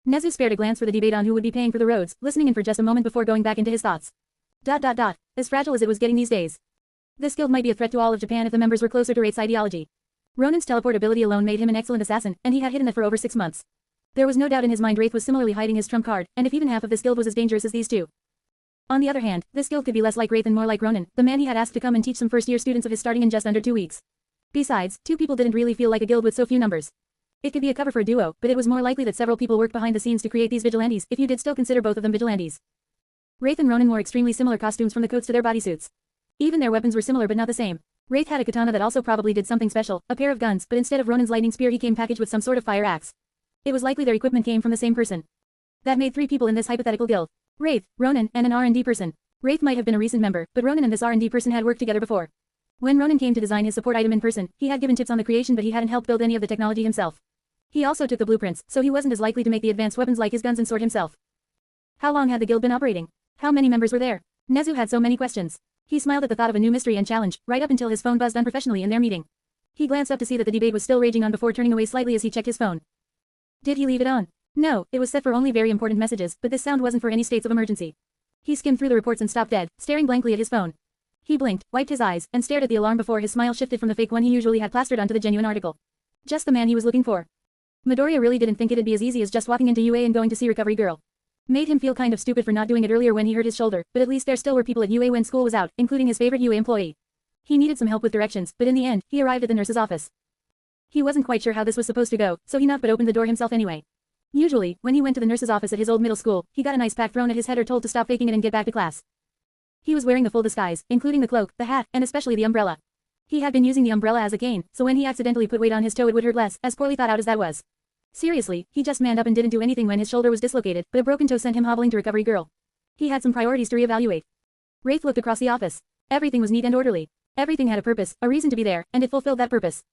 Nezu spared a glance for the debate on who would be paying for the roads, listening in for just a moment before going back into his thoughts. As fragile as it was getting these days. This guild might be a threat to all of Japan if the members were closer to Wraith's ideology. Ronin's teleport ability alone made him an excellent assassin, and he had hidden it for over 6 months. There was no doubt in his mind Wraith was similarly hiding his trump card, and if even half of this guild was as dangerous as these 2. On the other hand, this guild could be less like Wraith and more like Ronin, the man he had asked to come and teach some first-year students of his starting in just under 2 weeks. Besides, 2 people didn't really feel like a guild with so few numbers. It could be a cover for a duo, but it was more likely that several people worked behind the scenes to create these vigilantes, if you did still consider both of them vigilantes. Wraith and Ronin wore extremely similar costumes from the coats to their bodysuits. Even their weapons were similar but not the same. Wraith had a katana that also probably did something special, a pair of guns, but instead of Ronin's lightning spear he came packaged with some sort of fire axe. It was likely their equipment came from the same person. That made 3 people in this hypothetical guild. Wraith, Ronin, and an R&D person. Wraith might have been a recent member, but Ronin and this R&D person had worked together before. When Ronin came to design his support item in person, he had given tips on the creation but he hadn't helped build any of the technology himself. He also took the blueprints, so he wasn't as likely to make the advanced weapons like his guns and sword himself. How long had the guild been operating? How many members were there? Nezu had so many questions. He smiled at the thought of a new mystery and challenge, right up until his phone buzzed unprofessionally in their meeting. He glanced up to see that the debate was still raging on before turning away slightly as he checked his phone. Did he leave it on? No, it was set for only very important messages, but this sound wasn't for any states of emergency. He skimmed through the reports and stopped dead, staring blankly at his phone. He blinked, wiped his eyes, and stared at the alarm before his smile shifted from the fake one he usually had plastered onto the genuine article. Just the man he was looking for. Midoriya really didn't think it'd be as easy as just walking into UA and going to see Recovery Girl. Made him feel kind of stupid for not doing it earlier when he hurt his shoulder, but at least there still were people at UA when school was out, including his favorite UA employee. He needed some help with directions, but in the end, he arrived at the nurse's office. He wasn't quite sure how this was supposed to go, so he knocked but opened the door himself anyway. Usually, when he went to the nurse's office at his old middle school, he got an ice pack thrown at his head or told to stop faking it and get back to class. He was wearing the full disguise, including the cloak, the hat, and especially the umbrella. He had been using the umbrella as a cane, so when he accidentally put weight on his toe it would hurt less, as poorly thought out as that was. Seriously, he just manned up and didn't do anything when his shoulder was dislocated, but a broken toe sent him hobbling to Recovery Girl. He had some priorities to reevaluate. Wraith looked across the office. Everything was neat and orderly. Everything had a purpose, a reason to be there, and it fulfilled that purpose.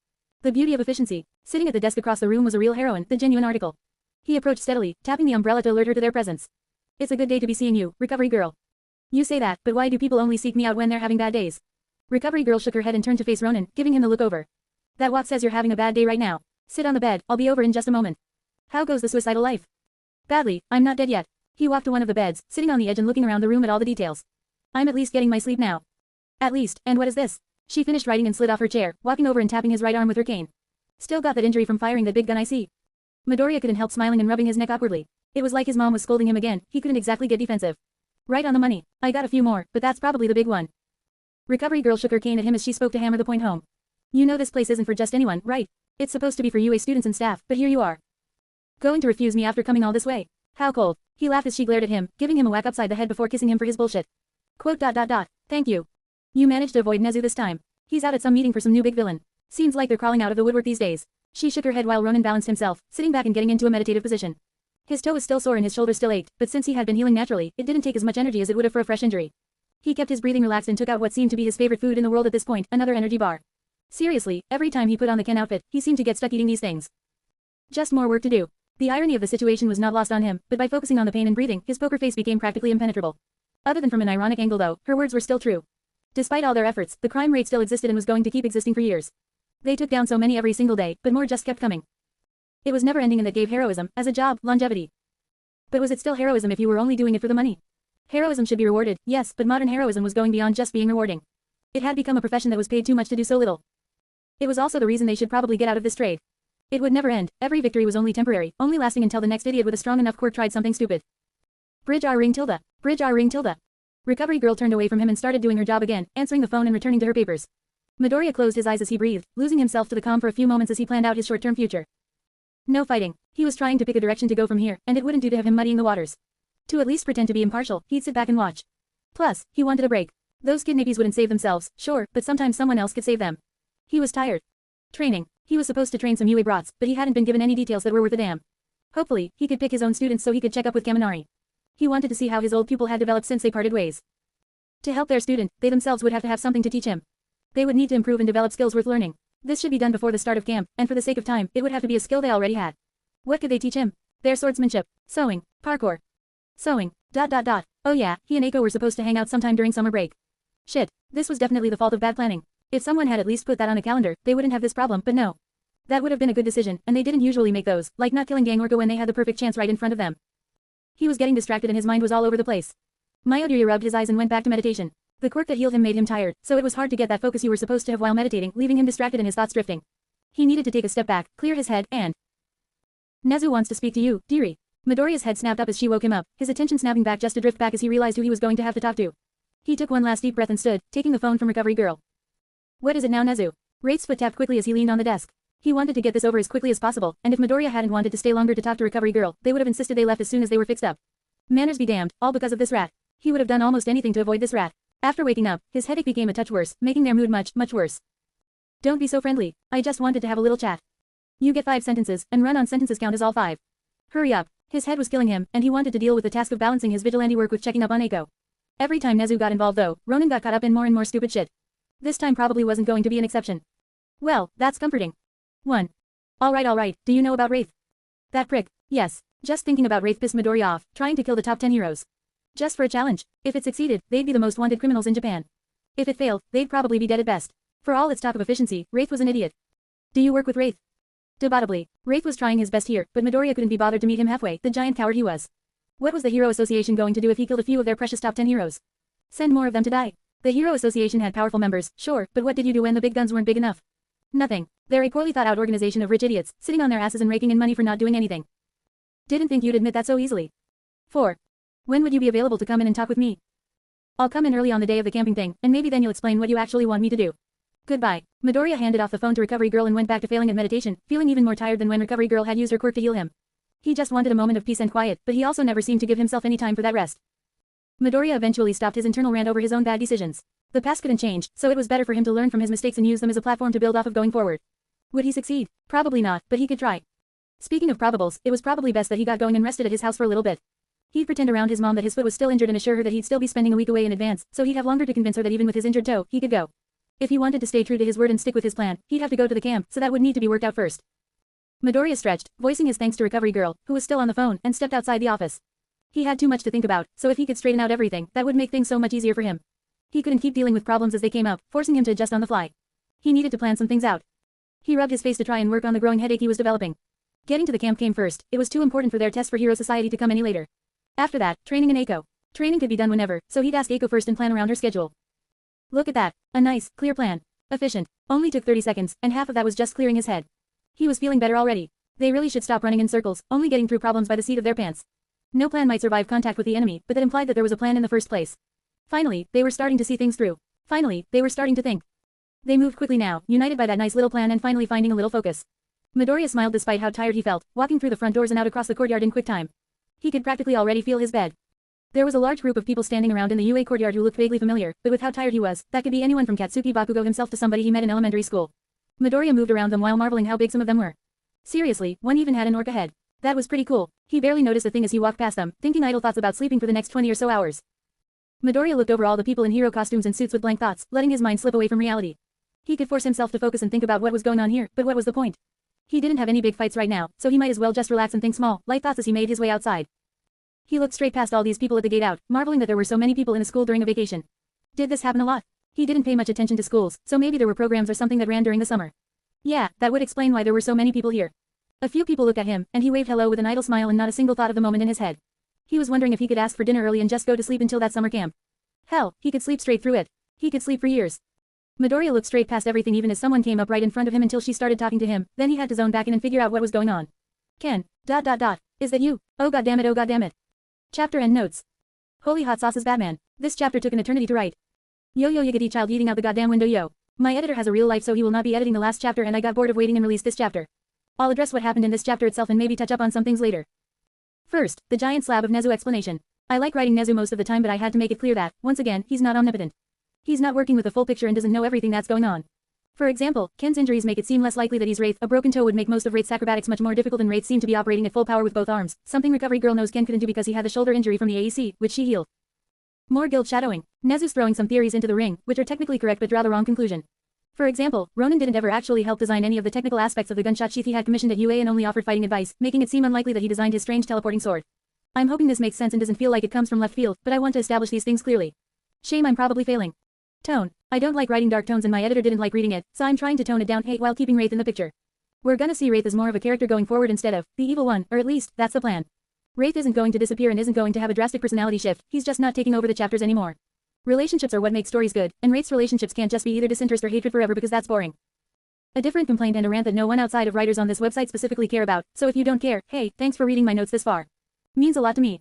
The beauty of efficiency. Sitting at the desk across the room was a real heroine, the genuine article. He approached steadily, tapping the umbrella to alert her to their presence. It's a good day to be seeing you, Recovery Girl. You say that, but why do people only seek me out when they're having bad days? Recovery Girl shook her head and turned to face Ronin, giving him the look over. That walk says you're having a bad day right now. Sit on the bed, I'll be over in just a moment. How goes the suicidal life? Badly, I'm not dead yet. He walked to one of the beds, sitting on the edge and looking around the room at all the details. I'm at least getting my sleep now. At least, and what is this? She finished writing and slid off her chair, walking over and tapping his right arm with her cane. Still got that injury from firing that big gun I see. Midoriya couldn't help smiling and rubbing his neck awkwardly. It was like his mom was scolding him again, he couldn't exactly get defensive. Right on the money. I got a few more, but that's probably the big one. Recovery Girl shook her cane at him as she spoke to hammer the point home. You know this place isn't for just anyone, right? It's supposed to be for UA students and staff, but here you are. Going to refuse me after coming all this way? How cold. He laughed as she glared at him, giving him a whack upside the head before kissing him for his bullshit. Quote. Thank you. You managed to avoid Nezu this time. He's out at some meeting for some new big villain. Seems like they're crawling out of the woodwork these days. She shook her head while Ronin balanced himself, sitting back and getting into a meditative position. His toe was still sore and his shoulder still ached, but since he had been healing naturally, it didn't take as much energy as it would have for a fresh injury. He kept his breathing relaxed and took out what seemed to be his favorite food in the world at this point, another energy bar. Seriously, every time he put on the Ken outfit, he seemed to get stuck eating these things. Just more work to do. The irony of the situation was not lost on him, but by focusing on the pain and breathing, his poker face became practically impenetrable. Other than from an ironic angle though, her words were still true. Despite all their efforts, the crime rate still existed and was going to keep existing for years. They took down so many every single day, but more just kept coming. It was never ending and that gave heroism, as a job, longevity. But was it still heroism if you were only doing it for the money? Heroism should be rewarded, yes, but modern heroism was going beyond just being rewarding. It had become a profession that was paid too much to do so little. It was also the reason they should probably get out of this trade. It would never end, every victory was only temporary, only lasting until the next idiot with a strong enough quirk tried something stupid. Bridge R ring tilde. Bridge R ring tilde. Recovery Girl turned away from him and started doing her job again, answering the phone and returning to her papers. Midoriya closed his eyes as he breathed, losing himself to the calm for a few moments as he planned out his short-term future. No fighting. He was trying to pick a direction to go from here, and it wouldn't do to have him muddying the waters. To at least pretend to be impartial, he'd sit back and watch. Plus, he wanted a break. Those kidnappies wouldn't save themselves, sure, but sometimes someone else could save them. He was tired. Training. He was supposed to train some UA brats, but he hadn't been given any details that were worth a damn. Hopefully, he could pick his own students so he could check up with Kaminari. He wanted to see how his old pupil had developed since they parted ways. To help their student, they themselves would have to have something to teach him. They would need to improve and develop skills worth learning. This should be done before the start of camp, and for the sake of time, it would have to be a skill they already had. What could they teach him? Their swordsmanship, sewing, parkour. Sewing. Oh yeah, he and Eiko were supposed to hang out sometime during summer break. Shit, this was definitely the fault of bad planning. If someone had at least put that on a calendar, they wouldn't have this problem, but no. That would have been a good decision, and they didn't usually make those, like not killing Gang Orca when they had the perfect chance right in front of them. He was getting distracted and his mind was all over the place. Myodiri rubbed his eyes and went back to meditation. The quirk that healed him made him tired, so it was hard to get that focus you were supposed to have while meditating, leaving him distracted and his thoughts drifting. He needed to take a step back, clear his head, and... Nezu wants to speak to you, Diri. Midoriya's head snapped up as she woke him up, his attention snapping back just to drift back as he realized who he was going to have to talk to. He took one last deep breath and stood, taking the phone from Recovery Girl. What is it now, Nezu? Wraith's foot tapped quickly as he leaned on the desk. He wanted to get this over as quickly as possible, and if Midoriya hadn't wanted to stay longer to talk to Recovery Girl, they would have insisted they left as soon as they were fixed up. Manners be damned, all because of this rat. He would have done almost anything to avoid this rat. After waking up, his headache became a touch worse, making their mood much, much worse. Don't be so friendly. I just wanted to have a little chat. You get 5 sentences, and run on sentences count as all 5. Hurry up. His head was killing him, and he wanted to deal with the task of balancing his vigilante work with checking up on Eiko. Every time Nezu got involved though, Ronin got caught up in more and more stupid shit. This time probably wasn't going to be an exception. Well, that's comforting. 1. Alright, do you know about Wraith? That prick, yes. Just thinking about Wraith pissed Midoriya off, trying to kill the top 10 heroes. Just for a challenge. If it succeeded, they'd be the most wanted criminals in Japan. If it failed, they'd probably be dead at best. For all its talk of efficiency, Wraith was an idiot. Do you work with Wraith? Debatably. Wraith was trying his best here, but Midoriya couldn't be bothered to meet him halfway, the giant coward he was. What was the Hero Association going to do if he killed a few of their precious top 10 heroes? Send more of them to die. The Hero Association had powerful members, sure, but what did you do when the big guns weren't big enough? Nothing. They're a poorly thought out organization of rich idiots, sitting on their asses and raking in money for not doing anything. Didn't think you'd admit that so easily. 4. When would you be available to come in and talk with me? I'll come in early on the day of the camping thing, and maybe then you'll explain what you actually want me to do. Goodbye. Midoriya handed off the phone to Recovery Girl and went back to failing at meditation, feeling even more tired than when Recovery Girl had used her quirk to heal him. He just wanted a moment of peace and quiet, but he also never seemed to give himself any time for that rest. Midoriya eventually stopped his internal rant over his own bad decisions. The past couldn't change, so it was better for him to learn from his mistakes and use them as a platform to build off of going forward. Would he succeed? Probably not, but he could try. Speaking of probables, it was probably best that he got going and rested at his house for a little bit. He'd pretend around his mom that his foot was still injured and assure her that he'd still be spending a week away in advance, so he'd have longer to convince her that even with his injured toe, he could go. If he wanted to stay true to his word and stick with his plan, he'd have to go to the camp, so that would need to be worked out first. Midoriya stretched, voicing his thanks to Recovery Girl, who was still on the phone, and stepped outside the office. He had too much to think about, so if he could straighten out everything, that would make things so much easier for him. He couldn't keep dealing with problems as they came up, forcing him to adjust on the fly. He needed to plan some things out. He rubbed his face to try and work on the growing headache he was developing. Getting to the camp came first. It was too important for their test for Hero Society to come any later. After that, training in Eiko. Training could be done whenever, so he'd ask Eiko first and plan around her schedule. Look at that. A nice, clear plan. Efficient. Only took 30 seconds, and half of that was just clearing his head. He was feeling better already. They really should stop running in circles, only getting through problems by the seat of their pants. No plan might survive contact with the enemy, but that implied that there was a plan in the first place. Finally, they were starting to see things through. Finally, they were starting to think. They moved quickly now, united by that nice little plan and finally finding a little focus. Midoriya smiled despite how tired he felt, walking through the front doors and out across the courtyard in quick time. He could practically already feel his bed. There was a large group of people standing around in the UA courtyard who looked vaguely familiar, but with how tired he was, that could be anyone from Katsuki Bakugo himself to somebody he met in elementary school. Midoriya moved around them while marveling how big some of them were. Seriously, one even had an orca head. That was pretty cool. He barely noticed a thing as he walked past them, thinking idle thoughts about sleeping for the next 20 or so hours. Midoriya looked over all the people in hero costumes and suits with blank thoughts, letting his mind slip away from reality. He could force himself to focus and think about what was going on here, but what was the point? He didn't have any big fights right now, so he might as well just relax and think small, light thoughts as he made his way outside. He looked straight past all these people at the gate out, marveling that there were so many people in a school during a vacation. Did this happen a lot? He didn't pay much attention to schools, so maybe there were programs or something that ran during the summer. Yeah, that would explain why there were so many people here. A few people looked at him, and he waved hello with an idle smile and not a single thought of the moment in his head. He was wondering if he could ask for dinner early and just go to sleep until that summer camp. Hell, he could sleep straight through it. He could sleep for years. Midoriya looked straight past everything even as someone came up right in front of him until she started talking to him, then he had to zone back in and figure out what was going on. Ken. Is that you? Oh goddammit, oh goddammit. Chapter and notes. Holy hot sauces Batman. This chapter took an eternity to write. Yo yiggity child eating out the goddamn window yo. My editor has a real life so he will not be editing the last chapter and I got bored of waiting and released this chapter. I'll address what happened in this chapter itself and maybe touch up on some things later. First, the giant slab of Nezu explanation. I like writing Nezu most of the time but I had to make it clear that, once again, he's not omnipotent. He's not working with the full picture and doesn't know everything that's going on. For example, Ken's injuries make it seem less likely that he's Wraith. A broken toe would make most of Wraith's acrobatics much more difficult and Wraith seemed to be operating at full power with both arms, something Recovery Girl knows Ken couldn't do because he had the shoulder injury from the AEC, which she healed. More guild shadowing. Nezu's throwing some theories into the ring, which are technically correct but draw the wrong conclusion. For example, Ronin didn't ever actually help design any of the technical aspects of the gunshot sheath he had commissioned at UA and only offered fighting advice, making it seem unlikely that he designed his strange teleporting sword. I'm hoping this makes sense and doesn't feel like it comes from left field, but I want to establish these things clearly. Shame I'm probably failing. Tone. I don't like writing dark tones and my editor didn't like reading it, so I'm trying to tone it down while keeping Wraith in the picture. We're gonna see Wraith as more of a character going forward instead of the evil one, or at least, that's the plan. Wraith isn't going to disappear and isn't going to have a drastic personality shift, he's just not taking over the chapters anymore. Relationships are what make stories good, and Wraith's relationships can't just be either disinterest or hatred forever because that's boring. A different complaint and a rant that no one outside of writers on this website specifically care about, so if you don't care, hey, thanks for reading my notes this far. Means a lot to me.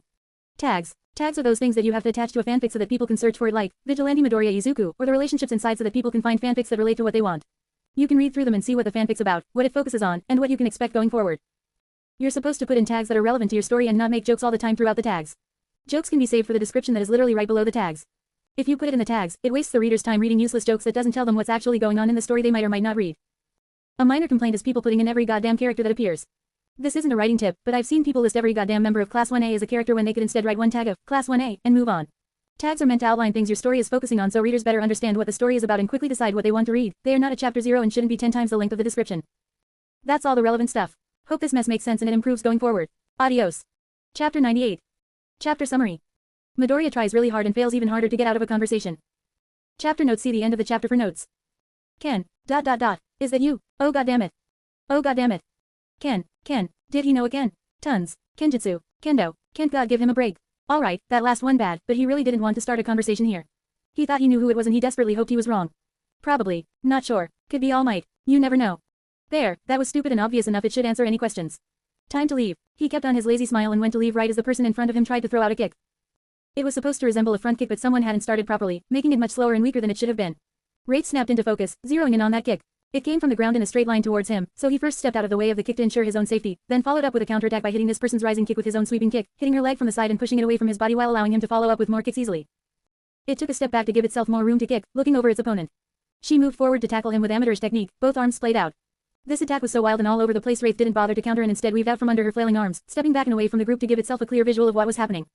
Tags. Tags are those things that you have to attach to a fanfic so that people can search for it like Vigilante Midoriya Izuku, or the relationships inside so that people can find fanfics that relate to what they want. You can read through them and see what the fanfic's about, what it focuses on, and what you can expect going forward. You're supposed to put in tags that are relevant to your story and not make jokes all the time throughout the tags. Jokes can be saved for the description that is literally right below the tags. If you put it in the tags, it wastes the reader's time reading useless jokes that doesn't tell them what's actually going on in the story they might or might not read. A minor complaint is people putting in every goddamn character that appears. This isn't a writing tip, but I've seen people list every goddamn member of Class 1A as a character when they could instead write one tag of Class 1A and move on. Tags are meant to outline things your story is focusing on so readers better understand what the story is about and quickly decide what they want to read. They are not at chapter 0 and shouldn't be 10 times the length of the description. That's all the relevant stuff. Hope this mess makes sense and it improves going forward. Adios. Chapter 98. Chapter summary. Midoriya tries really hard and fails even harder to get out of a conversation. Chapter notes. See the end of the chapter for notes. Ken. Is that you? Oh goddammit. Oh goddammit. Ken. Did he know again? Tons. Kenjutsu. Kendo. Can't God give him a break. Alright, that last one bad, but he really didn't want to start a conversation here. He thought he knew who it was and he desperately hoped he was wrong. Probably. Not sure. Could be All Might. You never know. There, that was stupid and obvious enough it should answer any questions. Time to leave. He kept on his lazy smile and went to leave right as the person in front of him tried to throw out a kick. It was supposed to resemble a front kick but someone hadn't started properly, making it much slower and weaker than it should have been. Wraith snapped into focus, zeroing in on that kick. It came from the ground in a straight line towards him, so he first stepped out of the way of the kick to ensure his own safety, then followed up with a counterattack by hitting this person's rising kick with his own sweeping kick, hitting her leg from the side and pushing it away from his body while allowing him to follow up with more kicks easily. It took a step back to give itself more room to kick, looking over its opponent. She moved forward to tackle him with amateurish technique, both arms splayed out. This attack was so wild and all over the place Wraith didn't bother to counter and instead weaved out from under her flailing arms, stepping back and away from the group to give itself a clear visual of what was happening.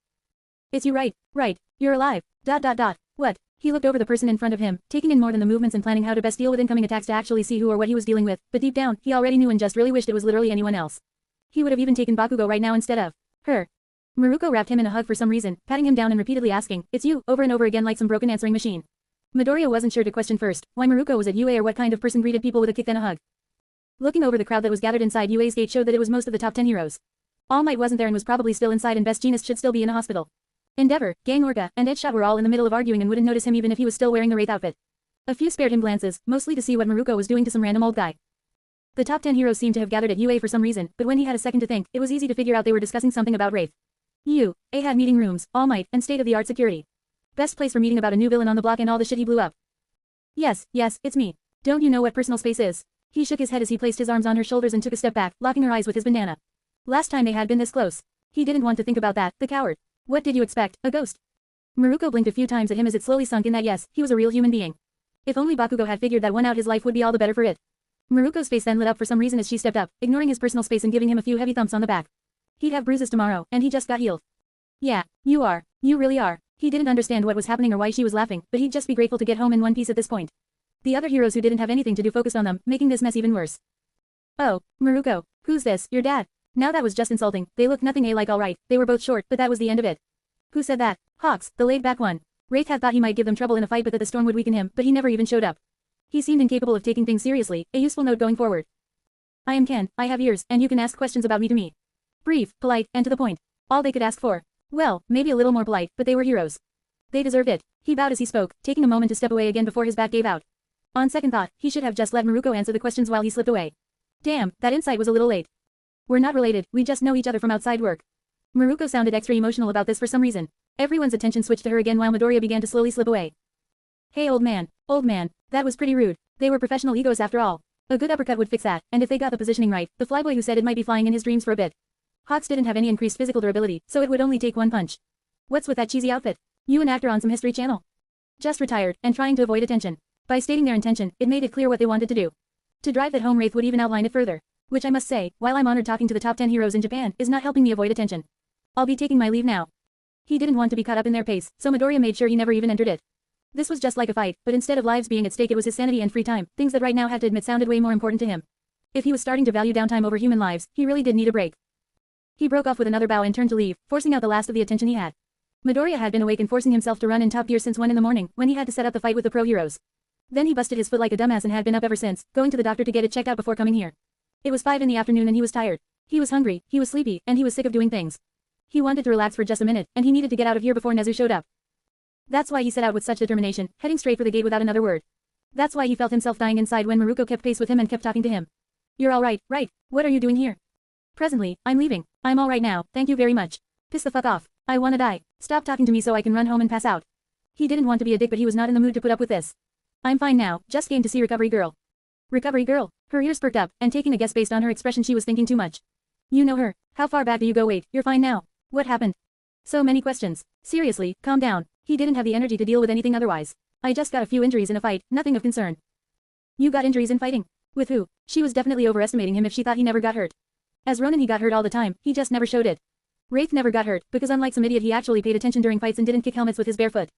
It's you right. You're alive. ... What? He looked over the person in front of him, taking in more than the movements and planning how to best deal with incoming attacks to actually see who or what he was dealing with, but deep down, he already knew and just really wished it was literally anyone else. He would have even taken Bakugo right now instead of her. Maruko wrapped him in a hug for some reason, patting him down and repeatedly asking, "It's you," over and over again like some broken answering machine. Midoriya wasn't sure to question first why Maruko was at UA or what kind of person greeted people with a kick then a hug. Looking over the crowd that was gathered inside UA's gate showed that it was most of the top 10 heroes. All Might wasn't there and was probably still inside and Best Jeanist should still be in a hospital. Endeavor, Gang Orca, and Edgeshot were all in the middle of arguing and wouldn't notice him even if he was still wearing the Wraith outfit. A few spared him glances, mostly to see what Maruko was doing to some random old guy. The top 10 heroes seemed to have gathered at UA for some reason, but when he had a second to think, it was easy to figure out they were discussing something about Wraith. UA had meeting rooms, All Might, and state-of-the-art security. Best place for meeting about a new villain on the block and all the shit he blew up. Yes, it's me. Don't you know what personal space is? He shook his head as he placed his arms on her shoulders and took a step back, locking her eyes with his bandana. Last time they had been this close. He didn't want to think about that, the coward. What did you expect, a ghost? Maruko blinked a few times at him as it slowly sunk in that yes, he was a real human being. If only Bakugo had figured that one out his life would be all the better for it. Maruko's face then lit up for some reason as she stepped up, ignoring his personal space and giving him a few heavy thumps on the back. He'd have bruises tomorrow, and he just got healed. Yeah, you are. You really are. He didn't understand what was happening or why she was laughing, but he'd just be grateful to get home in one piece at this point. The other heroes who didn't have anything to do focused on them, making this mess even worse. Oh, Maruko, who's this, your dad? Now that was just insulting, they looked nothing like alright, they were both short, but that was the end of it. Who said that? Hawks, the laid-back one. Wraith had thought he might give them trouble in a fight but that the storm would weaken him, but he never even showed up. He seemed incapable of taking things seriously, a useful note going forward. I am Ken, I have ears, and you can ask questions about me to me. Brief, polite, and to the point. All they could ask for. Well, maybe a little more polite, but they were heroes. They deserved it. He bowed as he spoke, taking a moment to step away again before his back gave out. On second thought, he should have just let Maruko answer the questions while he slipped away. Damn, that insight was a little late. We're not related, we just know each other from outside work. Maruko sounded extra emotional about this for some reason. Everyone's attention switched to her again while Midoriya began to slowly slip away. Hey old man, that was pretty rude. They were professional egos after all. A good uppercut would fix that, and if they got the positioning right, the flyboy who said it might be flying in his dreams for a bit. Hawks didn't have any increased physical durability, so it would only take one punch. What's with that cheesy outfit? You an actor on some History Channel? Just retired, and trying to avoid attention. By stating their intention, it made it clear what they wanted to do. To drive that home, Wraith would even outline it further. Which I must say, while I'm honored talking to the top 10 heroes in Japan, is not helping me avoid attention. I'll be taking my leave now. He didn't want to be caught up in their pace, so Midoriya made sure he never even entered it. This was just like a fight, but instead of lives being at stake it was his sanity and free time, things that right now had to admit sounded way more important to him. If he was starting to value downtime over human lives, he really did need a break. He broke off with another bow and turned to leave, forcing out the last of the attention he had. Midoriya had been awake and forcing himself to run in top gear since 1 in the morning, when he had to set up the fight with the pro heroes. Then he busted his foot like a dumbass and had been up ever since, going to the doctor to get it checked out before coming here. It was 5 in the afternoon and he was tired. He was hungry, he was sleepy, and he was sick of doing things. He wanted to relax for just a minute, and he needed to get out of here before Nezu showed up. That's why he set out with such determination, heading straight for the gate without another word. That's why he felt himself dying inside when Maruko kept pace with him and kept talking to him. You're alright, right? What are you doing here? Presently, I'm leaving. I'm alright now, thank you very much. Piss the fuck off. I wanna die. Stop talking to me so I can run home and pass out. He didn't want to be a dick but he was not in the mood to put up with this. I'm fine now, just came to see Recovery Girl. Recovery Girl? Her ears perked up, and taking a guess based on her expression she was thinking too much. You know her. How far back do you go? Wait, you're fine now. What happened? So many questions. Seriously, calm down. He didn't have the energy to deal with anything otherwise. I just got a few injuries in a fight, nothing of concern. You got injuries in fighting? With who? She was definitely overestimating him if she thought he never got hurt. As Ronin he got hurt all the time, he just never showed it. Wraith never got hurt, because unlike some idiot he actually paid attention during fights and didn't kick helmets with his bare foot.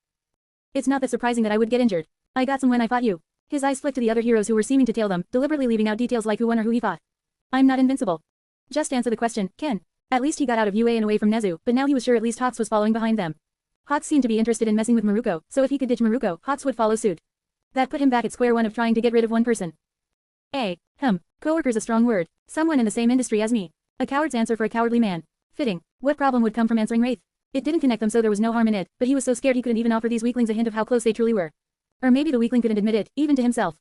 It's not that surprising that I would get injured. I got some when I fought you. His eyes flicked to the other heroes who were seeming to tail them, deliberately leaving out details like who won or who he fought. I'm not invincible. Just answer the question, Ken. At least he got out of UA and away from Nezu, but now he was sure at least Hawks was following behind them. Hawks seemed to be interested in messing with Maruko, so if he could ditch Maruko, Hawks would follow suit. That put him back at square one of trying to get rid of one person. Coworker's a strong word. Someone in the same industry as me. A coward's answer for a cowardly man. Fitting. What problem would come from answering Wraith? It didn't connect them so there was no harm in it, but he was so scared he couldn't even offer these weaklings a hint of how close they truly were. Or maybe the weakling couldn't admit it, even to himself.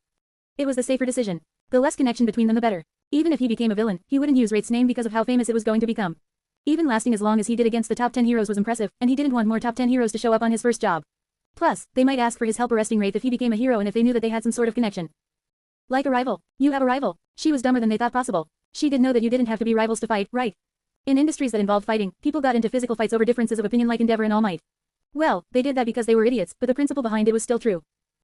It was the safer decision. The less connection between them the better. Even if he became a villain, he wouldn't use Wraith's name because of how famous it was going to become. Even lasting as long as he did against the top 10 heroes was impressive, and he didn't want more top 10 heroes to show up on his first job. Plus, they might ask for his help arresting Wraith if he became a hero and if they knew that they had some sort of connection. Like a rival. You have a rival. She was dumber than they thought possible. She didn't know that you didn't have to be rivals to fight, right? In industries that involved fighting, people got into physical fights over differences of opinion like Endeavor and All Might. Well, they did that because they were idiots, but the principle behind it was still true.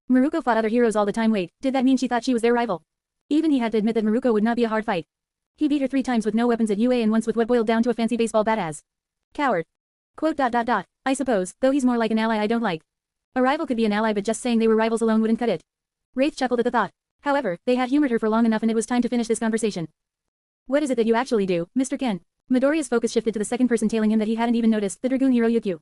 Maruko fought other heroes all the time. Wait, did that mean she thought she was their rival? Even he had to admit that Maruko would not be a hard fight. He beat her 3 times with no weapons at UA and once with what boiled down to a fancy baseball bat as coward. Quote. I suppose, though he's more like an ally I don't like. A rival could be an ally, but just saying they were rivals alone wouldn't cut it. Wraith chuckled at the thought. However, they had humored her for long enough and it was time to finish this conversation. What is it that you actually do, Mr. Ken? Midoriya's focus shifted to the second person tailing him that he hadn't even noticed, the Dragoon hero Yukio.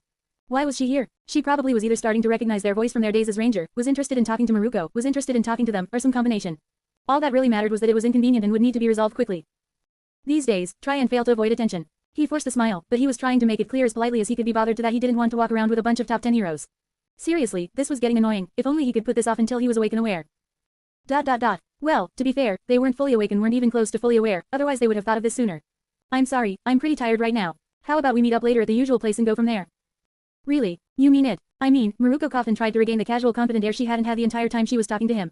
Why was she here? She probably was either starting to recognize their voice from their days as Ranger, was interested in talking to Maruko, was interested in talking to them, or some combination. All that really mattered was that it was inconvenient and would need to be resolved quickly. These days, try and fail to avoid attention. He forced a smile, but he was trying to make it clear as politely as he could be bothered to that he didn't want to walk around with a bunch of top 10 heroes. Seriously, this was getting annoying, if only he could put this off until he was awake and aware. Well, to be fair, they weren't fully awake and weren't even close to fully aware, otherwise they would have thought of this sooner. I'm sorry, I'm pretty tired right now. How about we meet up later at the usual place and go from there? Really? You mean it? I mean, Maruko coughed and tried to regain the casual confident air she hadn't had the entire time she was talking to him.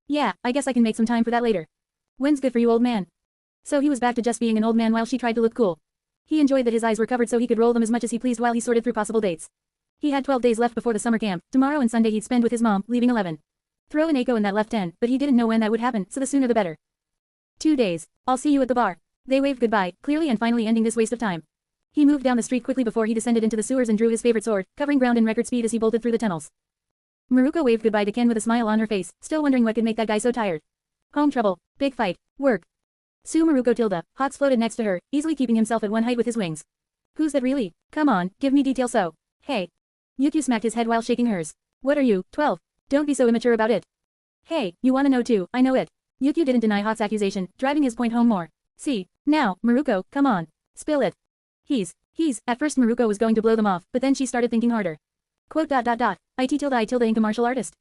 Yeah, I guess I can make some time for that later. When's good for you, old man? So he was back to just being an old man while she tried to look cool. He enjoyed that his eyes were covered so he could roll them as much as he pleased while he sorted through possible dates. He had 12 days left before the summer camp. Tomorrow and Sunday he'd spend with his mom, leaving 11. Throw in Eiko in that left 10, but he didn't know when that would happen, so the sooner the better. 2 days. I'll see you at the bar. They waved goodbye, clearly and finally ending this waste of time. He moved down the street quickly before he descended into the sewers and drew his favorite sword, covering ground in record speed as he bolted through the tunnels. Maruko waved goodbye to Ken with a smile on her face, still wondering what could make that guy so tired. Home trouble, big fight, work. Sue Maruko Tilda, Hots floated next to her, easily keeping himself at one height with his wings. Who's that really? Come on, give me detail so. Hey. Yukio smacked his head while shaking hers. What are you, 12? Don't be so immature about it. Hey, you wanna know too, I know it. Yukio didn't deny Hot's accusation, driving his point home more. See, now, Maruko, come on. Spill it. At first Maruko was going to blow them off, but then she started thinking harder. Quote. I tilde ink a martial artist.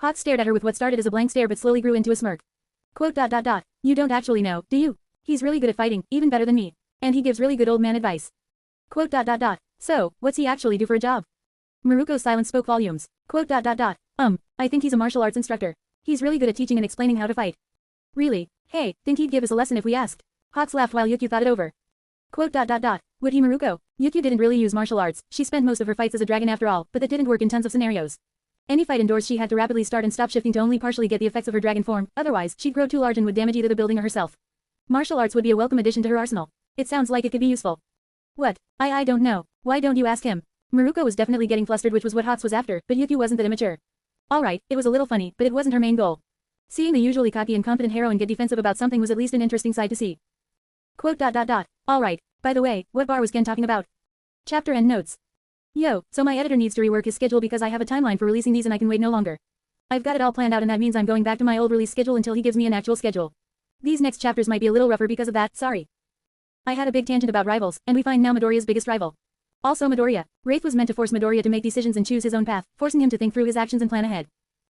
Hot stared at her with what started as a blank stare but slowly grew into a smirk. Quote. You don't actually know, do you? He's really good at fighting, even better than me. And he gives really good old man advice. Quote. So, what's he actually do for a job? Maruko's silence spoke volumes. Quote. I think he's a martial arts instructor. He's really good at teaching and explaining how to fight. Really? Hey, think he'd give us a lesson if we asked? Hots laughed while Yukio thought it over. Quote. Would he, Maruko? Yukio didn't really use martial arts, she spent most of her fights as a dragon after all, but that didn't work in tons of scenarios. Any fight indoors she had to rapidly start and stop shifting to only partially get the effects of her dragon form, otherwise, she'd grow too large and would damage either the building or herself. Martial arts would be a welcome addition to her arsenal. It sounds like it could be useful. What? I don't know. Why don't you ask him? Maruko was definitely getting flustered, which was what Hots was after, but Yukio wasn't that immature. Alright, it was a little funny, but it wasn't her main goal. Seeing the usually cocky and confident heroine get defensive about something was at least an interesting side to see. Quote. Alright, by the way, what bar was Ken talking about? Chapter end notes. Yo, so my editor needs to rework his schedule because I have a timeline for releasing these and I can wait no longer. I've got it all planned out and that means I'm going back to my old release schedule until he gives me an actual schedule. These next chapters might be a little rougher because of that, sorry. I had a big tangent about rivals, and we find now Midoriya's biggest rival. Also Midoriya. Wraith was meant to force Midoriya to make decisions and choose his own path, forcing him to think through his actions and plan ahead.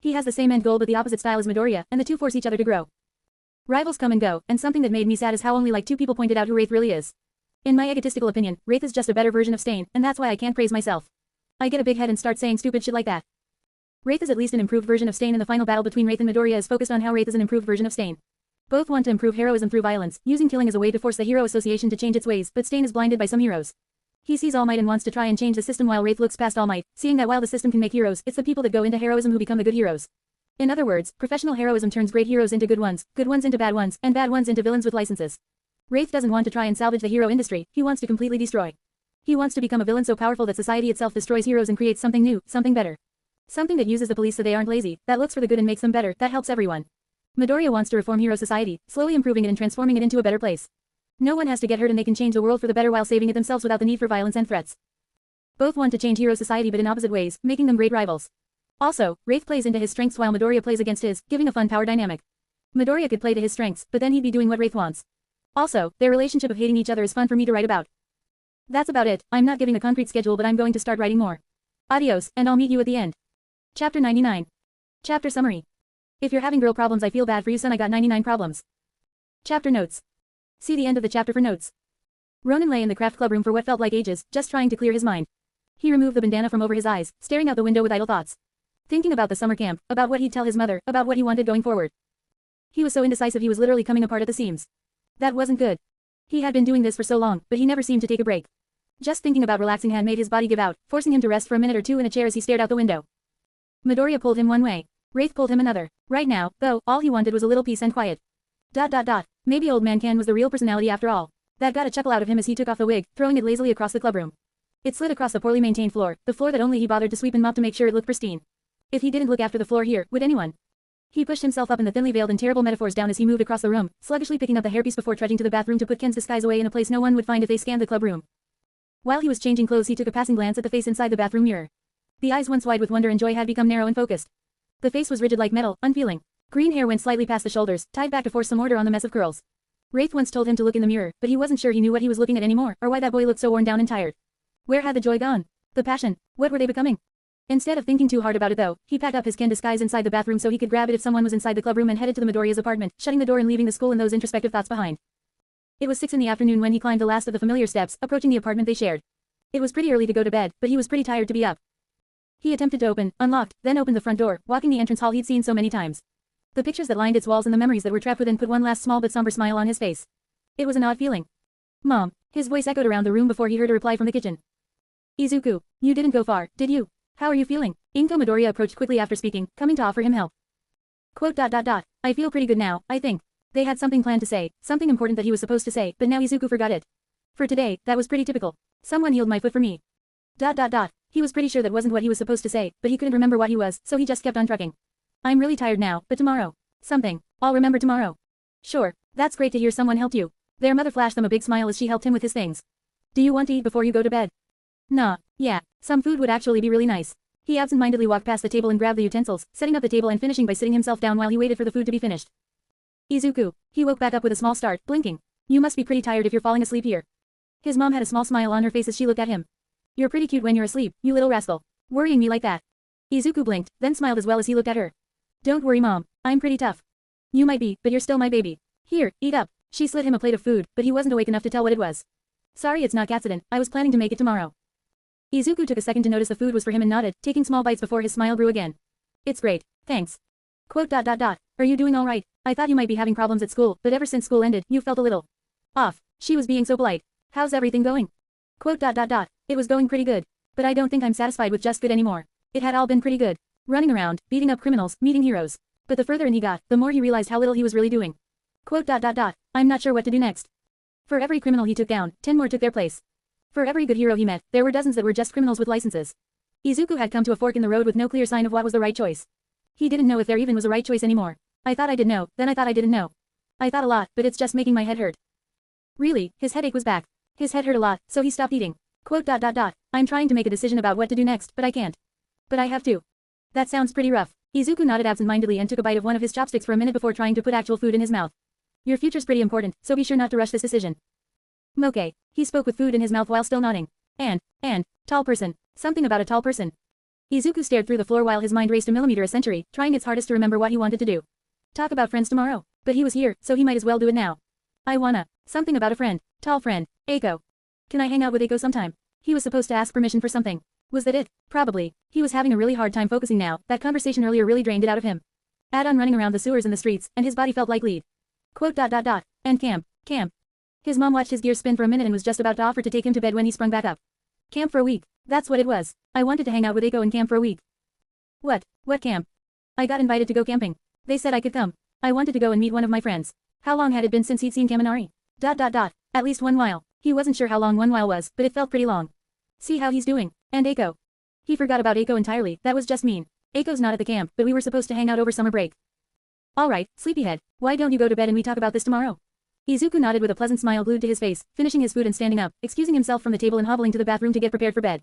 He has the same end goal but the opposite style as Midoriya, and the two force each other to grow. Rivals come and go, and something that made me sad is how only like 2 people pointed out who Wraith really is. In my egotistical opinion, Wraith is just a better version of Stain, and that's why I can't praise myself. I get a big head and start saying stupid shit like that. Wraith is at least an improved version of Stain, and the final battle between Wraith and Midoriya is focused on how Wraith is an improved version of Stain. Both want to improve heroism through violence, using killing as a way to force the Hero Association to change its ways, but Stain is blinded by some heroes. He sees All Might and wants to try and change the system while Wraith looks past All Might, seeing that while the system can make heroes, it's the people that go into heroism who become the good heroes. In other words, professional heroism turns great heroes into good ones into bad ones, and bad ones into villains with licenses. Wraith doesn't want to try and salvage the hero industry, he wants to completely destroy. He wants to become a villain so powerful that society itself destroys heroes and creates something new, something better. Something that uses the police so they aren't lazy, that looks for the good and makes them better, that helps everyone. Midoriya wants to reform hero society, slowly improving it and transforming it into a better place. No one has to get hurt and they can change the world for the better while saving it themselves without the need for violence and threats. Both want to change hero society but in opposite ways, making them great rivals. Also, Wraith plays into his strengths while Midoriya plays against his, giving a fun power dynamic. Midoriya could play to his strengths, but then he'd be doing what Wraith wants. Also, their relationship of hating each other is fun for me to write about. That's about it, I'm not giving a concrete schedule but I'm going to start writing more. Adios, and I'll meet you at the end. Chapter 99. Chapter summary. If you're having girl problems I feel bad for you son, I got 99 problems. Chapter notes. See the end of the chapter for notes. Ronin lay in the craft club room for what felt like ages, just trying to clear his mind. He removed the bandana from over his eyes, staring out the window with idle thoughts. Thinking about the summer camp, about what he'd tell his mother, about what he wanted going forward. He was so indecisive he was literally coming apart at the seams. That wasn't good. He had been doing this for so long, but he never seemed to take a break. Just thinking about relaxing had made his body give out, forcing him to rest for a minute or two in a chair as he stared out the window. Midoriya pulled him one way. Wraith pulled him another. Right now, though, all he wanted was a little peace and quiet. Maybe Old Man Can was the real personality after all. That got a chuckle out of him as he took off the wig, throwing it lazily across the clubroom. It slid across the poorly maintained floor, the floor that only he bothered to sweep and mop to make sure it looked pristine. If he didn't look after the floor here, would anyone? He pushed himself up in the thinly veiled and terrible metaphors down as he moved across the room, sluggishly picking up the hairpiece before trudging to the bathroom to put Ken's disguise away in a place no one would find if they scanned the clubroom. While he was changing clothes he took a passing glance at the face inside the bathroom mirror. The eyes once wide with wonder and joy had become narrow and focused. The face was rigid like metal, unfeeling. Green hair went slightly past the shoulders, tied back to force some order on the mess of curls. Wraith once told him to look in the mirror, but he wasn't sure he knew what he was looking at anymore, or why that boy looked so worn down and tired. Where had the joy gone? The passion? What were they becoming? Instead of thinking too hard about it though, he packed up his Ken disguise inside the bathroom so he could grab it if someone was inside the clubroom and headed to the Midoriya's apartment, shutting the door and leaving the school and those introspective thoughts behind. It was 6 in the afternoon when he climbed the last of the familiar steps, approaching the apartment they shared. It was pretty early to go to bed, but he was pretty tired to be up. He attempted to open, unlocked, then opened the front door, walking the entrance hall he'd seen so many times. The pictures that lined its walls and the memories that were trapped within put one last small but somber smile on his face. It was an odd feeling. Mom. His voice echoed around the room before he heard a reply from the kitchen. Izuku, you didn't go far, did you? How are you feeling? Inko Midoriya approached quickly after speaking, coming to offer him help. I feel pretty good now, I think. They had something planned to say, something important that he was supposed to say, but now Izuku forgot it. For today, that was pretty typical. Someone healed my foot for me. He was pretty sure that wasn't what he was supposed to say, but he couldn't remember what he was, so he just kept on trucking. I'm really tired now, but tomorrow. Something. I'll remember tomorrow. Sure, that's great to hear someone helped you. Their mother flashed them a big smile as she helped him with his things. Do you want to eat before you go to bed? Nah, yeah, some food would actually be really nice. He absent-mindedly walked past the table and grabbed the utensils, setting up the table and finishing by sitting himself down while he waited for the food to be finished. Izuku. He woke back up with a small start, blinking. You must be pretty tired if you're falling asleep here. His mom had a small smile on her face as she looked at him. You're pretty cute when you're asleep, you little rascal. Worrying me like that. Izuku blinked, then smiled as well as he looked at her. Don't worry mom, I'm pretty tough. You might be, but you're still my baby. Here, eat up. She slid him a plate of food, but he wasn't awake enough to tell what it was. Sorry it's not accident, I was planning to make it tomorrow. Izuku took a second to notice the food was for him and nodded, taking small bites before his smile grew again. It's great, thanks. Are you doing alright? I thought you might be having problems at school, but ever since school ended, you felt a little off. She was being so polite. How's everything going? It was going pretty good. But I don't think I'm satisfied with just good anymore. It had all been pretty good. Running around, beating up criminals, meeting heroes. But the further in he got, the more he realized how little he was really doing. I'm not sure what to do next. For every criminal he took down, 10 more took their place. For every good hero he met, there were dozens that were just criminals with licenses. Izuku had come to a fork in the road with no clear sign of what was the right choice. He didn't know if there even was a right choice anymore. I thought I did know, then I thought I didn't know. I thought a lot, but it's just making my head hurt. Really, his headache was back. His head hurt a lot, so he stopped eating. I'm trying to make a decision about what to do next, but I can't. But I have to. That sounds pretty rough. Izuku nodded absent-mindedly and took a bite of one of his chopsticks for a minute before trying to put actual food in his mouth. Your future's pretty important, so be sure not to rush this decision. Moke. He spoke with food in his mouth while still nodding. And, tall person. Something about a tall person. Izuku stared through the floor while his mind raced a millimeter a century, trying its hardest to remember what he wanted to do. Talk about friends tomorrow. But he was here, so he might as well do it now. I wanna. Something about a friend. Tall friend. Eiko. Can I hang out with Eiko sometime? He was supposed to ask permission for something. Was that it? Probably. He was having a really hard time focusing now, that conversation earlier really drained it out of him. Add on running around the sewers and the streets, and his body felt like lead. And camp. His mom watched his gears spin for a minute and was just about to offer to take him to bed when he sprung back up. Camp for a week. That's what it was. I wanted to hang out with Eiko and camp for a week. What camp? I got invited to go camping. They said I could come. I wanted to go and meet one of my friends. How long had it been since he'd seen Kaminari? At least 1 while. He wasn't sure how long 1 while was, but it felt pretty long. See how he's doing. And Eiko. He forgot about Eiko entirely, that was just mean. Eiko's not at the camp, but we were supposed to hang out over summer break. Alright, sleepyhead, why don't you go to bed and we talk about this tomorrow? Izuku nodded with a pleasant smile glued to his face, finishing his food and standing up, excusing himself from the table and hobbling to the bathroom to get prepared for bed.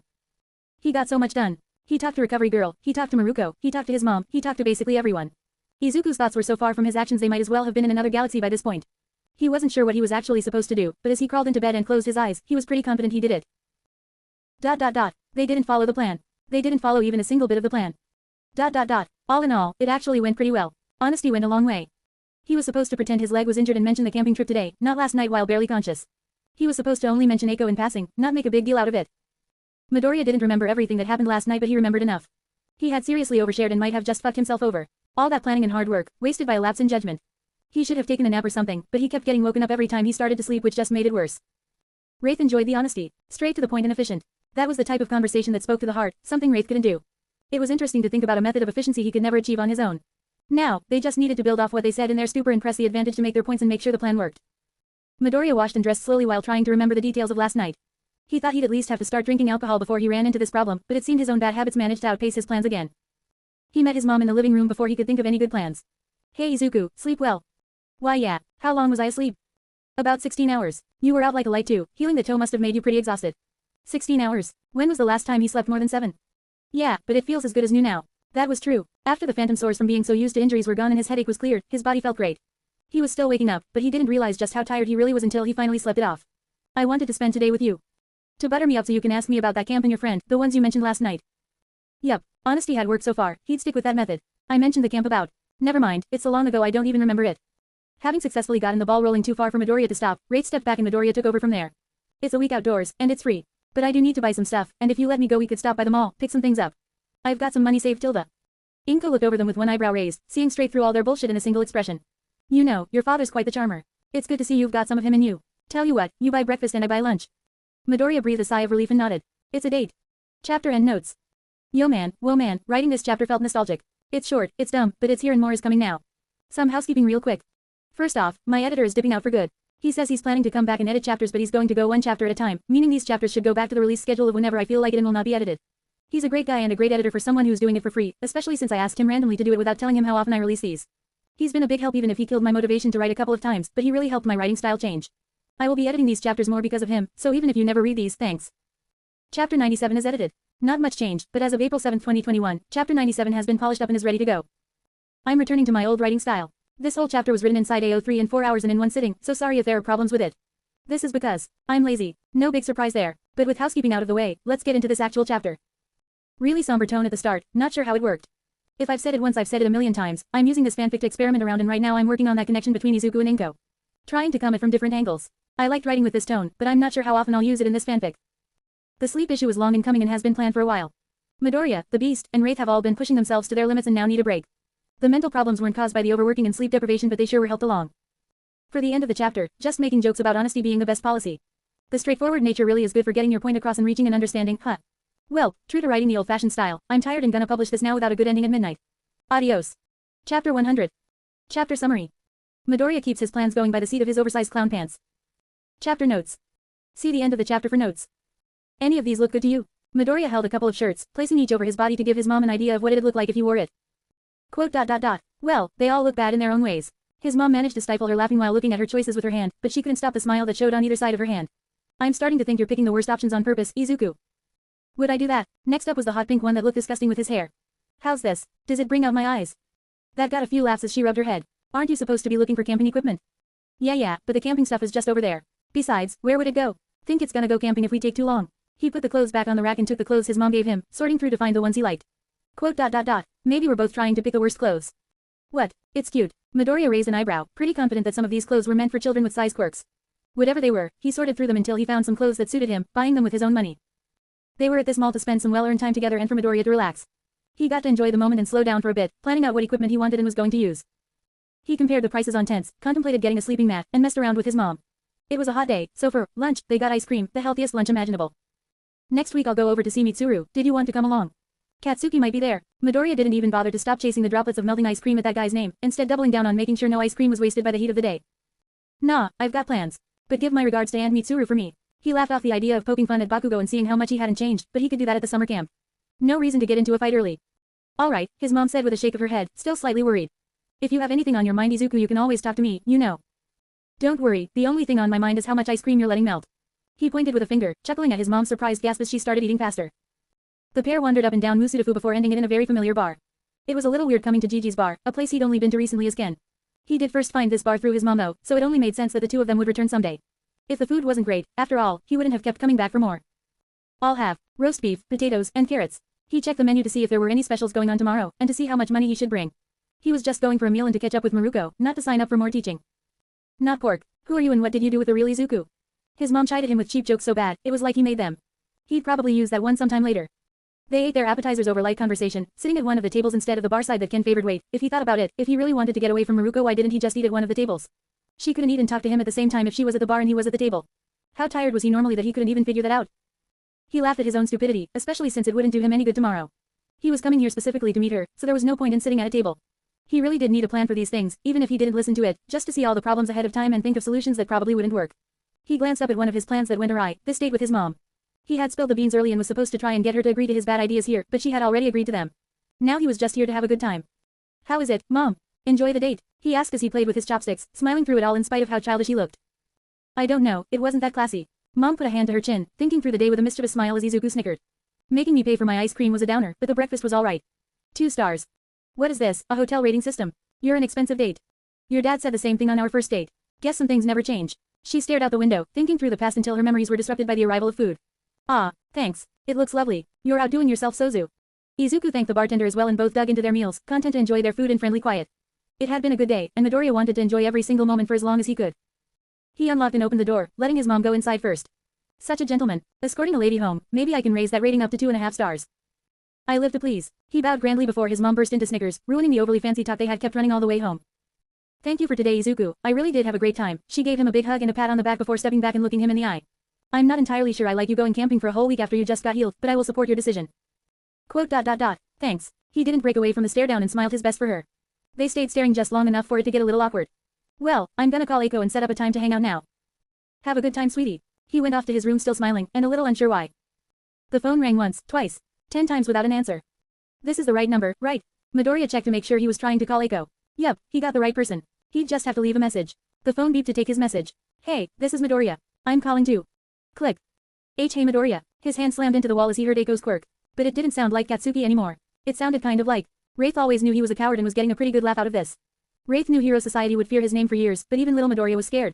He got so much done. He talked to Recovery Girl, he talked to Maruko, he talked to his mom, he talked to basically everyone. Izuku's thoughts were so far from his actions they might as well have been in another galaxy by this point. He wasn't sure what he was actually supposed to do, but as he crawled into bed and closed his eyes, he was pretty confident he did it. They didn't follow the plan. They didn't follow even a single bit of the plan. All in all, it actually went pretty well. Honesty went a long way. He was supposed to pretend his leg was injured and mention the camping trip today, not last night while barely conscious. He was supposed to only mention Eiko in passing, not make a big deal out of it. Midoriya didn't remember everything that happened last night, but he remembered enough. He had seriously overshared and might have just fucked himself over. All that planning and hard work, wasted by a lapse in judgment. He should have taken a nap or something, but he kept getting woken up every time he started to sleep, which just made it worse. Wraith enjoyed the honesty. Straight to the point and efficient. That was the type of conversation that spoke to the heart, something Wraith couldn't do. It was interesting to think about a method of efficiency he could never achieve on his own. Now, they just needed to build off what they said in their stupor and press the advantage to make their points and make sure the plan worked. Midoriya washed and dressed slowly while trying to remember the details of last night. He thought he'd at least have to start drinking alcohol before he ran into this problem, but it seemed his own bad habits managed to outpace his plans again. He met his mom in the living room before he could think of any good plans. Hey Izuku, sleep well. Why yeah, how long was I asleep? About 16 hours. You were out like a light too, healing the toe must have made you pretty exhausted. 16 hours. When was the last time he slept more than 7? Yeah, but it feels as good as new now. That was true. After the phantom sores from being so used to injuries were gone and his headache was cleared, his body felt great. He was still waking up, but he didn't realize just how tired he really was until he finally slept it off. I wanted to spend today with you. To butter me up so you can ask me about that camp and your friend, the ones you mentioned last night. Yup, honesty had worked so far, he'd stick with that method. I mentioned the camp about. Never mind, it's so long ago I don't even remember it. Having successfully gotten the ball rolling too far for Midoriya to stop, Wraith stepped back and Midoriya took over from there. It's a week outdoors, and it's free. But I do need to buy some stuff, and if you let me go we could stop by the mall, pick some things up. I've got some money saved Tilda. Inko looked over them with one eyebrow raised, seeing straight through all their bullshit in a single expression. You know, your father's quite the charmer. It's good to see you've got some of him in you. Tell you what, you buy breakfast and I buy lunch. Midoriya breathed a sigh of relief and nodded. It's a date. Chapter and notes. Yo man, whoa man, writing this chapter felt nostalgic. It's short, it's dumb, but it's here and more is coming now. Some housekeeping real quick. First off, my editor is dipping out for good. He says he's planning to come back and edit chapters but he's going to go one chapter at a time, meaning these chapters should go back to the release schedule of whenever I feel like it and will not be edited. He's a great guy and a great editor for someone who's doing it for free, especially since I asked him randomly to do it without telling him how often I release these. He's been a big help even if he killed my motivation to write a couple of times, but he really helped my writing style change. I will be editing these chapters more because of him, so even if you never read these, thanks. Chapter 97 is edited. Not much change, but as of April 7, 2021, Chapter 97 has been polished up and is ready to go. I'm returning to my old writing style. This whole chapter was written inside AO3 in 4 hours and in one sitting, so sorry if there are problems with it. This is because I'm lazy. No big surprise there, but with housekeeping out of the way, let's get into this actual chapter. Really somber tone at the start, not sure how it worked. If I've said it once I've said it a million times, I'm using this fanfic to experiment around and right now I'm working on that connection between Izuku and Inko. Trying to come at from different angles. I liked writing with this tone, but I'm not sure how often I'll use it in this fanfic. The sleep issue is long in coming and has been planned for a while. Midoriya, the Beast, and Wraith have all been pushing themselves to their limits and now need a break. The mental problems weren't caused by the overworking and sleep deprivation but they sure were helped along. For the end of the chapter, just making jokes about honesty being the best policy. The straightforward nature really is good for getting your point across and reaching an understanding, huh? Well, true to writing the old-fashioned style, I'm tired and gonna publish this now without a good ending at midnight. Adios. Chapter 100. Chapter summary. Midoriya keeps his plans going by the seat of his oversized clown pants. Chapter notes. See the end of the chapter for notes. Any of these look good to you? Midoriya held a couple of shirts, placing each over his body to give his mom an idea of what it'd look like if he wore it. Quote. Well, they all look bad in their own ways. His mom managed to stifle her laughing while looking at her choices with her hand, but she couldn't stop the smile that showed on either side of her hand. I'm starting to think you're picking the worst options on purpose, Izuku. Would I do that? Next up was the hot pink one that looked disgusting with his hair. How's this? Does it bring out my eyes? That got a few laughs as she rubbed her head. Aren't you supposed to be looking for camping equipment? Yeah, but the camping stuff is just over there. Besides, where would it go? Think it's gonna go camping if we take too long. He put the clothes back on the rack and took the clothes his mom gave him, sorting through to find the ones he liked. Quote. Maybe we're both trying to pick the worst clothes. What? It's cute. Midoriya raised an eyebrow, pretty confident that some of these clothes were meant for children with size quirks. Whatever they were, he sorted through them until he found some clothes that suited him, buying them with his own money. They were at this mall to spend some well-earned time together and for Midoriya to relax. He got to enjoy the moment and slow down for a bit, planning out what equipment he wanted and was going to use. He compared the prices on tents, contemplated getting a sleeping mat, and messed around with his mom. It was a hot day, so for lunch, they got ice cream, the healthiest lunch imaginable. Next week I'll go over to see Mitsuru, did you want to come along? Katsuki might be there. Midoriya didn't even bother to stop chasing the droplets of melting ice cream at that guy's name, instead doubling down on making sure no ice cream was wasted by the heat of the day. Nah, I've got plans. But give my regards to Aunt Mitsuru for me. He laughed off the idea of poking fun at Bakugo and seeing how much he hadn't changed, but he could do that at the summer camp. No reason to get into a fight early. Alright, his mom said with a shake of her head, still slightly worried. If you have anything on your mind Izuku you can always talk to me, you know. Don't worry, the only thing on my mind is how much ice cream you're letting melt. He pointed with a finger, chuckling at his mom's surprised gasp as she started eating faster. The pair wandered up and down Musudafu before ending it in a very familiar bar. It was a little weird coming to Gigi's bar, a place he'd only been to recently as Ken. He did first find this bar through his mom though, so it only made sense that the two of them would return someday. If the food wasn't great, after all, he wouldn't have kept coming back for more. I'll have roast beef, potatoes, and carrots. He checked the menu to see if there were any specials going on tomorrow, and to see how much money he should bring. He was just going for a meal and to catch up with Maruko, not to sign up for more teaching. Not pork. Who are you and what did you do with the real Izuku? His mom chided him with cheap jokes so bad, it was like he made them. He'd probably use that one sometime later. They ate their appetizers over light conversation, sitting at one of the tables instead of the bar side that Ken favored. Wait, if he thought about it, if he really wanted to get away from Maruko, why didn't he just eat at one of the tables? She couldn't eat and talk to him at the same time if she was at the bar and he was at the table. How tired was he normally that he couldn't even figure that out? He laughed at his own stupidity, especially since it wouldn't do him any good tomorrow. He was coming here specifically to meet her, so there was no point in sitting at a table. He really did need a plan for these things, even if he didn't listen to it, just to see all the problems ahead of time and think of solutions that probably wouldn't work. He glanced up at one of his plans that went awry, this date with his mom. He had spilled the beans early and was supposed to try and get her to agree to his bad ideas here, but she had already agreed to them. Now he was just here to have a good time. How is it, Mom? Enjoy the date? He asked as he played with his chopsticks, smiling through it all in spite of how childish he looked. I don't know, it wasn't that classy. Mom put a hand to her chin, thinking through the day with a mischievous smile as Izuku snickered. Making me pay for my ice cream was a downer, but the breakfast was alright. 2 stars. What is this, a hotel rating system? You're an expensive date. Your dad said the same thing on our first date. Guess some things never change. She stared out the window, thinking through the past until her memories were disrupted by the arrival of food. Ah, thanks. It looks lovely. You're outdoing yourself, Sozu. Izuku thanked the bartender as well and both dug into their meals, content to enjoy their food in friendly quiet. It had been a good day, and Midoriya wanted to enjoy every single moment for as long as he could. He unlocked and opened the door, letting his mom go inside first. Such a gentleman. Escorting a lady home, maybe I can raise that rating up to 2.5 stars. I live to please. He bowed grandly before his mom burst into snickers, ruining the overly fancy talk they had kept running all the way home. Thank you for today, Izuku. I really did have a great time. She gave him a big hug and a pat on the back before stepping back and looking him in the eye. I'm not entirely sure I like you going camping for a whole week after you just got healed, but I will support your decision. Quote. Thanks. He didn't break away from the stare down and smiled his best for her. They stayed staring just long enough for it to get a little awkward. Well, I'm gonna call Eiko and set up a time to hang out now. Have a good time, sweetie. He went off to his room still smiling, and a little unsure why. The phone rang once, twice, 10 times without an answer. This is the right number, right? Midoriya checked to make sure he was trying to call Eiko. Yep, he got the right person. He'd just have to leave a message. The phone beeped to take his message. Hey, this is Midoriya. I'm calling too. Click. Hey Midoriya. His hand slammed into the wall as he heard Eiko's quirk. But it didn't sound like Katsuki anymore. It sounded kind of like. Wraith always knew he was a coward and was getting a pretty good laugh out of this. Wraith knew Hero Society would fear his name for years, but even little Midoriya was scared.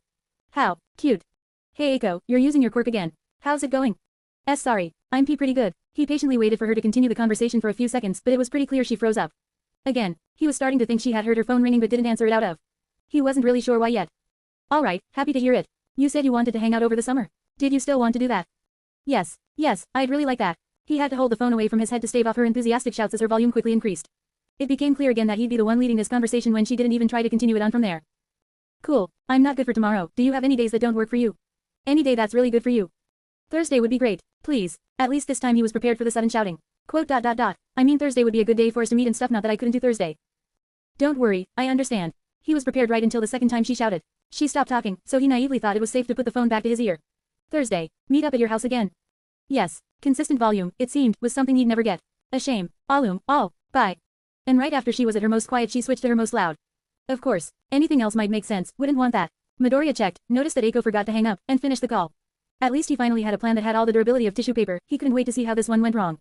How cute. Hey Eiko, you're using your quirk again. How's it going? Sorry, I'm pretty good. He patiently waited for her to continue the conversation for a few seconds, but it was pretty clear she froze up. Again, he was starting to think she had heard her phone ringing but didn't answer it out of. He wasn't really sure why yet. Alright, happy to hear it. You said you wanted to hang out over the summer. Did you still want to do that? Yes, I'd really like that. He had to hold the phone away from his head to stave off her enthusiastic shouts as her volume quickly increased. It became clear again that he'd be the one leading this conversation when she didn't even try to continue it on from there. Cool, I'm not good for tomorrow. Do you have any days that don't work for you? Any day that's really good for you. Thursday would be great, please. At least this time he was prepared for the sudden shouting. Quote. I mean Thursday would be a good day for us to meet and stuff, not that I couldn't do Thursday. Don't worry, I understand. He was prepared right until the second time she shouted. She stopped talking, so he naively thought it was safe to put the phone back to his ear. Thursday, meet up at your house again. Yes, consistent volume, it seemed, was something he'd never get. A shame. Bye. And right after she was at her most quiet she switched to her most loud. Of course, anything else might make sense, wouldn't want that. Midoriya checked, noticed that Eiko forgot to hang up, and finished the call. At least he finally had a plan that had all the durability of tissue paper, he couldn't wait to see how this one went wrong.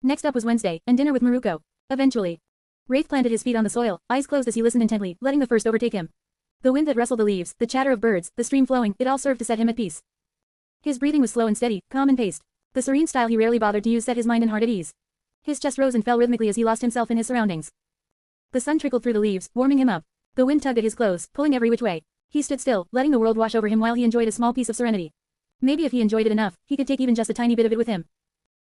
Next up was Wednesday, and dinner with Maruko. Eventually. Wraith planted his feet on the soil, eyes closed as he listened intently, letting the first overtake him. The wind that rustled the leaves, the chatter of birds, the stream flowing, it all served to set him at peace. His breathing was slow and steady, calm and paced. The serene style he rarely bothered to use set his mind and heart at ease. His chest rose and fell rhythmically as he lost himself in his surroundings. The sun trickled through the leaves, warming him up. The wind tugged at his clothes, pulling every which way. He stood still, letting the world wash over him while he enjoyed a small piece of serenity. Maybe if he enjoyed it enough, he could take even just a tiny bit of it with him.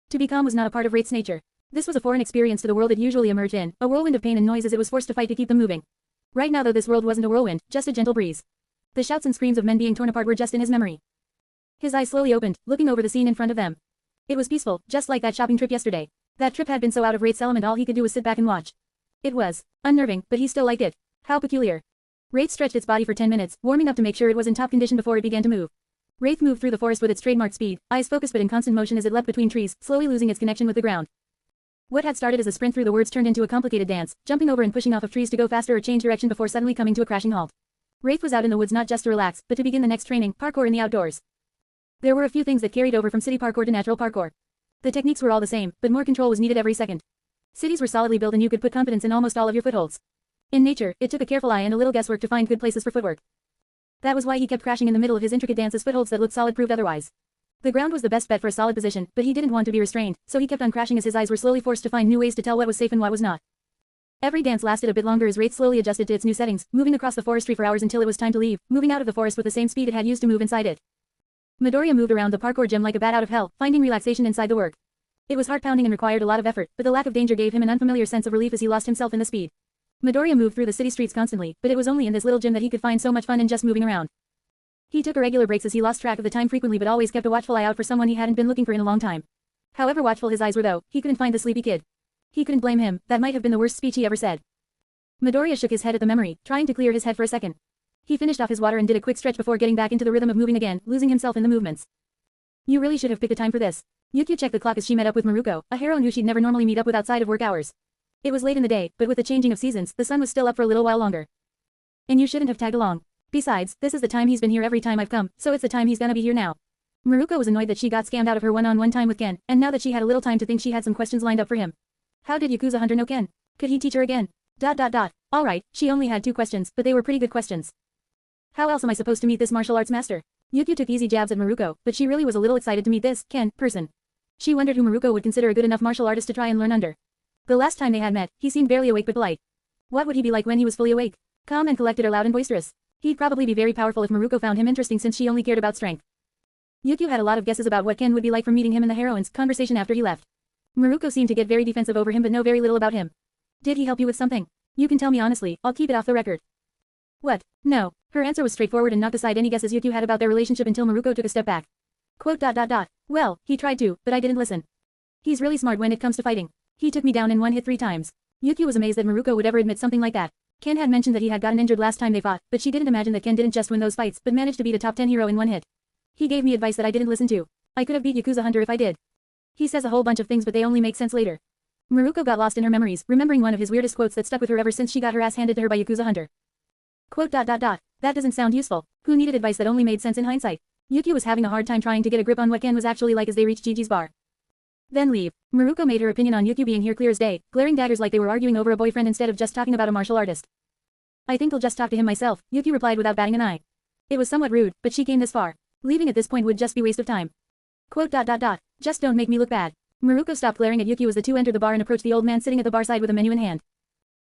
To be calm was not a part of Wraith's nature. This was a foreign experience to the world it usually emerged in, a whirlwind of pain and noise as it was forced to fight to keep them moving. Right now though this world wasn't a whirlwind, just a gentle breeze. The shouts and screams of men being torn apart were just in his memory. His eyes slowly opened, looking over the scene in front of them. It was peaceful, just like that shopping trip yesterday. That trip had been so out of Wraith's element all he could do was sit back and watch. It was unnerving, but he still liked it. How peculiar. Wraith stretched its body for 10 minutes, warming up to make sure it was in top condition before it began to move. Wraith moved through the forest with its trademark speed, eyes focused but in constant motion as it leapt between trees, slowly losing its connection with the ground. What had started as a sprint through the woods turned into a complicated dance, jumping over and pushing off of trees to go faster or change direction before suddenly coming to a crashing halt. Wraith was out in the woods not just to relax, but to begin the next training, parkour in the outdoors. There were a few things that carried over from city parkour to natural parkour. The techniques were all the same, but more control was needed every second. Cities were solidly built and you could put confidence in almost all of your footholds. In nature, it took a careful eye and a little guesswork to find good places for footwork. That was why he kept crashing in the middle of his intricate dances. Footholds that looked solid proved otherwise. The ground was the best bet for a solid position, but he didn't want to be restrained, so he kept on crashing as his eyes were slowly forced to find new ways to tell what was safe and what was not. Every dance lasted a bit longer as Wraith slowly adjusted to its new settings, moving across the forestry for hours until it was time to leave, moving out of the forest with the same speed it had used to move inside it. Midoriya moved around the parkour gym like a bat out of hell, finding relaxation inside the work. It was heart-pounding and required a lot of effort, but the lack of danger gave him an unfamiliar sense of relief as he lost himself in the speed. Midoriya moved through the city streets constantly, but it was only in this little gym that he could find so much fun in just moving around. He took irregular breaks as he lost track of the time frequently but always kept a watchful eye out for someone he hadn't been looking for in a long time. However watchful his eyes were though, he couldn't find the sleepy kid. He couldn't blame him, that might have been the worst speech he ever said. Midoriya shook his head at the memory, trying to clear his head for a second. He finished off his water and did a quick stretch before getting back into the rhythm of moving again, losing himself in the movements. You really should have picked a time for this. Yukio checked the clock as she met up with Maruko, a heroine who she'd never normally meet up with outside of work hours. It was late in the day, but with the changing of seasons, the sun was still up for a little while longer. And you shouldn't have tagged along. Besides, this is the time he's been here every time I've come, so it's the time he's gonna be here now. Maruko was annoyed that she got scammed out of her one-on-one time with Ken, and now that she had a little time to think she had some questions lined up for him. How did Yakuza Hunter know Ken? Could he teach her again? Alright, she only had 2 questions, but they were pretty good questions. How else am I supposed to meet this martial arts master? Yukio took easy jabs at Maruko, but she really was a little excited to meet this, Ken, person. She wondered who Maruko would consider a good enough martial artist to try and learn under. The last time they had met, he seemed barely awake but polite. What would he be like when he was fully awake? Calm and collected or loud and boisterous? He'd probably be very powerful if Maruko found him interesting since she only cared about strength. Yukio had a lot of guesses about what Ken would be like from meeting him in the heroine's conversation after he left. Maruko seemed to get very defensive over him but know very little about him. Did he help you with something? You can tell me honestly, I'll keep it off the record. What? No. Her answer was straightforward and knocked aside any guesses Yukio had about their relationship until Maruko took a step back. Well, he tried to, but I didn't listen. He's really smart when it comes to fighting. He took me down in one hit 3 times. Yukio was amazed that Maruko would ever admit something like that. Ken had mentioned that he had gotten injured last time they fought, but she didn't imagine that Ken didn't just win those fights but managed to beat a top 10 hero in one hit. He gave me advice that I didn't listen to. I could have beat Yakuza Hunter if I did. He says a whole bunch of things but they only make sense later. Maruko got lost in her memories, remembering one of his weirdest quotes that stuck with her ever since she got her ass handed to her by Yakuza Hunter. That doesn't sound useful. Who needed advice that only made sense in hindsight? Yukio was having a hard time trying to get a grip on what Ken was actually like as they reached Gigi's bar. Then leave. Maruko made her opinion on Yukio being here clear as day, glaring daggers like they were arguing over a boyfriend instead of just talking about a martial artist. I think I'll just talk to him myself, Yukio replied without batting an eye. It was somewhat rude, but she came this far. Leaving at this point would just be waste of time. Just don't make me look bad. Maruko stopped glaring at Yukio as the two entered the bar and approached the old man sitting at the bar side with a menu in hand.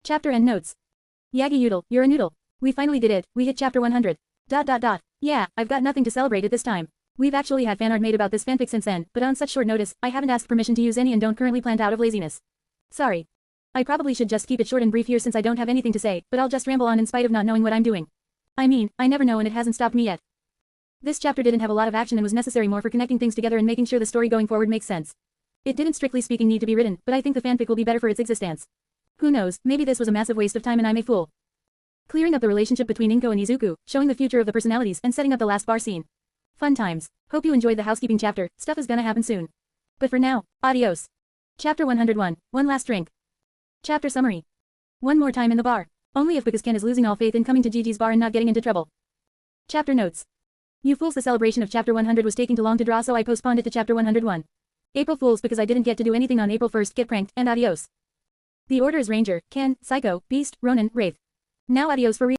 Chapter End Notes. Yagi Udal, you're a noodle. We finally did it, we hit chapter 100. Yeah, I've got nothing to celebrate at this time. We've actually had fan art made about this fanfic since then, but on such short notice, I haven't asked permission to use any and don't currently plan to out of laziness. Sorry. I probably should just keep it short and brief here since I don't have anything to say, but I'll just ramble on in spite of not knowing what I'm doing. I mean, I never know and it hasn't stopped me yet. This chapter didn't have a lot of action and was necessary more for connecting things together and making sure the story going forward makes sense. It didn't strictly speaking need to be written, but I think the fanfic will be better for its existence. Who knows, maybe this was a massive waste of time and I'm a fool. Clearing up the relationship between Inko and Izuku, showing the future of the personalities and setting up the last bar scene. Fun times. Hope you enjoyed the housekeeping chapter, stuff is gonna happen soon. But for now, adios. Chapter 101, One Last Drink. Chapter Summary. One more time in the bar. Only if because Ken is losing all faith in coming to Gigi's bar and not getting into trouble. Chapter Notes. You fools, the celebration of chapter 100 was taking too long to draw so I postponed it to chapter 101. April Fools because I didn't get to do anything on April 1st, get pranked, and adios. The order is Ranger, Ken, Psycho, Beast, Ronin, Wraith. Now adios for real.